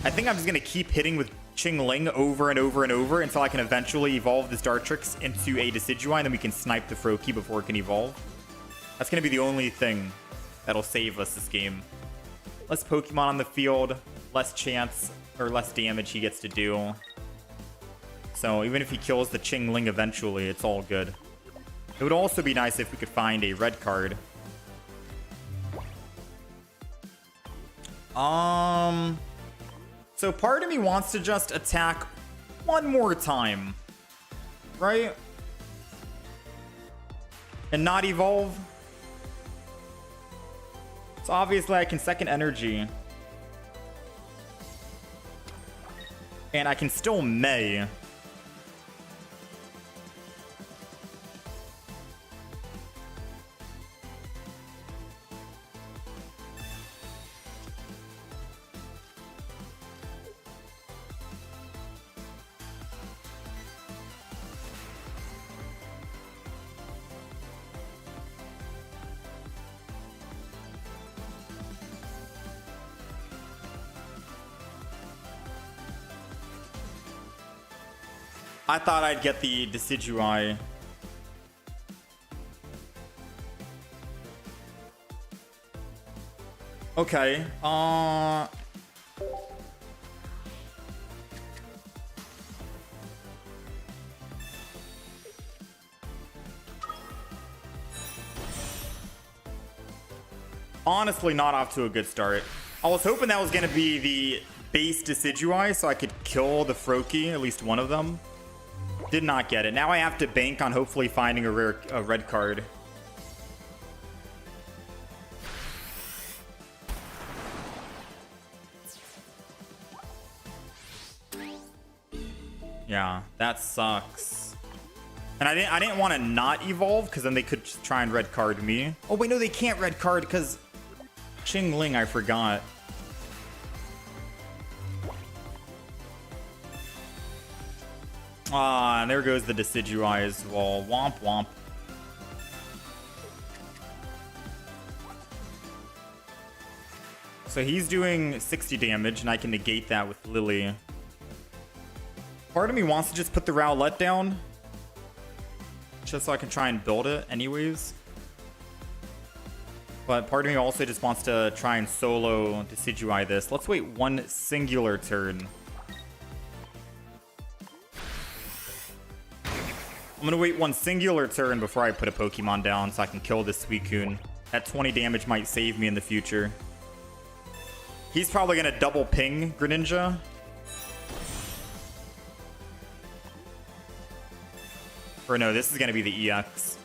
Speaker 1: I think I'm just going to keep hitting with Ching Ling over and over and over until I can eventually evolve this Dartrix into a Decidui, and then we can snipe the Froakie before it can evolve. That's going to be the only thing that'll save us this game. Less Pokemon on the field, less chance, or less damage he gets to do. So even if he kills the Ching Ling eventually, it's all good. It would also be nice if we could find a red card. So part of me wants to just attack one more time, right? And not evolve. So obviously I can second energy. And I can still May. I thought I'd get the Decidui. Okay. Honestly, not off to a good start. I was hoping that was going to be the base Decidui so I could kill the Froakie, at least one of them. Did not get it. Now I have to bank on hopefully finding a red card. Yeah, that sucks. And I didn't want to not evolve because then they could just try and red card me. Oh wait, no, they can't red card because Ching Ling, I forgot. Ah, and there goes the Decidui as well. Womp womp. So he's doing 60 damage, and I can negate that with Lily. Part of me wants to just put the Rowlett down, just so I can try and build it anyways. But part of me also just wants to try and solo Decidui this. Let's wait one singular turn. I'm going to wait one singular turn before I put a Pokemon down so I can kill this Suicune. That 20 damage might save me in the future. He's probably going to double ping Greninja. Or no, this is going to be the EX.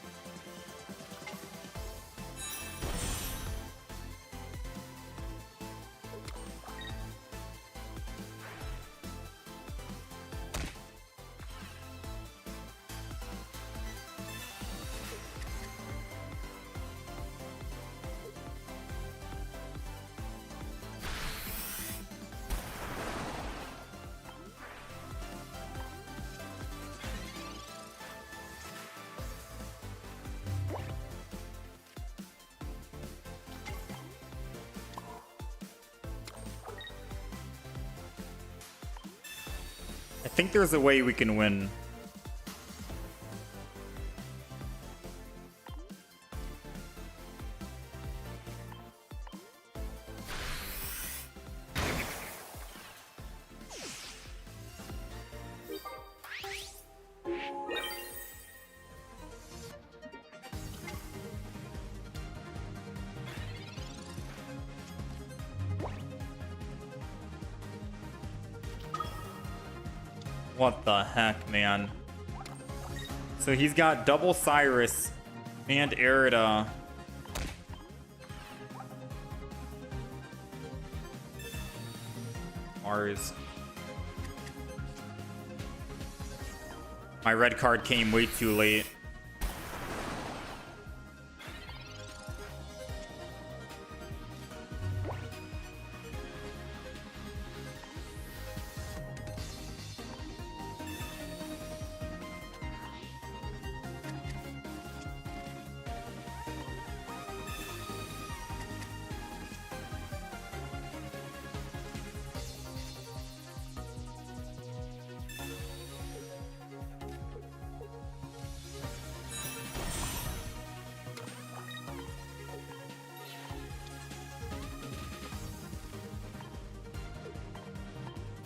Speaker 1: I think there's a way we can win. What the heck, man? So he's got double Cyrus and Erida. Mars. My red card came way too late.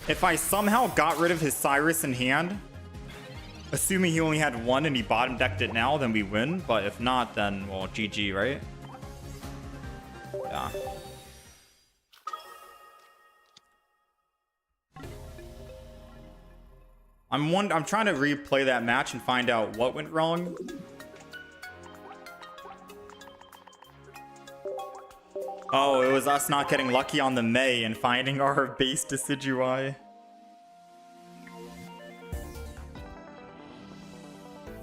Speaker 1: If I somehow got rid of his Cyrus in hand, assuming he only had one and he bottom decked it now, then we win. But if not, then, well, GG, right? Yeah. I'm trying to replay that match and find out what went wrong. Oh, it was us not getting lucky on the May and finding our base Decidui.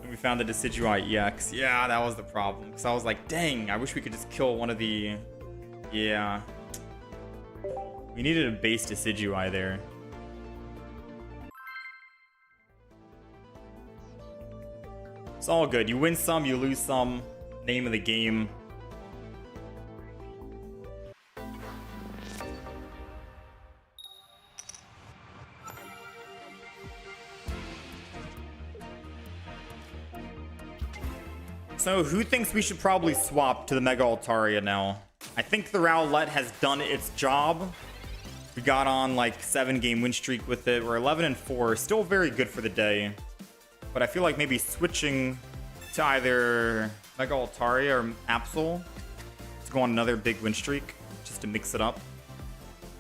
Speaker 1: And we found the Decidui EX. Yeah, that was the problem. Because I was like, dang, I wish we could just kill one of the... Yeah. We needed a base Decidui there. It's all good. You win some, you lose some. Name of the game. So who thinks we should probably swap to the Mega Altaria now? I think the Rowlet has done its job. We got on like 7-game win streak with it. We're 11-4, still very good for the day. But I feel like maybe switching to either Mega Altaria or Absol to go on another big win streak, just to mix it up.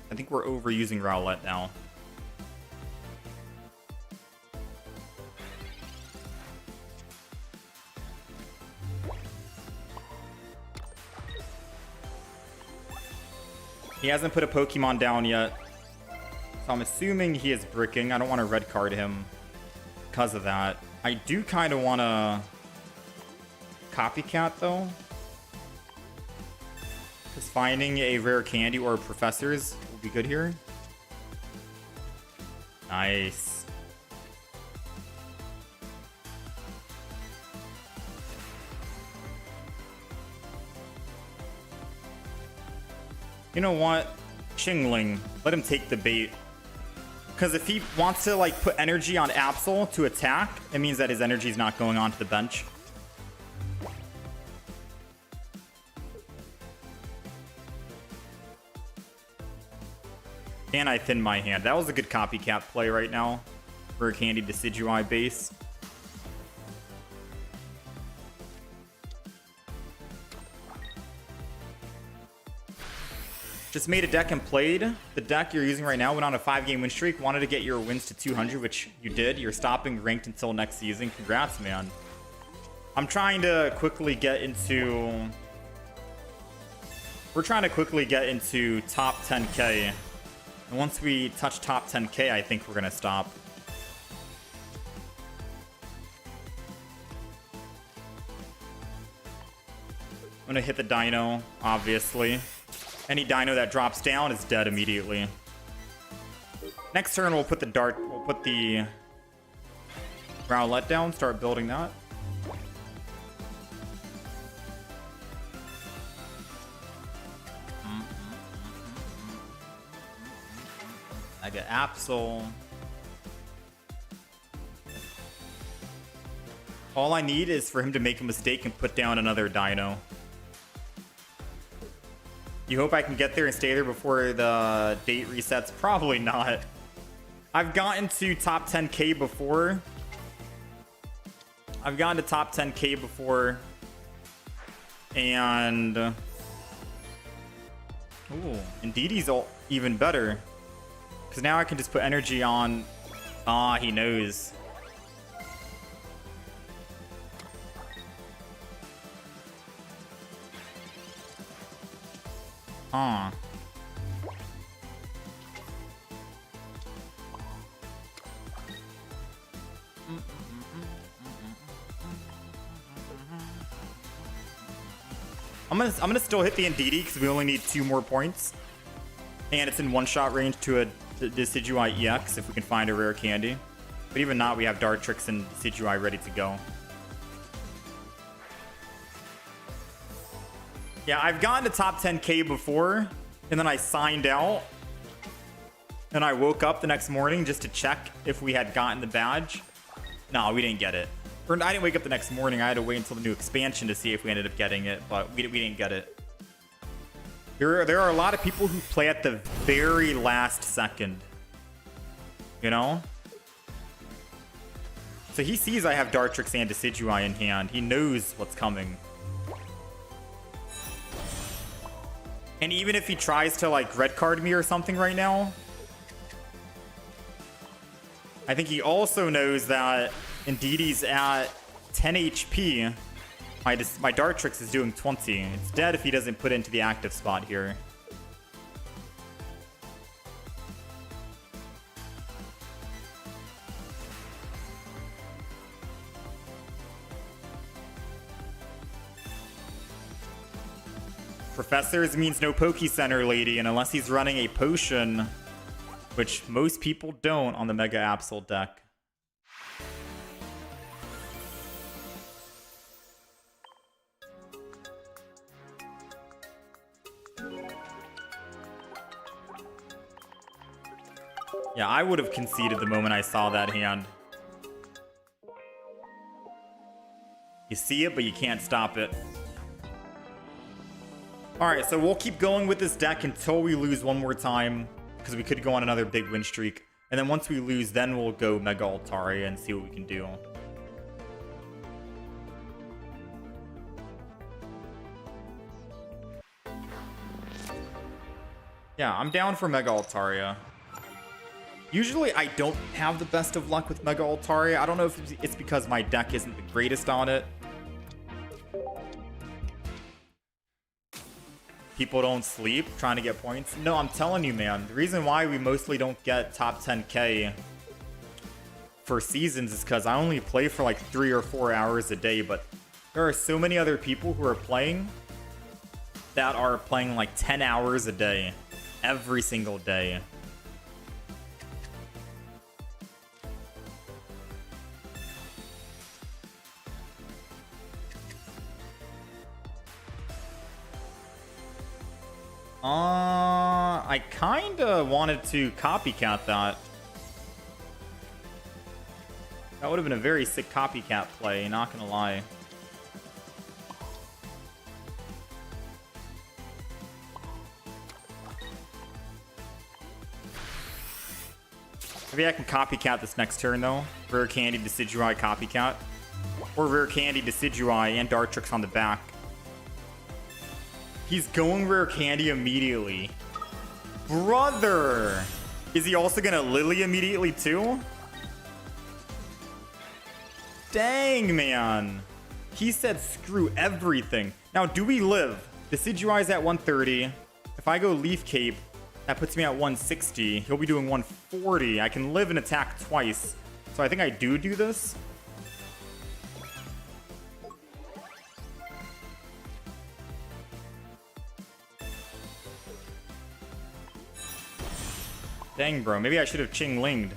Speaker 1: I think we're overusing Rowlet now. He hasn't put a Pokemon down yet, so I'm assuming he is bricking. I don't want to red card him because of that. I do kind of want to copycat though, because finding a rare candy or professors will be good here. Nice. You know what? Chingling. Let him take the bait. Because if he wants to like put energy on Absol to attack, it means that his energy is not going onto the bench. And I thin my hand. That was a good copycat play right now for a candy Decidui base. Just made a deck and played. The deck you're using right now went on a 5-game win streak. Wanted to get your wins to 200, which you did. You're stopping ranked until next season. Congrats, man. I'm trying to quickly get into... We're trying to quickly get into top 10K. And once we touch top 10K, I think we're going to stop. I'm going to hit the Dino, obviously. Any Dino that drops down is dead immediately. Next turn, we'll put the Rowlet down, start building that. I get Absol. All I need is for him to make a mistake and put down another dino. You hope I can get there and stay there before the date resets? Probably not. I've gotten to top 10k before. I've gotten to top 10k before. And... ooh, Indeedee's even better. Because now I can just put energy on... ah, he knows. Huh. I'm gonna still hit the Indeedee because we only need 2 more points, and it's in one-shot range to a Decidui EX if we can find a rare candy. But even not, we have Dartrix and Decidui ready to go. Yeah, I've gotten to top 10k before, and then I signed out, and I woke up the next morning just to check if we had gotten the badge. No, we didn't get it. Or I didn't wake up the next morning. I had to wait until the new expansion to see if we ended up getting it, but we didn't get it. There are a lot of people who play at the very last second. You know? So he sees I have Dartrix and Decidui in hand. He knows what's coming. And even if he tries to, like, red card me or something right now, I think he also knows that Indeedee's at 10 HP. My Dartrix is doing 20. It's dead if he doesn't put it into the active spot here. Professors means no Poke Center, lady, and unless he's running a potion, which most people don't on the Mega Absol deck. Yeah, I would have conceded the moment I saw that hand. You see it, but you can't stop it. Alright, so we'll keep going with this deck until we lose one more time, because we could go on another big win streak. And then once we lose, then we'll go Mega Altaria and see what we can do. Yeah, I'm down for Mega Altaria. Usually I don't have the best of luck with Mega Altaria. I don't know if it's because my deck isn't the greatest on it. People don't sleep trying to get points. No, I'm telling you, man. The reason why we mostly don't get top 10k for seasons is because I only play for like 3 or 4 hours a day, but there are so many other people who are playing that are playing like 10 hours a day, every single day. I kinda wanted to copycat that. That would have been a very sick copycat play, not gonna lie. Maybe I can copycat this next turn though. Rare Candy, Decidui, copycat. Or Rare Candy, Decidui, and Dartrix on the back. He's going Rare Candy immediately. Brother! Is he also gonna Lily immediately too? Dang, man. He said screw everything. Now, do we live? Decidui's at 130. If I go Leaf Cape, that puts me at 160. He'll be doing 140. I can live and attack twice. So I think I do this. Dang, bro. Maybe I should have Ching-Linged.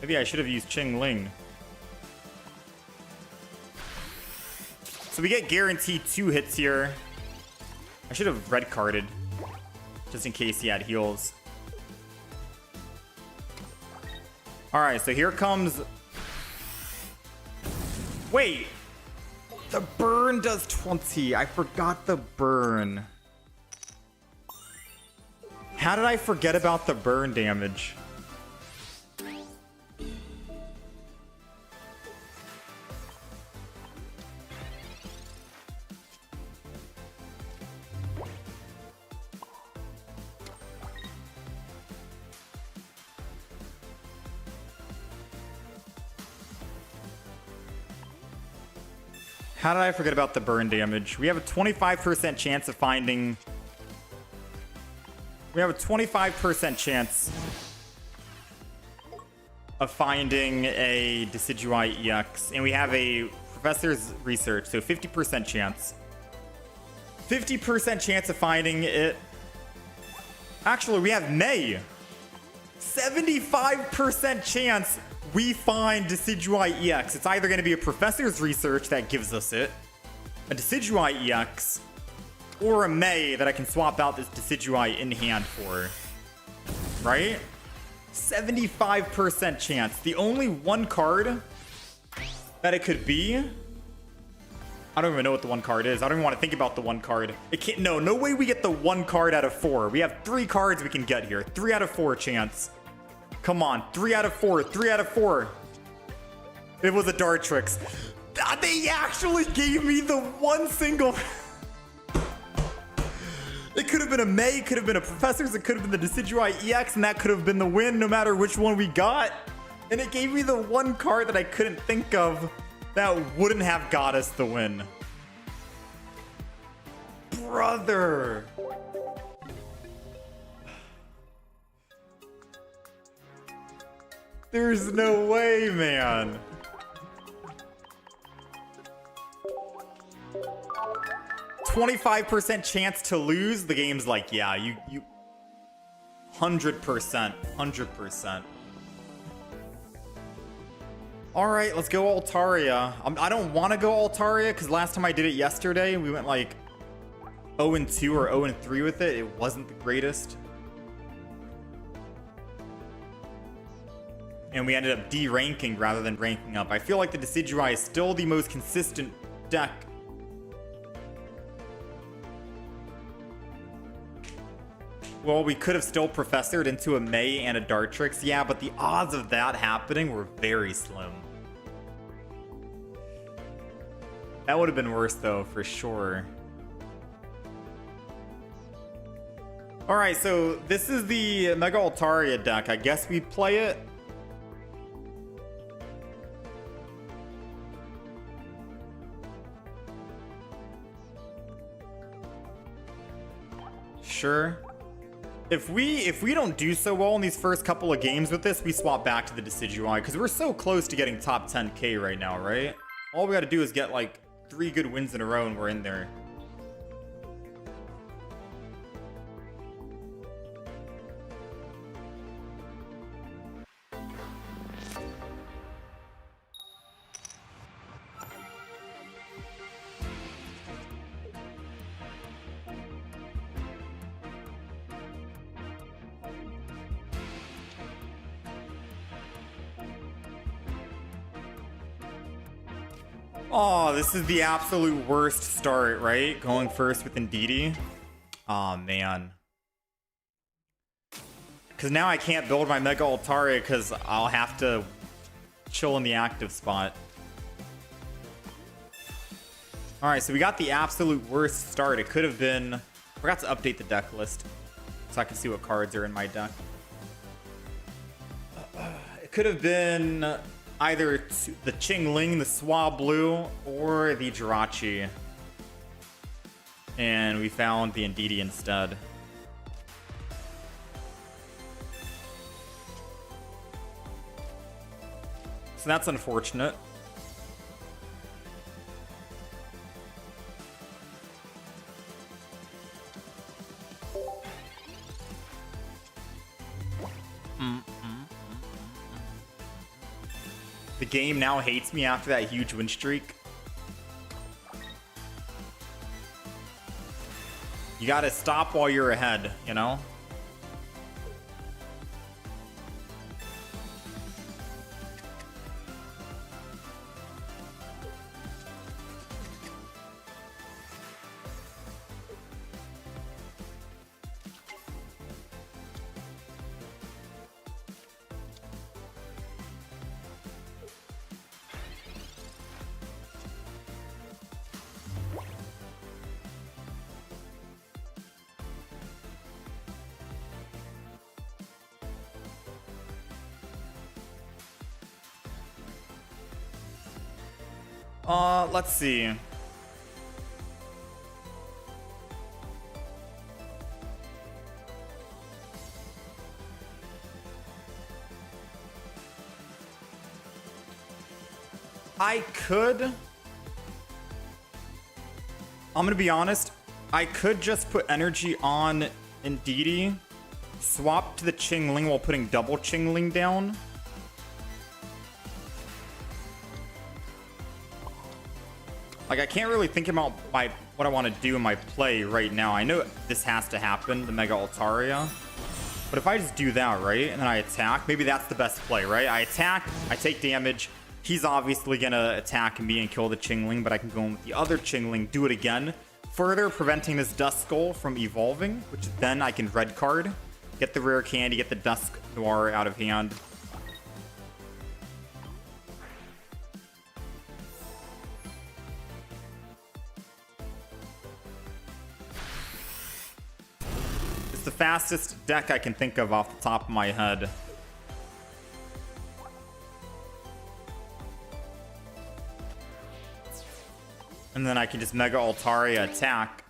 Speaker 1: Maybe I should have used Ching-Ling. So we get guaranteed 2 hits here. I should have red carded. just in case he had heals. Alright, so here comes... Wait! The burn does 20. I forgot the burn. How did I forget about the burn damage? How did I forget about the burn damage? We have a 25% chance of finding... We have a 25% chance of finding a Decidui EX. And we have a Professor's Research, so 50% chance. 50% chance of finding it. Actually, we have May. 75% chance we find Decidui EX. It's either going to be a Professor's Research that gives us it, a Decidui EX, or a May that I can swap out this Decidui in hand for. Right? 75% chance. The only one card that it could be... I don't even know what the one card is. I don't even want to think about the one card. It can't... No way we get the one card out of 4. We have 3 cards we can get here. 3 out of 4 chance. Come on, 3 out of 4, 3 out of 4. It was a Dartrix. They actually gave me the one single... It could have been a May, it could have been a Professor's, it could have been the Decidui EX, and that could have been the win no matter which one we got. And it gave me the one card that I couldn't think of that wouldn't have got us the win. Brother. There's no way, man. $25% chance to lose. The game's like, yeah, you 100%, 100%. All right, let's go Altaria. I don't want to go Altaria because last time I did it yesterday, we went like 0-2 or 0-3 with it. It wasn't the greatest. And we ended up D-ranking rather than ranking up. I feel like the Decidui is still the most consistent deck. Well, we could have still Professored into a May and a Dartrix. Yeah, but the odds of that happening were very slim. That would have been worse, though, for sure. Alright, so this is the Mega Altaria deck. I guess we play it. Sure. If we don't do so well in these first couple of games with this, we swap back to the Decidui because we're so close to getting top 10k right now, right? All we got to do is get like 3 good wins in a row and we're in there. Oh, this is the absolute worst start, right? Going first with Indeedee. Oh, man. Because now I can't build my Mega Altaria because I'll have to chill in the active spot. Alright, so we got the absolute worst start. It could have been... I forgot to update the deck list so I can see what cards are in my deck. It could have been... either the Qingling, the Swablu, or the Jirachi. And we found the Indeedee instead. So that's unfortunate. The game now hates me after that huge win streak. You gotta stop while you're ahead, you know? Let's see. I could. I'm gonna be honest. I could just put energy on Ndidi, swap to the Qingling while putting double Qingling down. Like, I can't really think about what I want to do in my play right now. I know this has to happen, the Mega Altaria. But if I just do that, right, and then I attack, maybe that's the best play, right? I attack, I take damage. He's obviously going to attack me and kill the Qingling, but I can go in with the other Qingling, do it again, further preventing this Dusk Skull from evolving, which then I can red card, get the rare candy, get the Dusk Noir out of hand. The fastest deck I can think of off the top of my head. And then I can just Mega Altaria attack.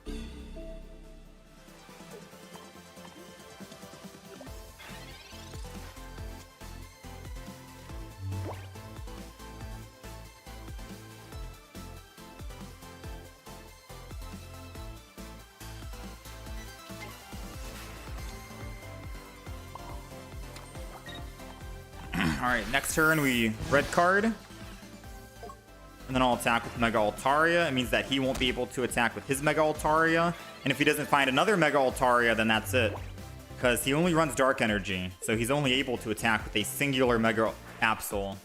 Speaker 1: Alright, next turn we red card. And then I'll attack with Mega Altaria. It means that he won't be able to attack with his Mega Altaria. And if he doesn't find another Mega Altaria, then that's it. Because he only runs Dark Energy. So he's only able to attack with a singular Mega Absol.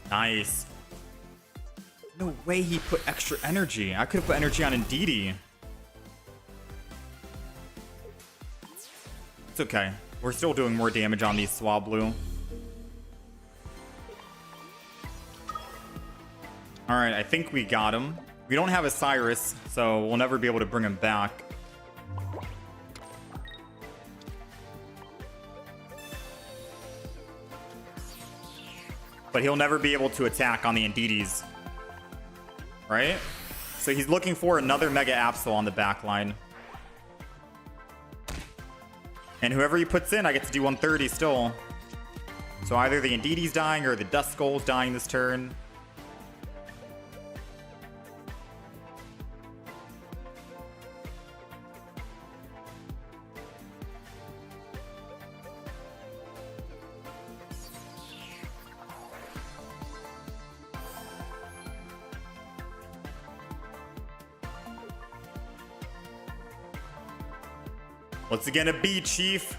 Speaker 1: Nice. No way he put extra energy. I could have put energy on Ndidi. It's okay. We're still doing more damage on these Swablu. Alright, I think we got him. We don't have a Cyrus, so we'll never be able to bring him back. But he'll never be able to attack on the Ndidis. Right? So he's looking for another Mega Absol on the back line. And whoever he puts in, I get to do 130 still. So either the Ndidi's dying or the Dusk Skull's dying this turn. What's it gonna be, Chief?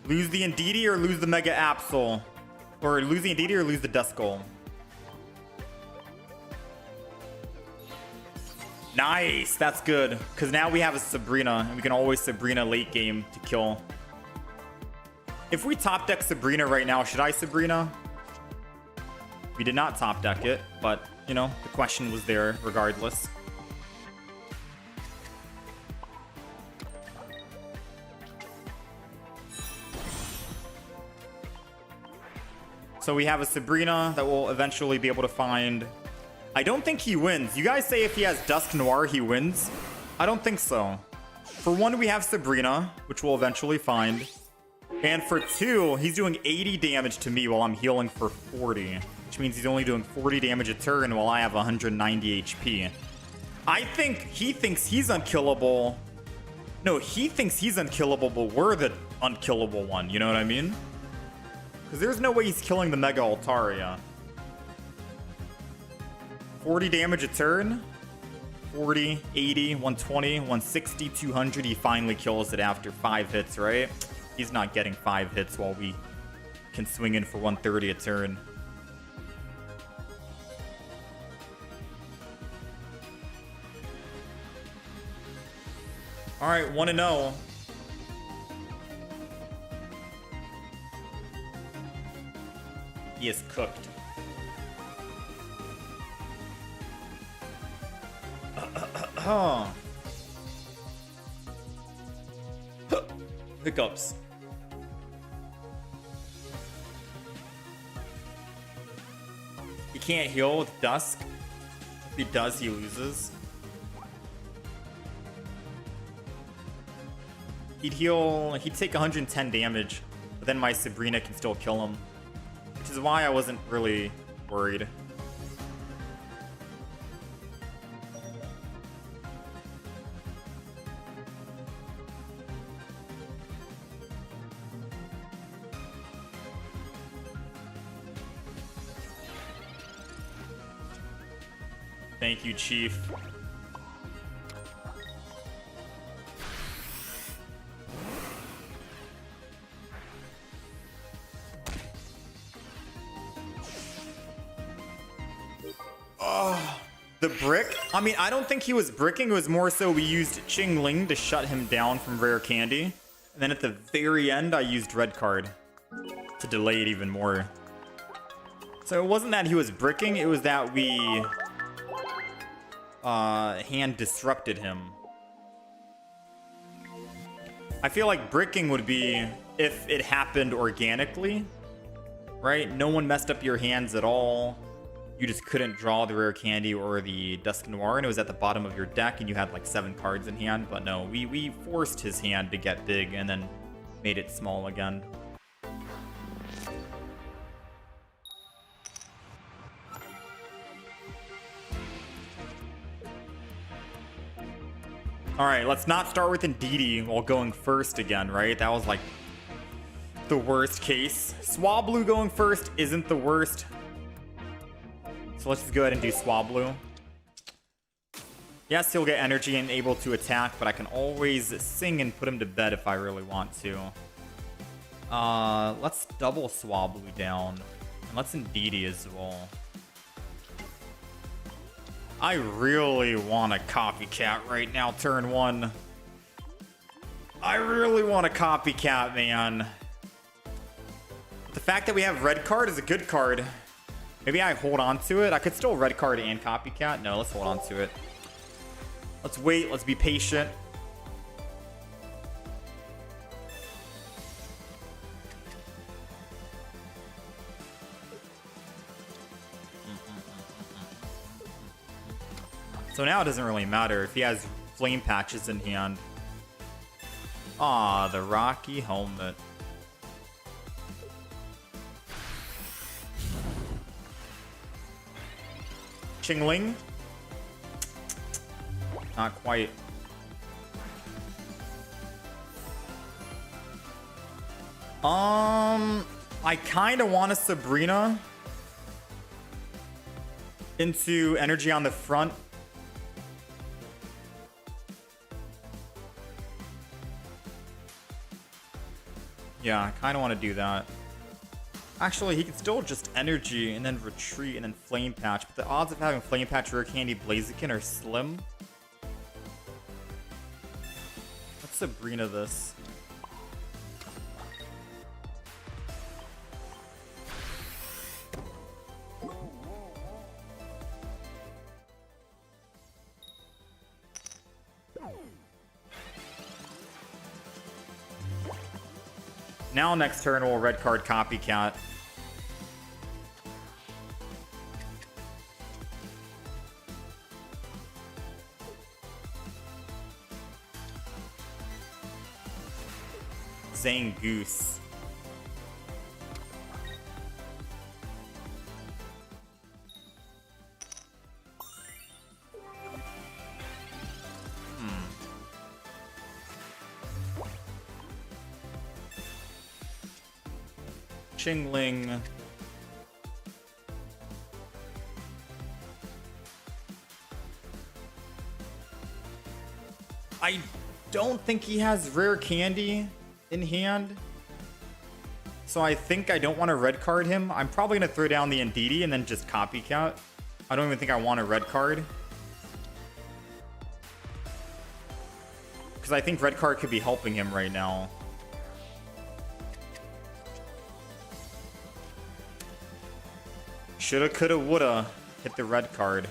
Speaker 1: Lose the Ndidi or lose the Mega Absol? Or lose the Ndidi or lose the Dusk Skull? Nice, that's good. Because now we have a Sabrina, and we can always Sabrina late game to kill. If we top deck Sabrina right now, should I Sabrina? We did not top deck it, but, you know, the question was there regardless. So we have a Sabrina that will eventually be able to find. I don't think he wins. You guys say if he has Dusk Noir, he wins. I don't think so. For one, we have Sabrina, which we'll eventually find. And for two, he's doing 80 damage to me while I'm healing for 40. Which means he's only doing 40 damage a turn while I have 190 HP. I think he thinks he's unkillable. No, he thinks he's unkillable, but we're the unkillable one. You know what I mean? Because there's no way he's killing the Mega Altaria. 40 damage a turn. 40, 80, 120, 160, 200. He finally kills it after 5 hits, right? He's not getting 5 hits while we can swing in for 130 a turn. All right, 1-0. He is cooked. Hiccups. He can't heal with Dusk. If he does, he loses. He'd take 110 damage, but then my Sabrina can still kill him. Which is why I wasn't really worried. Thank you, Chief. The brick? I mean, I don't think he was bricking. It was more so we used Qingling to shut him down from rare candy. And then at the very end, I used red card to delay it even more. So it wasn't that he was bricking. It was that we hand disrupted him. I feel like bricking would be if it happened organically, right? No one messed up your hands at all. You just couldn't draw the rare candy or the Dusk Noir, and it was at the bottom of your deck, and you had like 7 cards in hand. But no, we forced his hand to get big and then made it small again. All right, let's not start with Indeedee while going first again, right? That was like the worst case. Swablu going first isn't the worst. So let's just go ahead and do Swablu. Yes, he'll get energy and able to attack, but I can always sing and put him to bed if I really want to. Let's double Swablu down. And let's Indeedee as well. I really want a copycat right now, turn 1. I really want a copycat, man. The fact that we have red card is a good card. Maybe I hold on to it. I could still red card and copycat. No, let's hold on to it. Let's wait. Let's be patient. So now it doesn't really matter if he has flame patches in hand. Ah, the Rocky helmet. Qingling? Not quite. I kind of want a Sabrina into energy on the front. Yeah, I kind of want to do that. Actually, he could still just energy and then retreat and then flame patch, but the odds of having flame patch rare candy Blaziken are slim. Let's Sabrina this. Now next turn we'll red card copycat. Zangoose. Chingling. I don't think he has rare candy in hand. So I think I don't want to red card him. I'm probably going to throw down the Ndidi and then just copycat. I don't even think I want a red card. Because I think red card could be helping him right now. Shoulda, coulda, woulda hit the red card.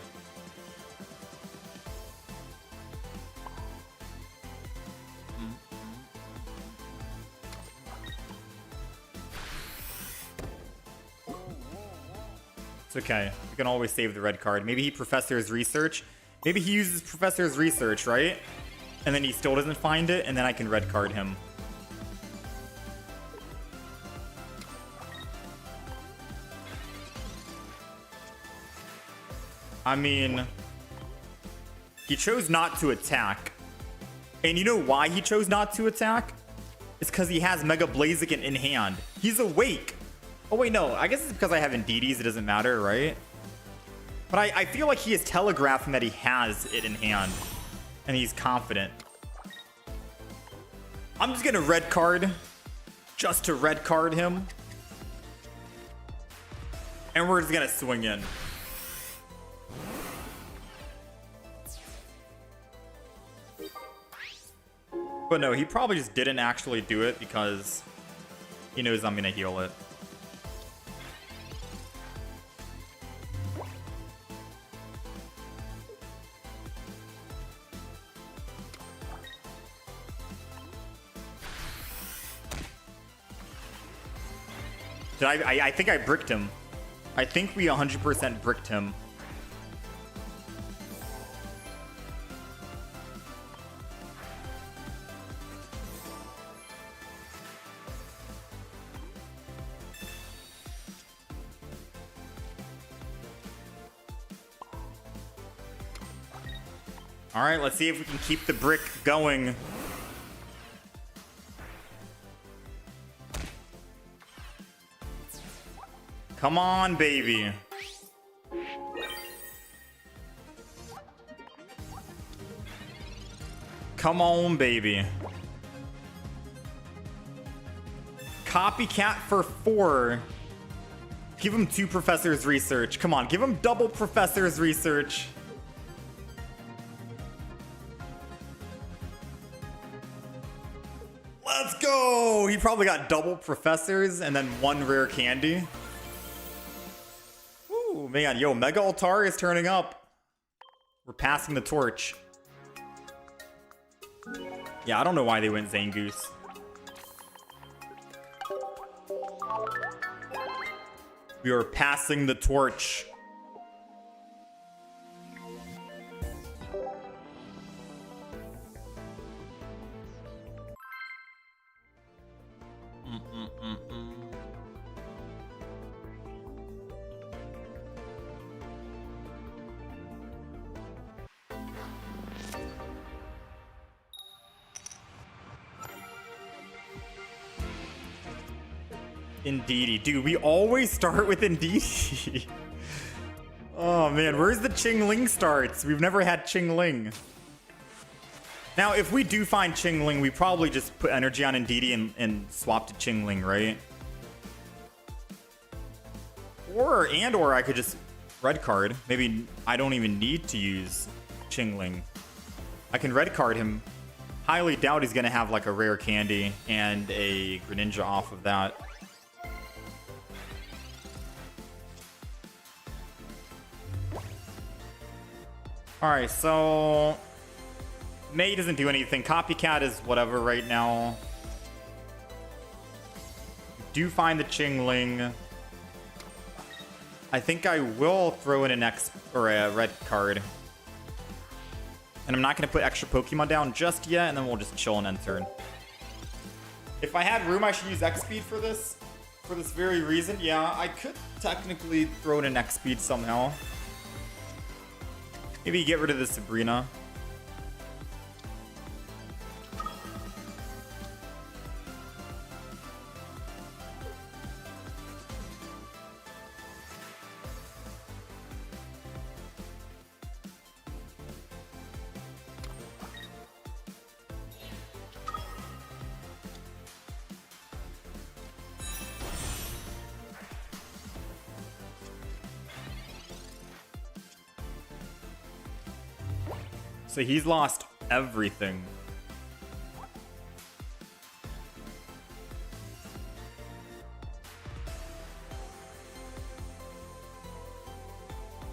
Speaker 1: It's okay. We can always save the red card. Maybe he Professor's Research. Maybe he uses Professor's Research, right? And then he still doesn't find it, and then I can red card him. I mean, he chose not to attack. And you know why he chose not to attack? It's because he has Mega Blaziken in hand. He's awake. Oh, wait, no. I guess it's because I have Ndidis. It doesn't matter, right? But I feel like he is telegraphing that he has it in hand. And he's confident. I'm just going to red card. Just to red card him. And we're just going to swing in. But no, he probably just didn't actually do it because he knows I'm going to heal it. I think I bricked him. I think we 100% bricked him. All right, let's see if we can keep the brick going. Come on, baby. Come on, baby. Copycat for 4. Give him 2 Professor's Research. Come on, give him double Professor's Research. Let's go! He probably got double Professors and then 1 rare candy. Ooh, man. Yo, Mega Altaria is turning up. We're passing the torch. Yeah, I don't know why they went Zangoose. We are passing the torch. Indeedy. Dude, we always start with Indeedy. Oh, man. Where's the Chingling starts? We've never had Chingling. Now, if we do find Chingling, we probably just put energy on Indeedy and swap to Chingling, right? Or I could just red card. Maybe I don't even need to use Chingling. I can red card him. Highly doubt he's going to have like a rare candy and a Greninja off of that. Alright, so May doesn't do anything. Copycat is whatever right now. Do find the Chingling. I think I will throw in an X or a red card. And I'm not going to put extra Pokemon down just yet, and then we'll just chill and end turn. If I had room, I should use X speed for this very reason. Yeah, I could technically throw in an X speed somehow. Maybe get rid of the Sabrina. So he's lost everything.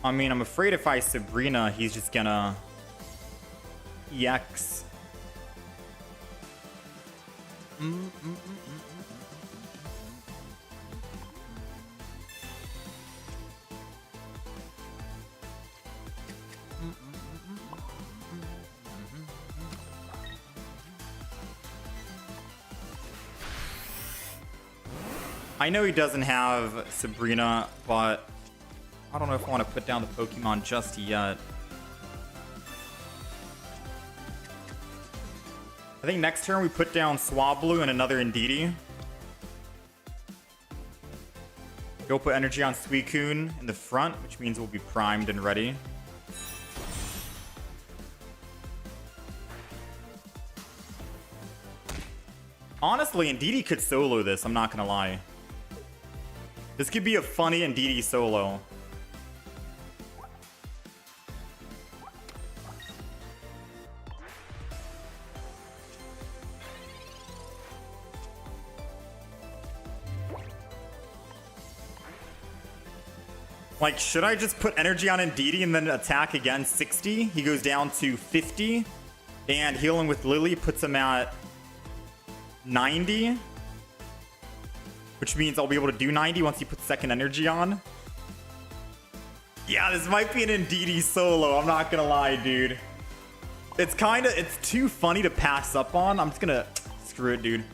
Speaker 1: I mean, I'm afraid if I Sabrina, he's just gonna EX. I know he doesn't have Sabrina, but I don't know if I want to put down the Pokemon just yet. I think next turn we put down Swablu and another Indeedee. Go put energy on Suicune in the front, which means we'll be primed and ready. Honestly, Indeedee could solo this, I'm not gonna lie. This could be a funny Indeedee solo. Like, should I just put energy on Indeedee and then attack again 60? He goes down to 50. And healing with Lily puts him at 90. Which means I'll be able to do 90 once he puts second energy on. Yeah, this might be an Indeedee solo. I'm not gonna lie, dude. It's too funny to pass up on. I'm just gonna, screw it, dude.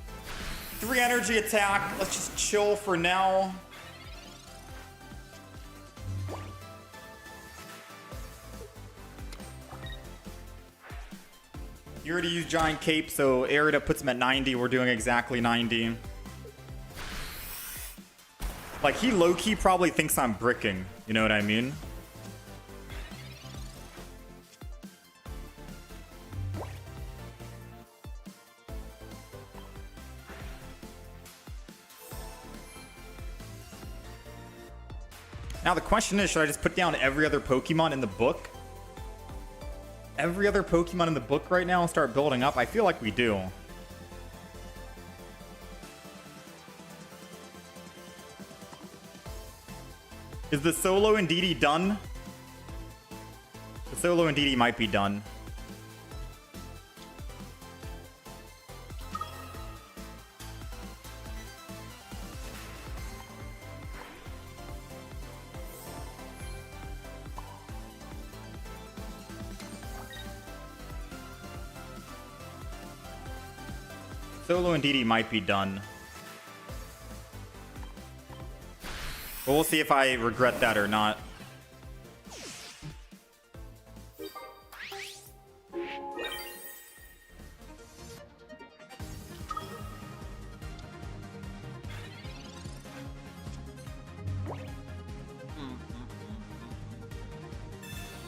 Speaker 1: 3 energy attack. Let's just chill for now. You already used Giant Cape, so Arida puts him at 90. We're doing exactly 90. Like, he low-key probably thinks I'm bricking. You know what I mean? Now the question is, should I just put down every other Pokemon in the book? Every other Pokemon in the book right now and start building up? I feel like we do. Is the solo Indeedee done? The solo Indeedee might be done. Solo Indeedee might be done. But we'll see if I regret that or not.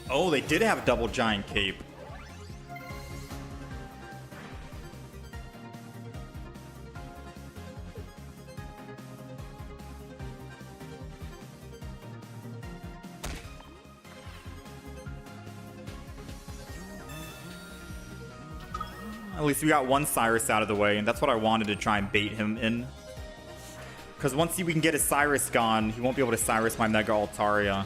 Speaker 1: Oh, they did have double Giant Cape. At least we got one Cyrus out of the way, and that's what I wanted to try and bait him in. Because once we can get his Cyrus gone, he won't be able to Cyrus my Mega Altaria.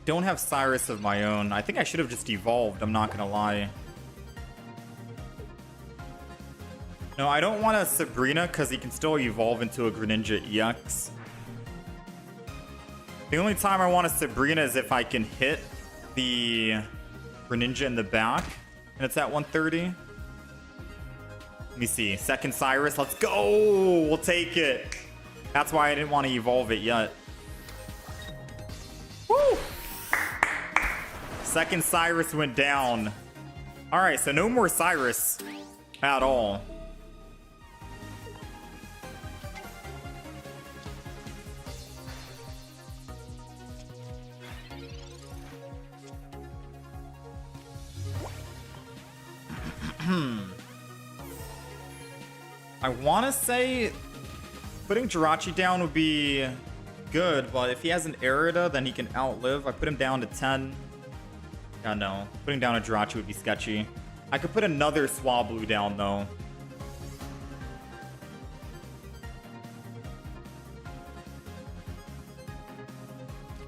Speaker 1: Don't have Cyrus of my own. I think I should have just evolved, I'm not gonna lie. No, I don't want a Sabrina because he can still evolve into a Greninja EX. The only time I want a Sabrina is if I can hit the Greninja in the back. And it's at 130. Let me see. Second Cyrus. Let's go! We'll take it. That's why I didn't want to evolve it yet. Woo! Second Cyrus went down. Alright, so no more Cyrus at all. I want to say putting Jirachi down would be good, but if he has an Erida, then he can outlive. I put him down to 10. Yeah, no. Putting down a Jirachi would be sketchy. I could put another Swablu down, though.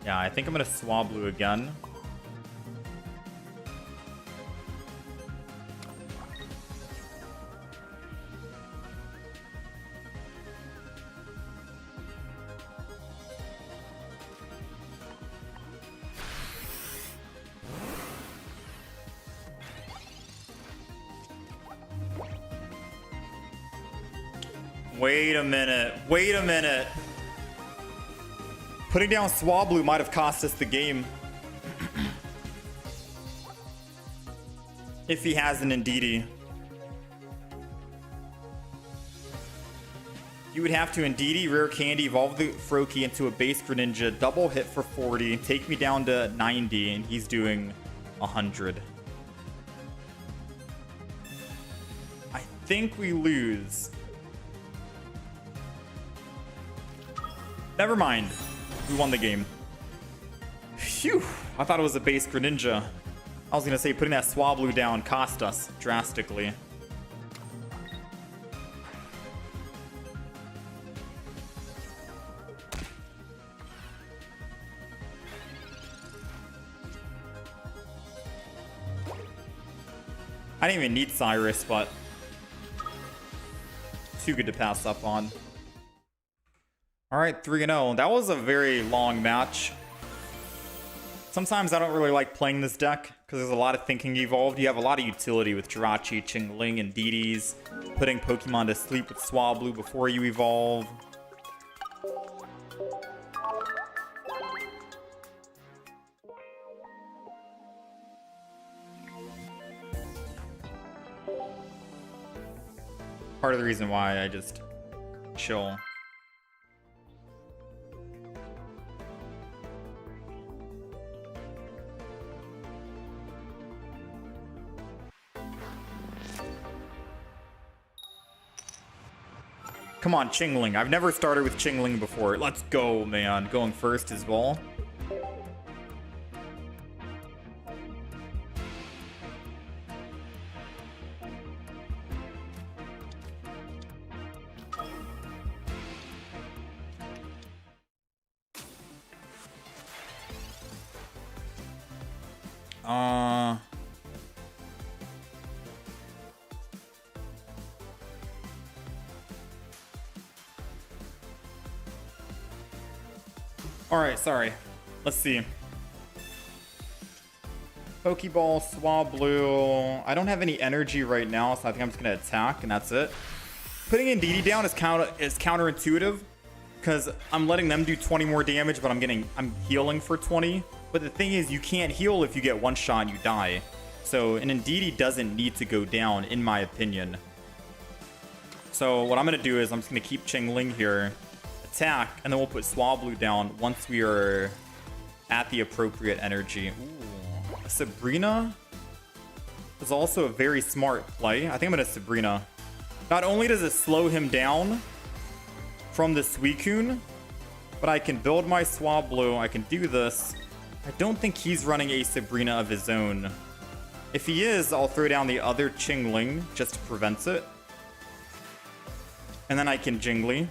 Speaker 1: Yeah, I think I'm going to Swablu again. Wait a minute. Wait a minute. Putting down Swablu might have cost us the game. If he has an Indeedee. You would have to Indeedee, Rare Candy, evolve the Froakie into a base Greninja, double hit for 40, take me down to 90, and he's doing 100. I think we lose. Never mind. We won the game. Phew. I thought it was a base Greninja. I was going to say putting that Swablu down cost us drastically. I didn't even need Cyrus, but too good to pass up on. All right, 3-0. That was a very long match. Sometimes I don't really like playing this deck because there's a lot of thinking evolved. You have a lot of utility with Jirachi, Qingling, and Indeedees. Putting Pokemon to sleep with Swablu before you evolve. Part of the reason why I just chill. Come on, Qingling. I've never started with Qingling before. Let's go, man. Going first as well. Alright, sorry. Let's see. Pokeball, Swablu. I don't have any energy right now, so I think I'm just going to attack, and that's it. Putting Indeedee down is counterintuitive, because I'm letting them do 20 more damage, but I'm healing for 20. But the thing is, you can't heal if you get one shot and you die. So an Indeedee doesn't need to go down, in my opinion. So what I'm going to do is I'm just going to keep Qingling here. Attack, and then we'll put Swablu down once we are at the appropriate energy. Ooh. Sabrina is also a very smart play. I think I'm going to Sabrina. Not only does it slow him down from the Suicune, but I can build my Swablu. I can do this. I don't think he's running a Sabrina of his own. If he is, I'll throw down the other Qingling just to prevent it. And then I can Jingli.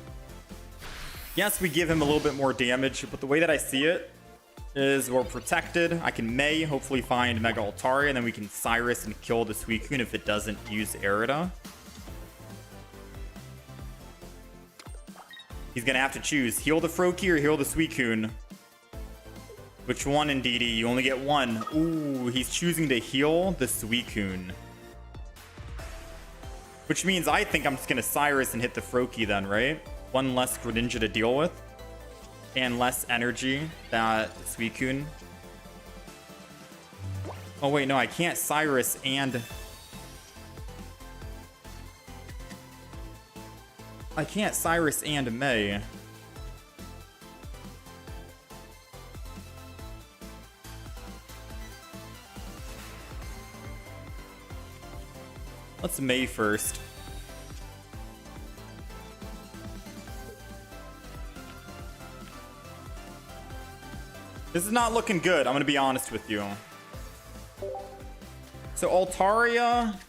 Speaker 1: Yes, we give him a little bit more damage, but the way that I see it is we're protected. I can May, hopefully find Mega Altaria, and then we can Cyrus and kill the Suicune if it doesn't use Erida. He's going to have to choose. Heal the Froakie or heal the Suicune. Which one, Indeedee? You only get one. Ooh, he's choosing to heal the Suicune. Which means I think I'm just going to Cyrus and hit the Froakie then, right? one less Greninja to deal with. And less energy that Suicune. Oh wait, no, I can't Cyrus and... I can't Cyrus and May. Let's May first. This is not looking good, I'm gonna be honest with you. So Altaria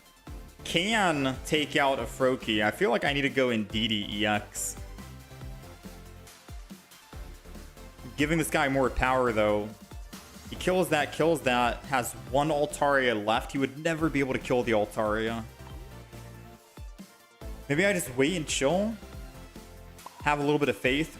Speaker 1: can take out a Froakie. I feel like I need to go in DDEX. Giving this guy more power though. He kills that, has one Altaria left. He would never be able to kill the Altaria. Maybe I just wait and chill. Have a little bit of faith.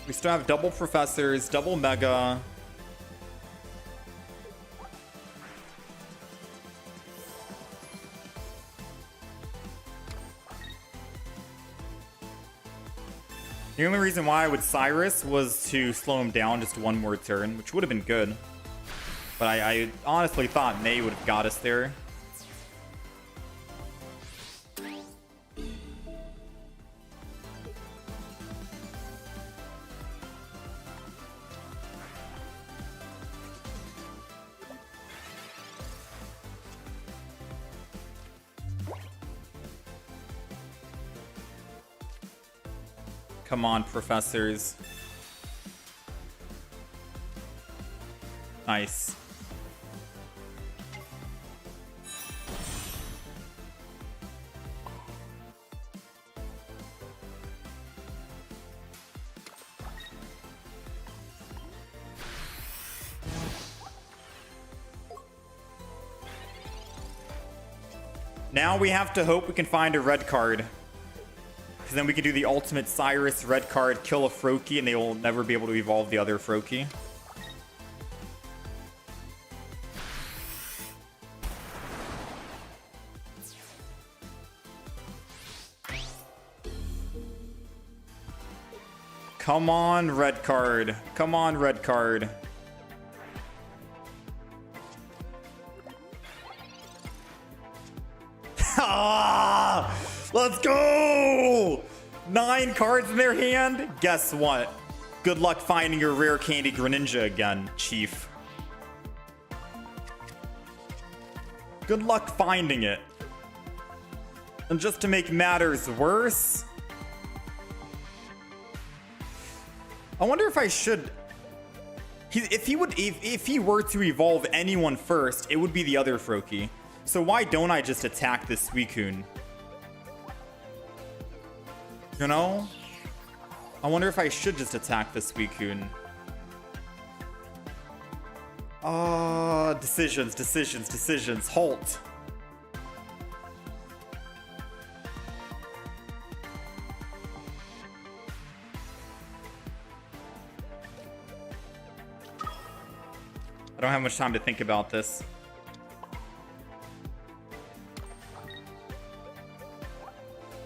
Speaker 1: We still have double Professors, double Mega. The only reason why I would Cyrus was to slow him down just one more turn, which would have been good. But I honestly thought May would have got us there. Come on, Professors. Nice. Now we have to hope we can find a red card. Because then we can do the ultimate Cyrus red card, kill a Froakie, and they will never be able to evolve the other Froakie. Come on, red card. Come on, red card. Ah! Let's go! 9 cards in their hand? Guess what? Good luck finding your rare candy Greninja again, Chief. Good luck finding it. And just to make matters worse, I wonder if I should... If he were to evolve anyone first, it would be the other Froakie. So why don't I just attack this Suicune? You know? I wonder if I should just attack this Suicune. Decisions. Halt. I don't have much time to think about this.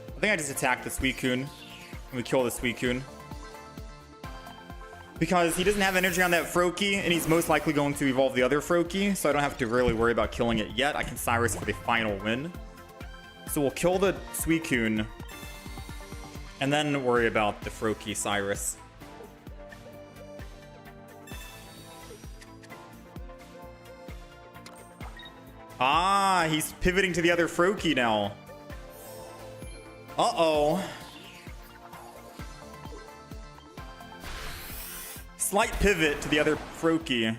Speaker 1: I think I just attack the Suicune. And we kill the Suicune. Because he doesn't have energy on that Froakie, and he's most likely going to evolve the other Froakie, so I don't have to really worry about killing it yet. I can Cyrus for the final win. So we'll kill the Suicune, and then worry about the Froakie Cyrus. Ah, he's pivoting to the other Froakie now. Uh-oh. Slight pivot to the other Froakie.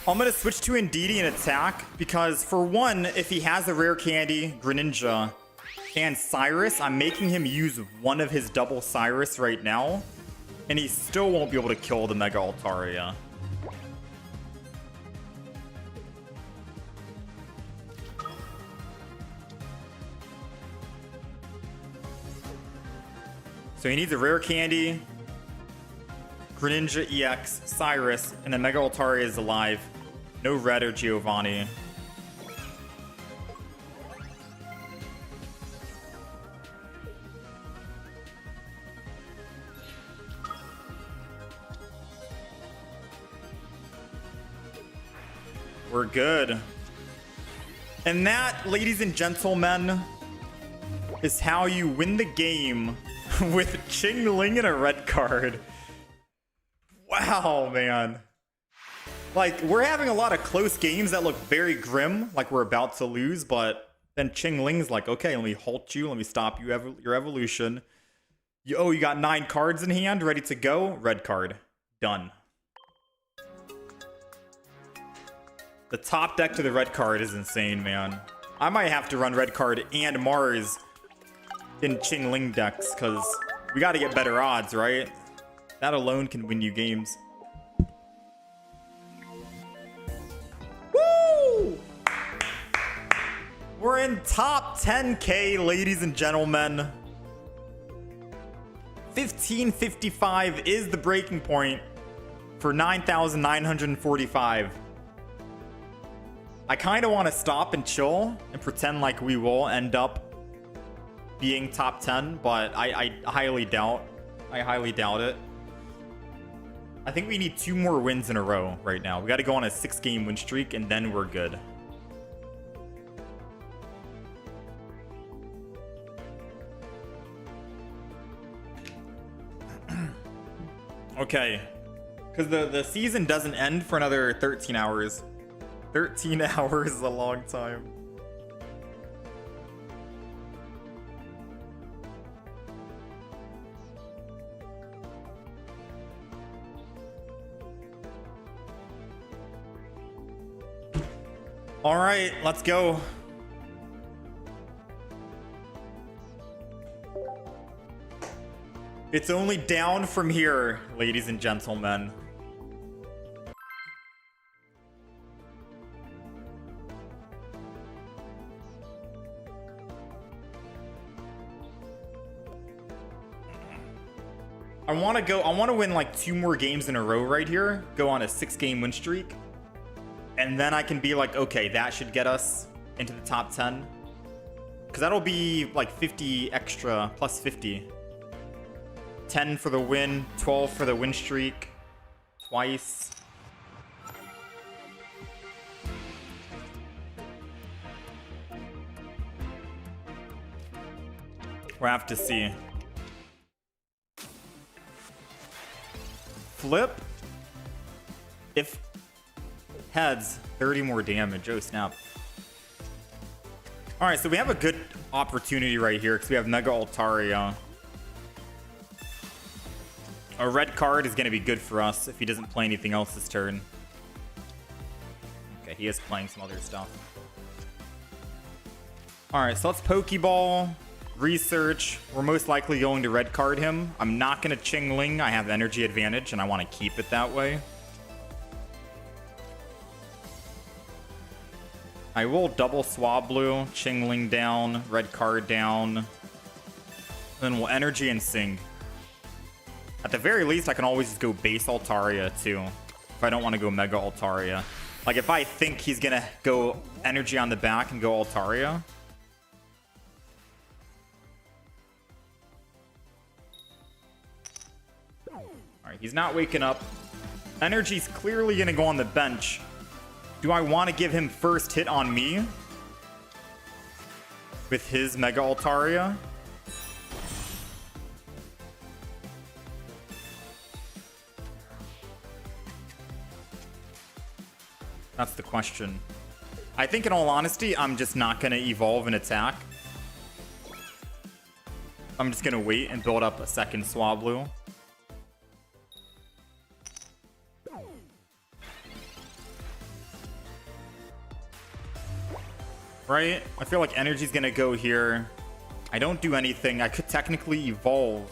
Speaker 1: I'm going to switch to Indeedee and attack because, for one, if he has a rare candy, Greninja, and Cyrus, I'm making him use one of his double Cyrus right now, and he still won't be able to kill the Mega Altaria. So he needs a rare candy, Greninja EX, Cyrus, and then Mega Altaria is alive. No red or Giovanni. We're good. And that, ladies and gentlemen, is how you win the game with Ching Ling and a red card. Wow, man. Like, we're having a lot of close games that look very grim, like we're about to lose, but then Ching Ling's like, okay, let me halt you, let me stop you your evolution. You got 9 cards in hand, ready to go? Red card. Done. The top deck to the red card is insane, man. I might have to run red card and Mars in Ching Ling decks, because we got to get better odds, right? That alone can win you games. Woo! We're in top 10K, ladies and gentlemen. 1555 is the breaking point for 9,945. I kind of want to stop and chill and pretend like we will end up being top 10, but I highly doubt. I highly doubt it. I think we need 2 more wins in a row right now. We got to go on a 6-game win streak, and then we're good. Okay. Because the season doesn't end for another 13 hours. 13 hours is a long time. All right, let's go. It's only down from here, ladies and gentlemen. I want to win like 2 more games in a row right here, go on a 6-game win streak, and then I can be like, okay, that should get us into the top 10, because that'll be like 50 extra plus 50. 10 for the win, 12 for the win streak, twice. We'll have to see. Flip. If heads, 30 more damage. Oh, snap. All right, so we have a good opportunity right here because we have Mega Altaria. A red card is going to be good for us if he doesn't play anything else this turn. Okay, he is playing some other stuff. All right, so let's Pokeball. Research. We're most likely going to red card him. I'm not going to Ching Ling. I have energy advantage, and I want to keep it that way. I will double Swablu, Ching Ling down, red card down. Then we'll energy and sing. At the very least, I can always just go base Altaria, too. If I don't want to go Mega Altaria. Like, if I think he's going to go energy on the back and go Altaria. Alright, he's not waking up. Energy's clearly going to go on the bench. Do I want to give him first hit on me? With his Mega Altaria? That's the question. I think in all honesty, I'm just not going to evolve and attack. I'm just going to wait and build up a second Swablu. right? I feel like energy's gonna go here. I don't do anything. I could technically evolve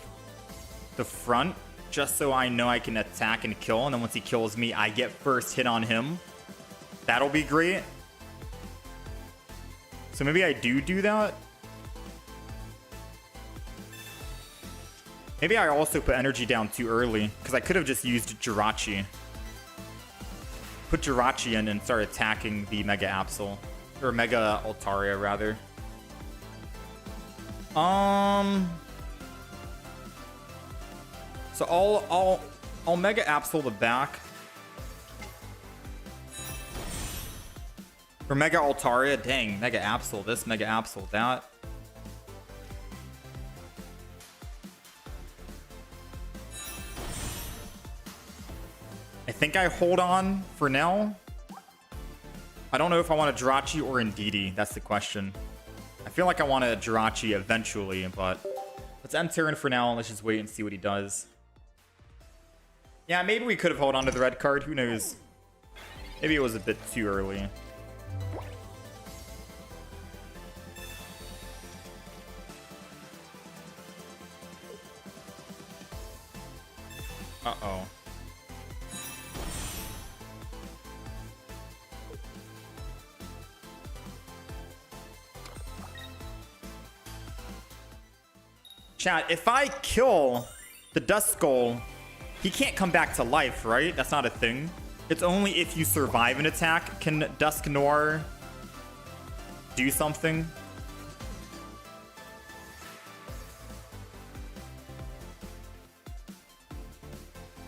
Speaker 1: the front just so I know I can attack and kill, and then once he kills me, I get first hit on him. That'll be great. So maybe I do that. Maybe I also put energy down too early, because I could have just used Jirachi. Put Jirachi in and start attacking the Mega Absol. Or Mega Altaria, rather. So I'll Mega Absol the back. Or Mega Altaria. Dang, Mega Absol this, Mega Absol that. I think I hold on for now. I don't know if I want a Jirachi or Indeedee. That's the question. I feel like I want a Jirachi eventually, but let's end Terran for now and let's just wait and see what he does. Yeah, maybe we could have held on to the red card. Who knows? Maybe it was a bit too early. Uh-oh. Chat, if I kill the Dust Skull, he can't come back to life, right? That's not a thing. It's only if you survive an attack can Dusk Noir do something.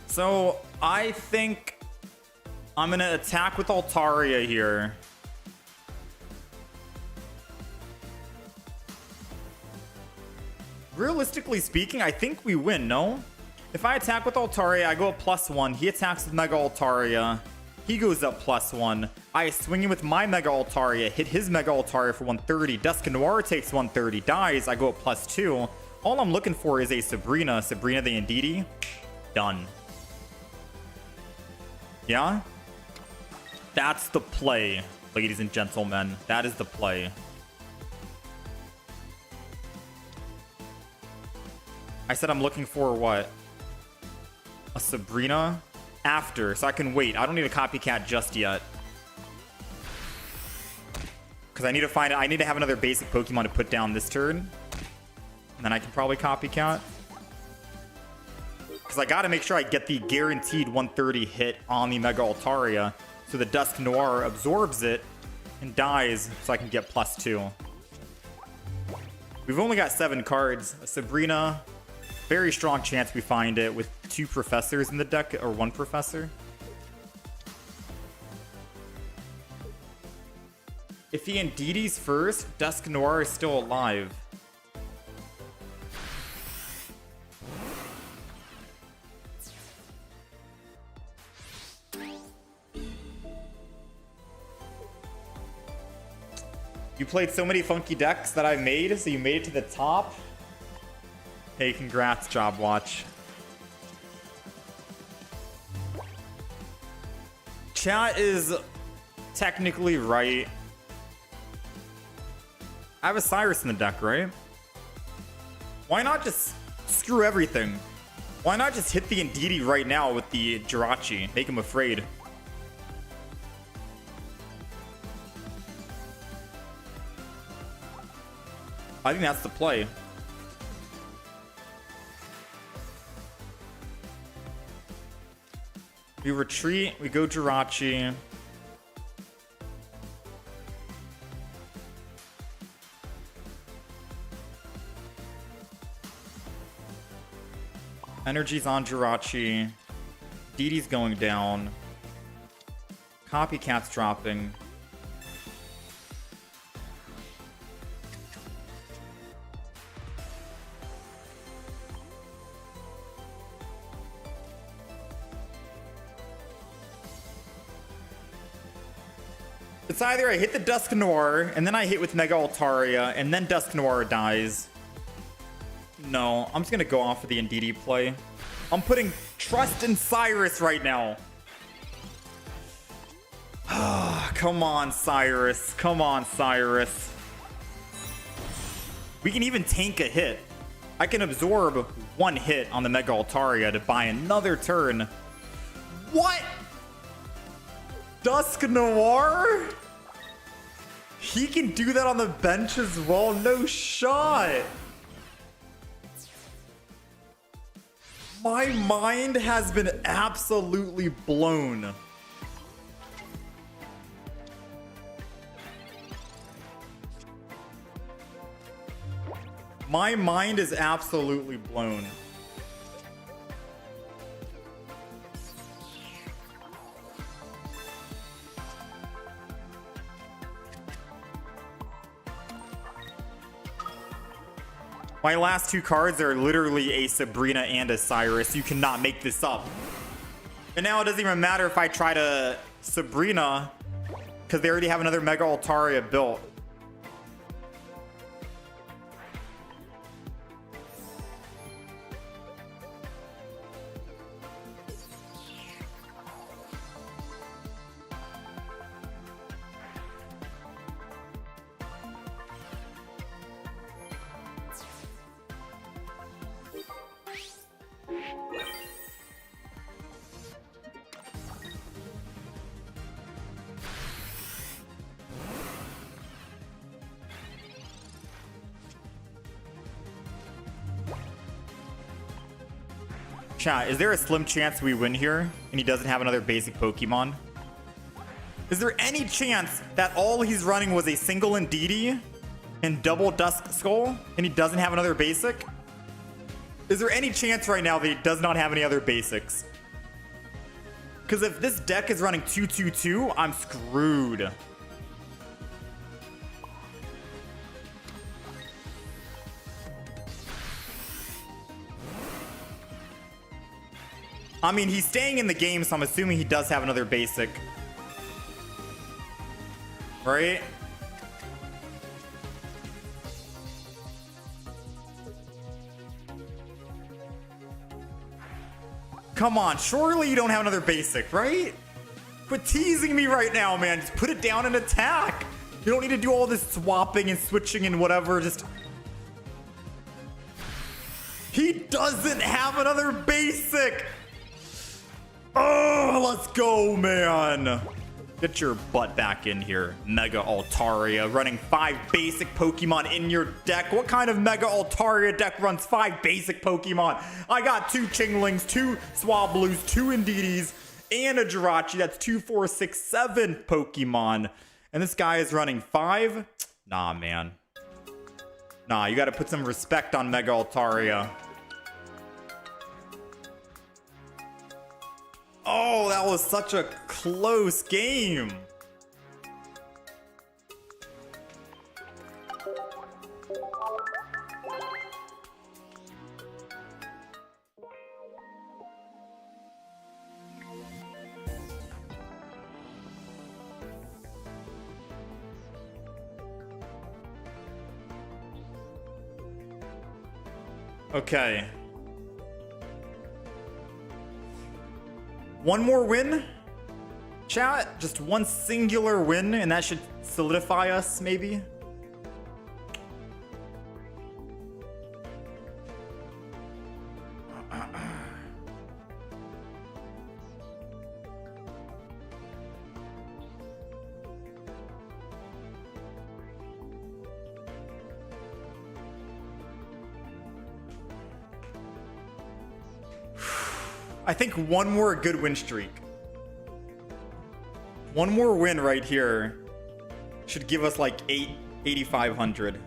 Speaker 1: So I think I'm gonna attack with Altaria here. Realistically speaking, I think we win, no? If I attack with Altaria, I go up +1. He attacks with Mega Altaria. He goes up +1. I swing in with my Mega Altaria, hit his Mega Altaria for 130. Dusk Noir takes 130, dies. I go up +2. All I'm looking for is a Sabrina. Sabrina the Indeedee. Done. Yeah? That's the play, ladies and gentlemen. That is the play. I said I'm looking for what? A Sabrina? After, so I can wait. I don't need a copycat just yet. Because I need to find it. I need to have another basic Pokemon to put down this turn. And then I can probably copycat. Because I got to make sure I get the guaranteed 130 hit on the Mega Altaria. So the Dusk Noir absorbs it and dies so I can get +2. We've only got 7 cards. A Sabrina. Very strong chance we find it with 2 professors in the deck, or 1 professor. If he Indeedee's first, Dusk Noir is still alive. You played so many funky decks that I made, so you made it to the top. Hey, congrats, Job Watch. Chat is technically right. I have a Cyrus in the deck, right? Why not just screw everything? Why not just hit the Indeedee right now with the Jirachi? Make him afraid. I think that's the play. We retreat, we go Jirachi. Energy's on Jirachi. Deedee's going down. Copycat's dropping. It's either I hit the Dusk Noir, and then I hit with Mega Altaria, and then Dusk Noir dies. No, I'm just gonna go off of the Indeedee play. I'm putting trust in Cyrus right now. come on, Cyrus. Come on, Cyrus. We can even tank a hit. I can absorb one hit on the Mega Altaria to buy another turn. What? Dusk Noir? He can do that on the bench as well? No shot. My mind has been absolutely blown. My mind is absolutely blown. My last two cards are literally a Sabrina and a Cyrus. You cannot make this up. And now it doesn't even matter if I try to Sabrina, because they already have another Mega Altaria built. Chat, is there a slim chance we win here and he doesn't have another basic Pokemon? Is there any chance that all he's running was a single Indeedee and double Dusk Skull and he doesn't have another basic? Is there any chance right now that he does not have any other basics? Because if this deck is running 2-2-2, I'm screwed. I mean, he's staying in the game, so I'm assuming he does have another basic. Right? Come on, surely you don't have another basic, right? Quit teasing me right now, man. Just put it down and attack. You don't need to do all this swapping and switching and whatever. Just... He doesn't have another basic. Oh, let's go, man. Get your butt back in here, Mega Altaria. Running 5 basic Pokemon in your deck. What kind of Mega Altaria deck runs 5 basic Pokemon? I got 2 Chinglings, 2 Swablues, 2 Indeedees, and a Jirachi. That's 2, 4, 6, 7 Pokemon. And this guy is running 5? Nah, man. Nah, you gotta put some respect on Mega Altaria. Oh, that was such a close game. Okay. One more win, chat. Just one singular win, and that should solidify us, maybe. I think one more good win streak. One more win right here should give us like 8,500.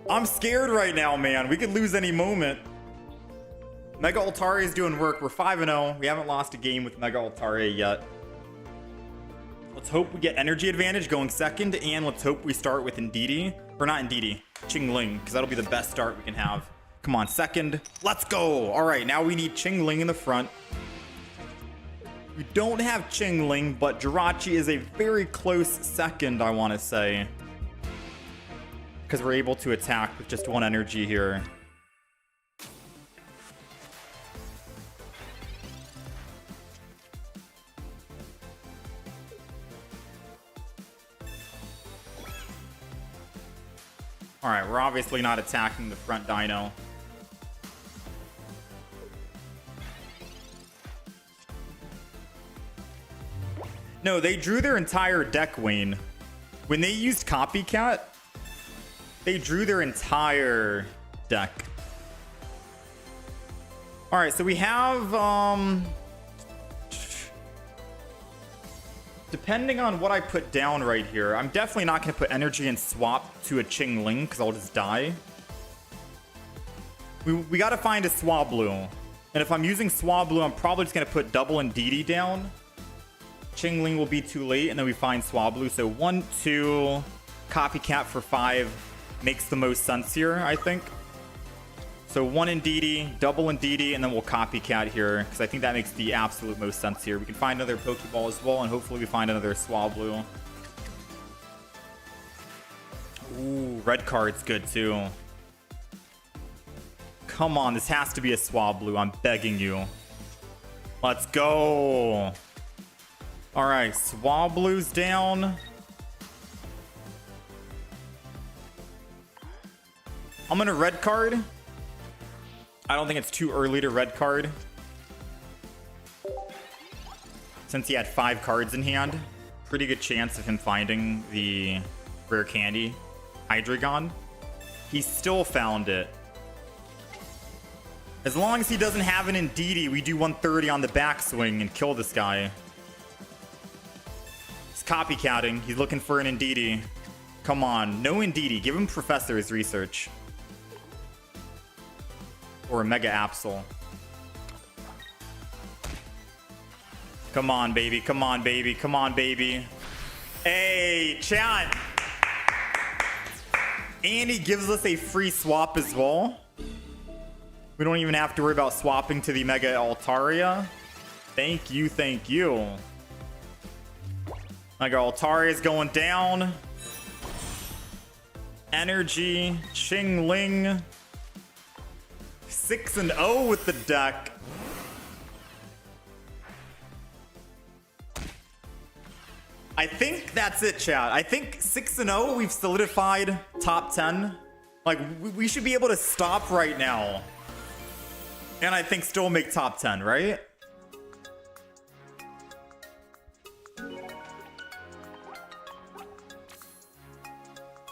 Speaker 1: I'm scared right now, man. We could lose any moment. Mega Altaria is doing work. We're 5-0. We haven't lost a game with Mega Altaria yet. Let's hope we get energy advantage going second, and let's hope we start with Indeedee. Or not Indeedee, Qingling, because that'll be the best start we can have. Come on, second. Let's go. All right, now we need Qingling in the front. We don't have Qingling, but Jirachi is a very close second, I want to say. Because we're able to attack with just one energy here. All right, we're obviously not attacking the front dino. No, they drew their entire deck, Wayne. When they used Copycat, they drew their entire deck. All right, so we have, depending on what I put down right here, I'm definitely not going to put energy and swap to a Qingling because I'll just die. We got to find a Swablu. And if I'm using Swablu, I'm probably just going to put double and DD down. Qingling will be too late, and then we find Swablu. So 1, 2, Copycat for 5 makes the most sense here, I think. So 1 in DD, double in DD, and then we'll Copycat here, because I think that makes the absolute most sense here. We can find another Pokeball as well, and hopefully we find another Swablu. Ooh, red card's good too. Come on, this has to be a Swablu. I'm begging you. Let's go. All right, Swablu's down. I'm gonna red card. I don't think it's too early to red card. Since he had 5 cards in hand, pretty good chance of him finding the rare candy, Hydreigon. He still found it. As long as he doesn't have an Indeedee, we do 130 on the backswing and kill this guy. He's copycatting. He's looking for an Indeedee. Come on, no Indeedee. Give him Professor's Research. Or a Mega Absol. Come on, baby. Come on, baby. Come on, baby. Hey, chat. And he gives us a free swap as well. We don't even have to worry about swapping to the Mega Altaria. Thank you, thank you. Mega Altaria is going down. Energy, Qingling. 6-0 with the deck. I think that's it, chat. I think 6-0, we've solidified top 10. Like, we should be able to stop right now. And I think still make top 10, right?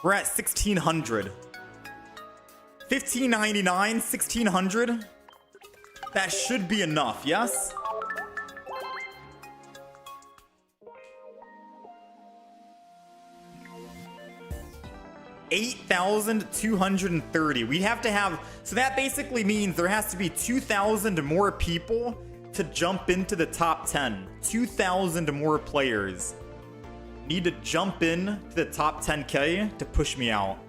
Speaker 1: We're at 1,600. 1599, 1,600. That should be enough, yes? $8,230. We have to have, so that basically means there has to be 2,000 more people to jump into the top 10. 2,000 more players need to jump in to the top 10K to push me out.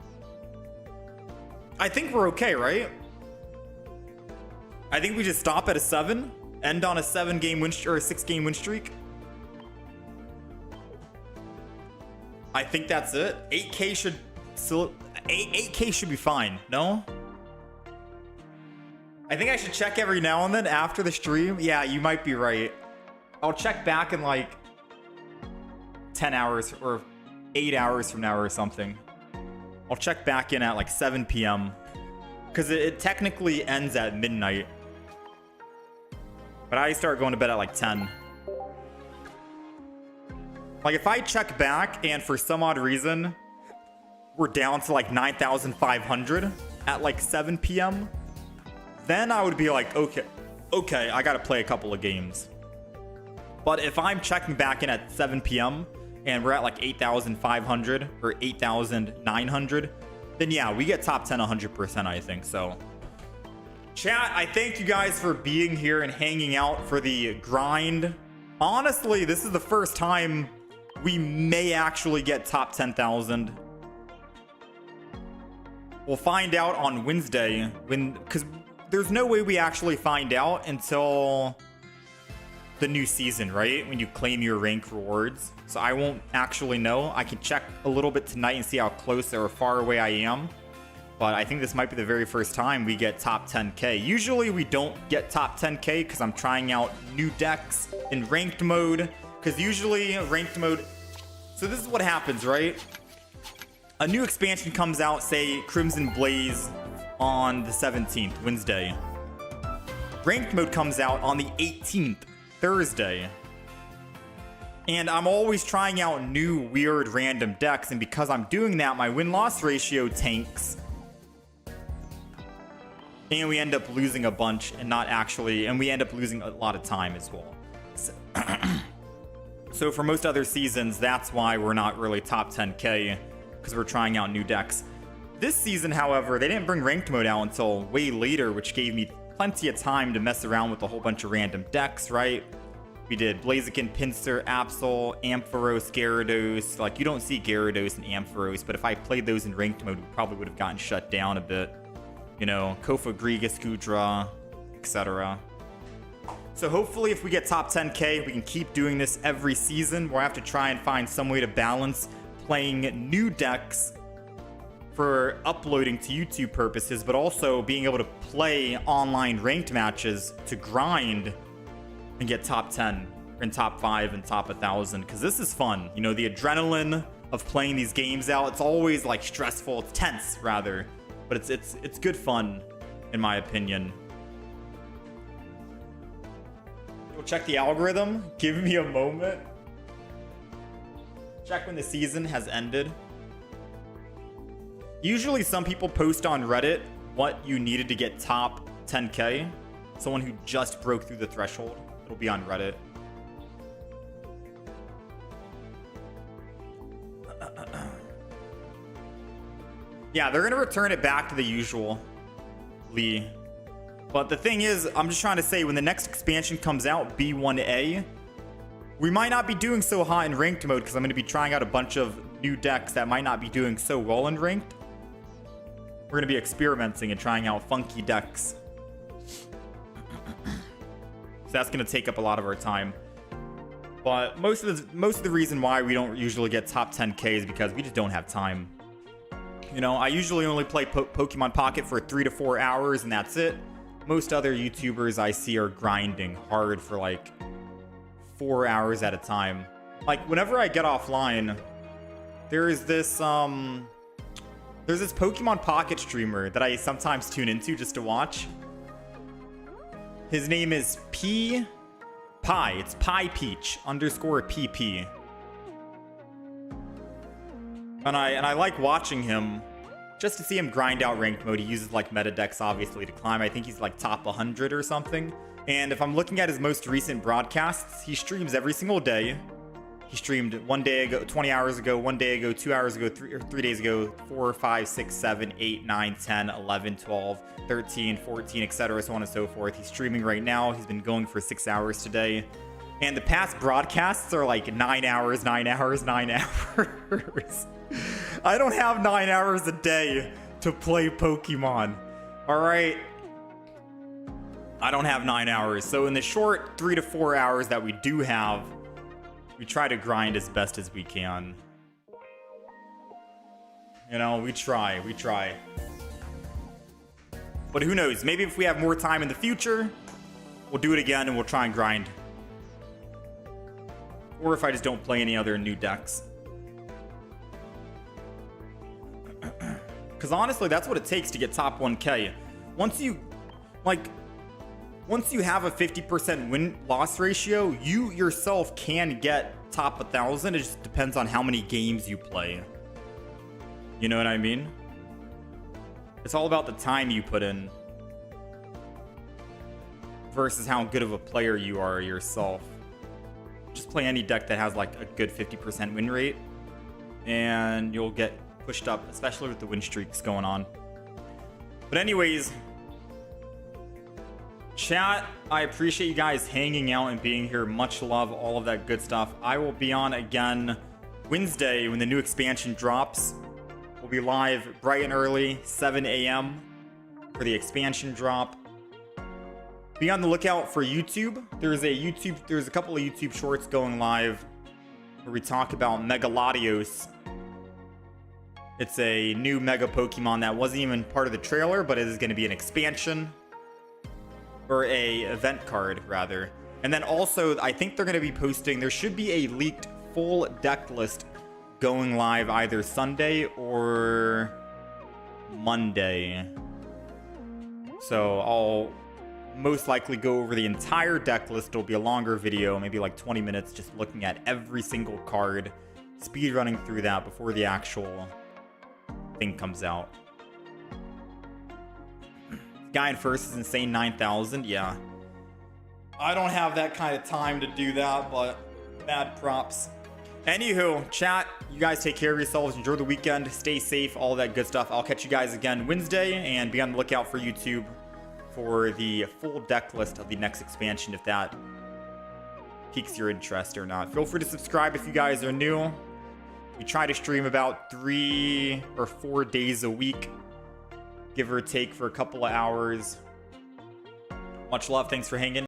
Speaker 1: I think we're okay, right? I think we just stop at a 7, end on a 7-game win or a 6-game win streak. I think that's it. 8K should still 8K should be fine. No? I think I should check every now and then after the stream. Yeah, you might be right. I'll check back in like 10 hours or 8 hours from now or something. I'll check back in at like 7 p.m. because it technically ends at midnight. But I start going to bed at like 10. Like if I check back and for some odd reason we're down to like 9,500 at like 7 p.m. then I would be like, okay, I gotta play a couple of games. But if I'm checking back in at 7 p.m. and we're at like 8,500 or 8,900, then yeah, we get top 10 100%, I think. So chat, I thank you guys for being here and hanging out for the grind. Honestly, this is the first time we may actually get top 10,000. We'll find out on Wednesday because there's no way we actually find out until the new season, right? When you claim your rank rewards. So I won't actually know. I can check a little bit tonight and see how close or far away I am. But I think this might be the very first time we get top 10K. Usually we don't get top 10K because I'm trying out new decks in ranked mode. Because usually ranked mode... So this is what happens, right? a new expansion comes out, say Crimson Blaze on the 17th, Wednesday. Ranked mode comes out on the 18th, Thursday. And I'm always trying out new weird random decks, and because I'm doing that, my win-loss ratio tanks. And we end up losing a bunch and we end up losing a lot of time as well. So for most other seasons, that's why we're not really top 10k, because we're trying out new decks. This season, however, they didn't bring ranked mode out until way later, which gave me plenty of time to mess around with a whole bunch of random decks, right? We did Blaziken, Pinsir, Absol, Ampharos, Gyarados. Like, you don't see Gyarados and Ampharos, but if I played those in ranked mode, we probably would have gotten shut down a bit. You know, Kofa, Grigas, Gudra, etc. So hopefully if we get top 10k, we can keep doing this every season. We'll have to try and find some way to balance playing new decks for uploading to YouTube purposes, but also being able to play online ranked matches to grind and get top 10 and top 5 and top 1,000, because this is fun. You know, the adrenaline of playing these games out, it's always like stressful, it's tense rather, but it's good fun in my opinion. We'll check the algorithm. Give me a moment. Check when the season has ended. Usually some people post on Reddit what you needed to get top 10k. Someone who just broke through the threshold. It'll be on Reddit. Yeah, they're gonna return it back to the usual Lee. But the thing is, I'm just trying to say, when the next expansion comes out, B1A, we might not be doing so hot in ranked mode because I'm going to be trying out a bunch of new decks that might not be doing so well in ranked. We're going to be experimenting and trying out funky decks. So that's going to take up a lot of our time. But most of the reason why we don't usually get top 10k is because we just don't have time. You know, I usually only play Pokemon Pocket for 3 to 4 hours and that's it. Most other YouTubers I see are grinding hard for like 4 hours at a time. Like whenever I get offline, there's this Pokemon Pocket streamer that I sometimes tune into just to watch. His name is It's Pie Peach _PP. And I like watching him just to see him grind out ranked mode. He uses like meta decks obviously to climb. I think he's like top 100 or something. And if I'm looking at his most recent broadcasts, he streams every single day. He streamed 1 day ago, 20 hours ago, 1 day ago, 2 hours ago, 3 days ago, 4, 5, 6, 7, 8, 9, 10, 11, 12, 13, 14, etc. So on and so forth. He's streaming right now. He's been going for 6 hours today. And the past broadcasts are like 9 hours, 9 hours, 9 hours. I don't have 9 hours a day to play Pokemon. All right. I don't have 9 hours. So in the short 3 to 4 hours that we do have, we try to grind as best as we can. You know, we try. But who knows? Maybe if we have more time in the future, we'll do it again and we'll try and grind. Or if I just don't play any other new decks. Because honestly, that's what it takes to get top 1k. Once you have a 50% win-loss ratio, you yourself can get top 1,000. It just depends on how many games you play. You know what I mean? It's all about the time you put in versus how good of a player you are yourself. Just play any deck that has like a good 50% win rate and you'll get pushed up, especially with the win streaks going on. But anyways, chat, I appreciate you guys hanging out and being here. Much love, all of that good stuff. I will be on again Wednesday when the new expansion drops. We'll be live bright and early, 7 a.m. for the expansion drop. Be on the lookout for YouTube. There's a couple of YouTube shorts going live where we talk about Megalodios. It's a new Mega Pokemon that wasn't even part of the trailer, but it is going to be an expansion. Or a event card, rather. And then also, I think they're going to be posting, there should be a leaked full deck list going live either Sunday or Monday. So I'll most likely go over the entire deck list. It'll be a longer video, maybe like 20 minutes, just looking at every single card, speed running through that before the actual thing comes out. Guy in first is insane, 9,000. Yeah, I don't have that kind of time to do that, but mad props. Anywho, chat, you guys take care of yourselves, enjoy the weekend, stay safe, all that good stuff. I'll catch you guys again Wednesday, and be on the lookout for YouTube for the full deck list of the next expansion, if that piques your interest or not. Feel free to subscribe if you guys are new. We try to stream about 3 or 4 days a week, give or take, for a couple of hours. Much love, thanks for hanging.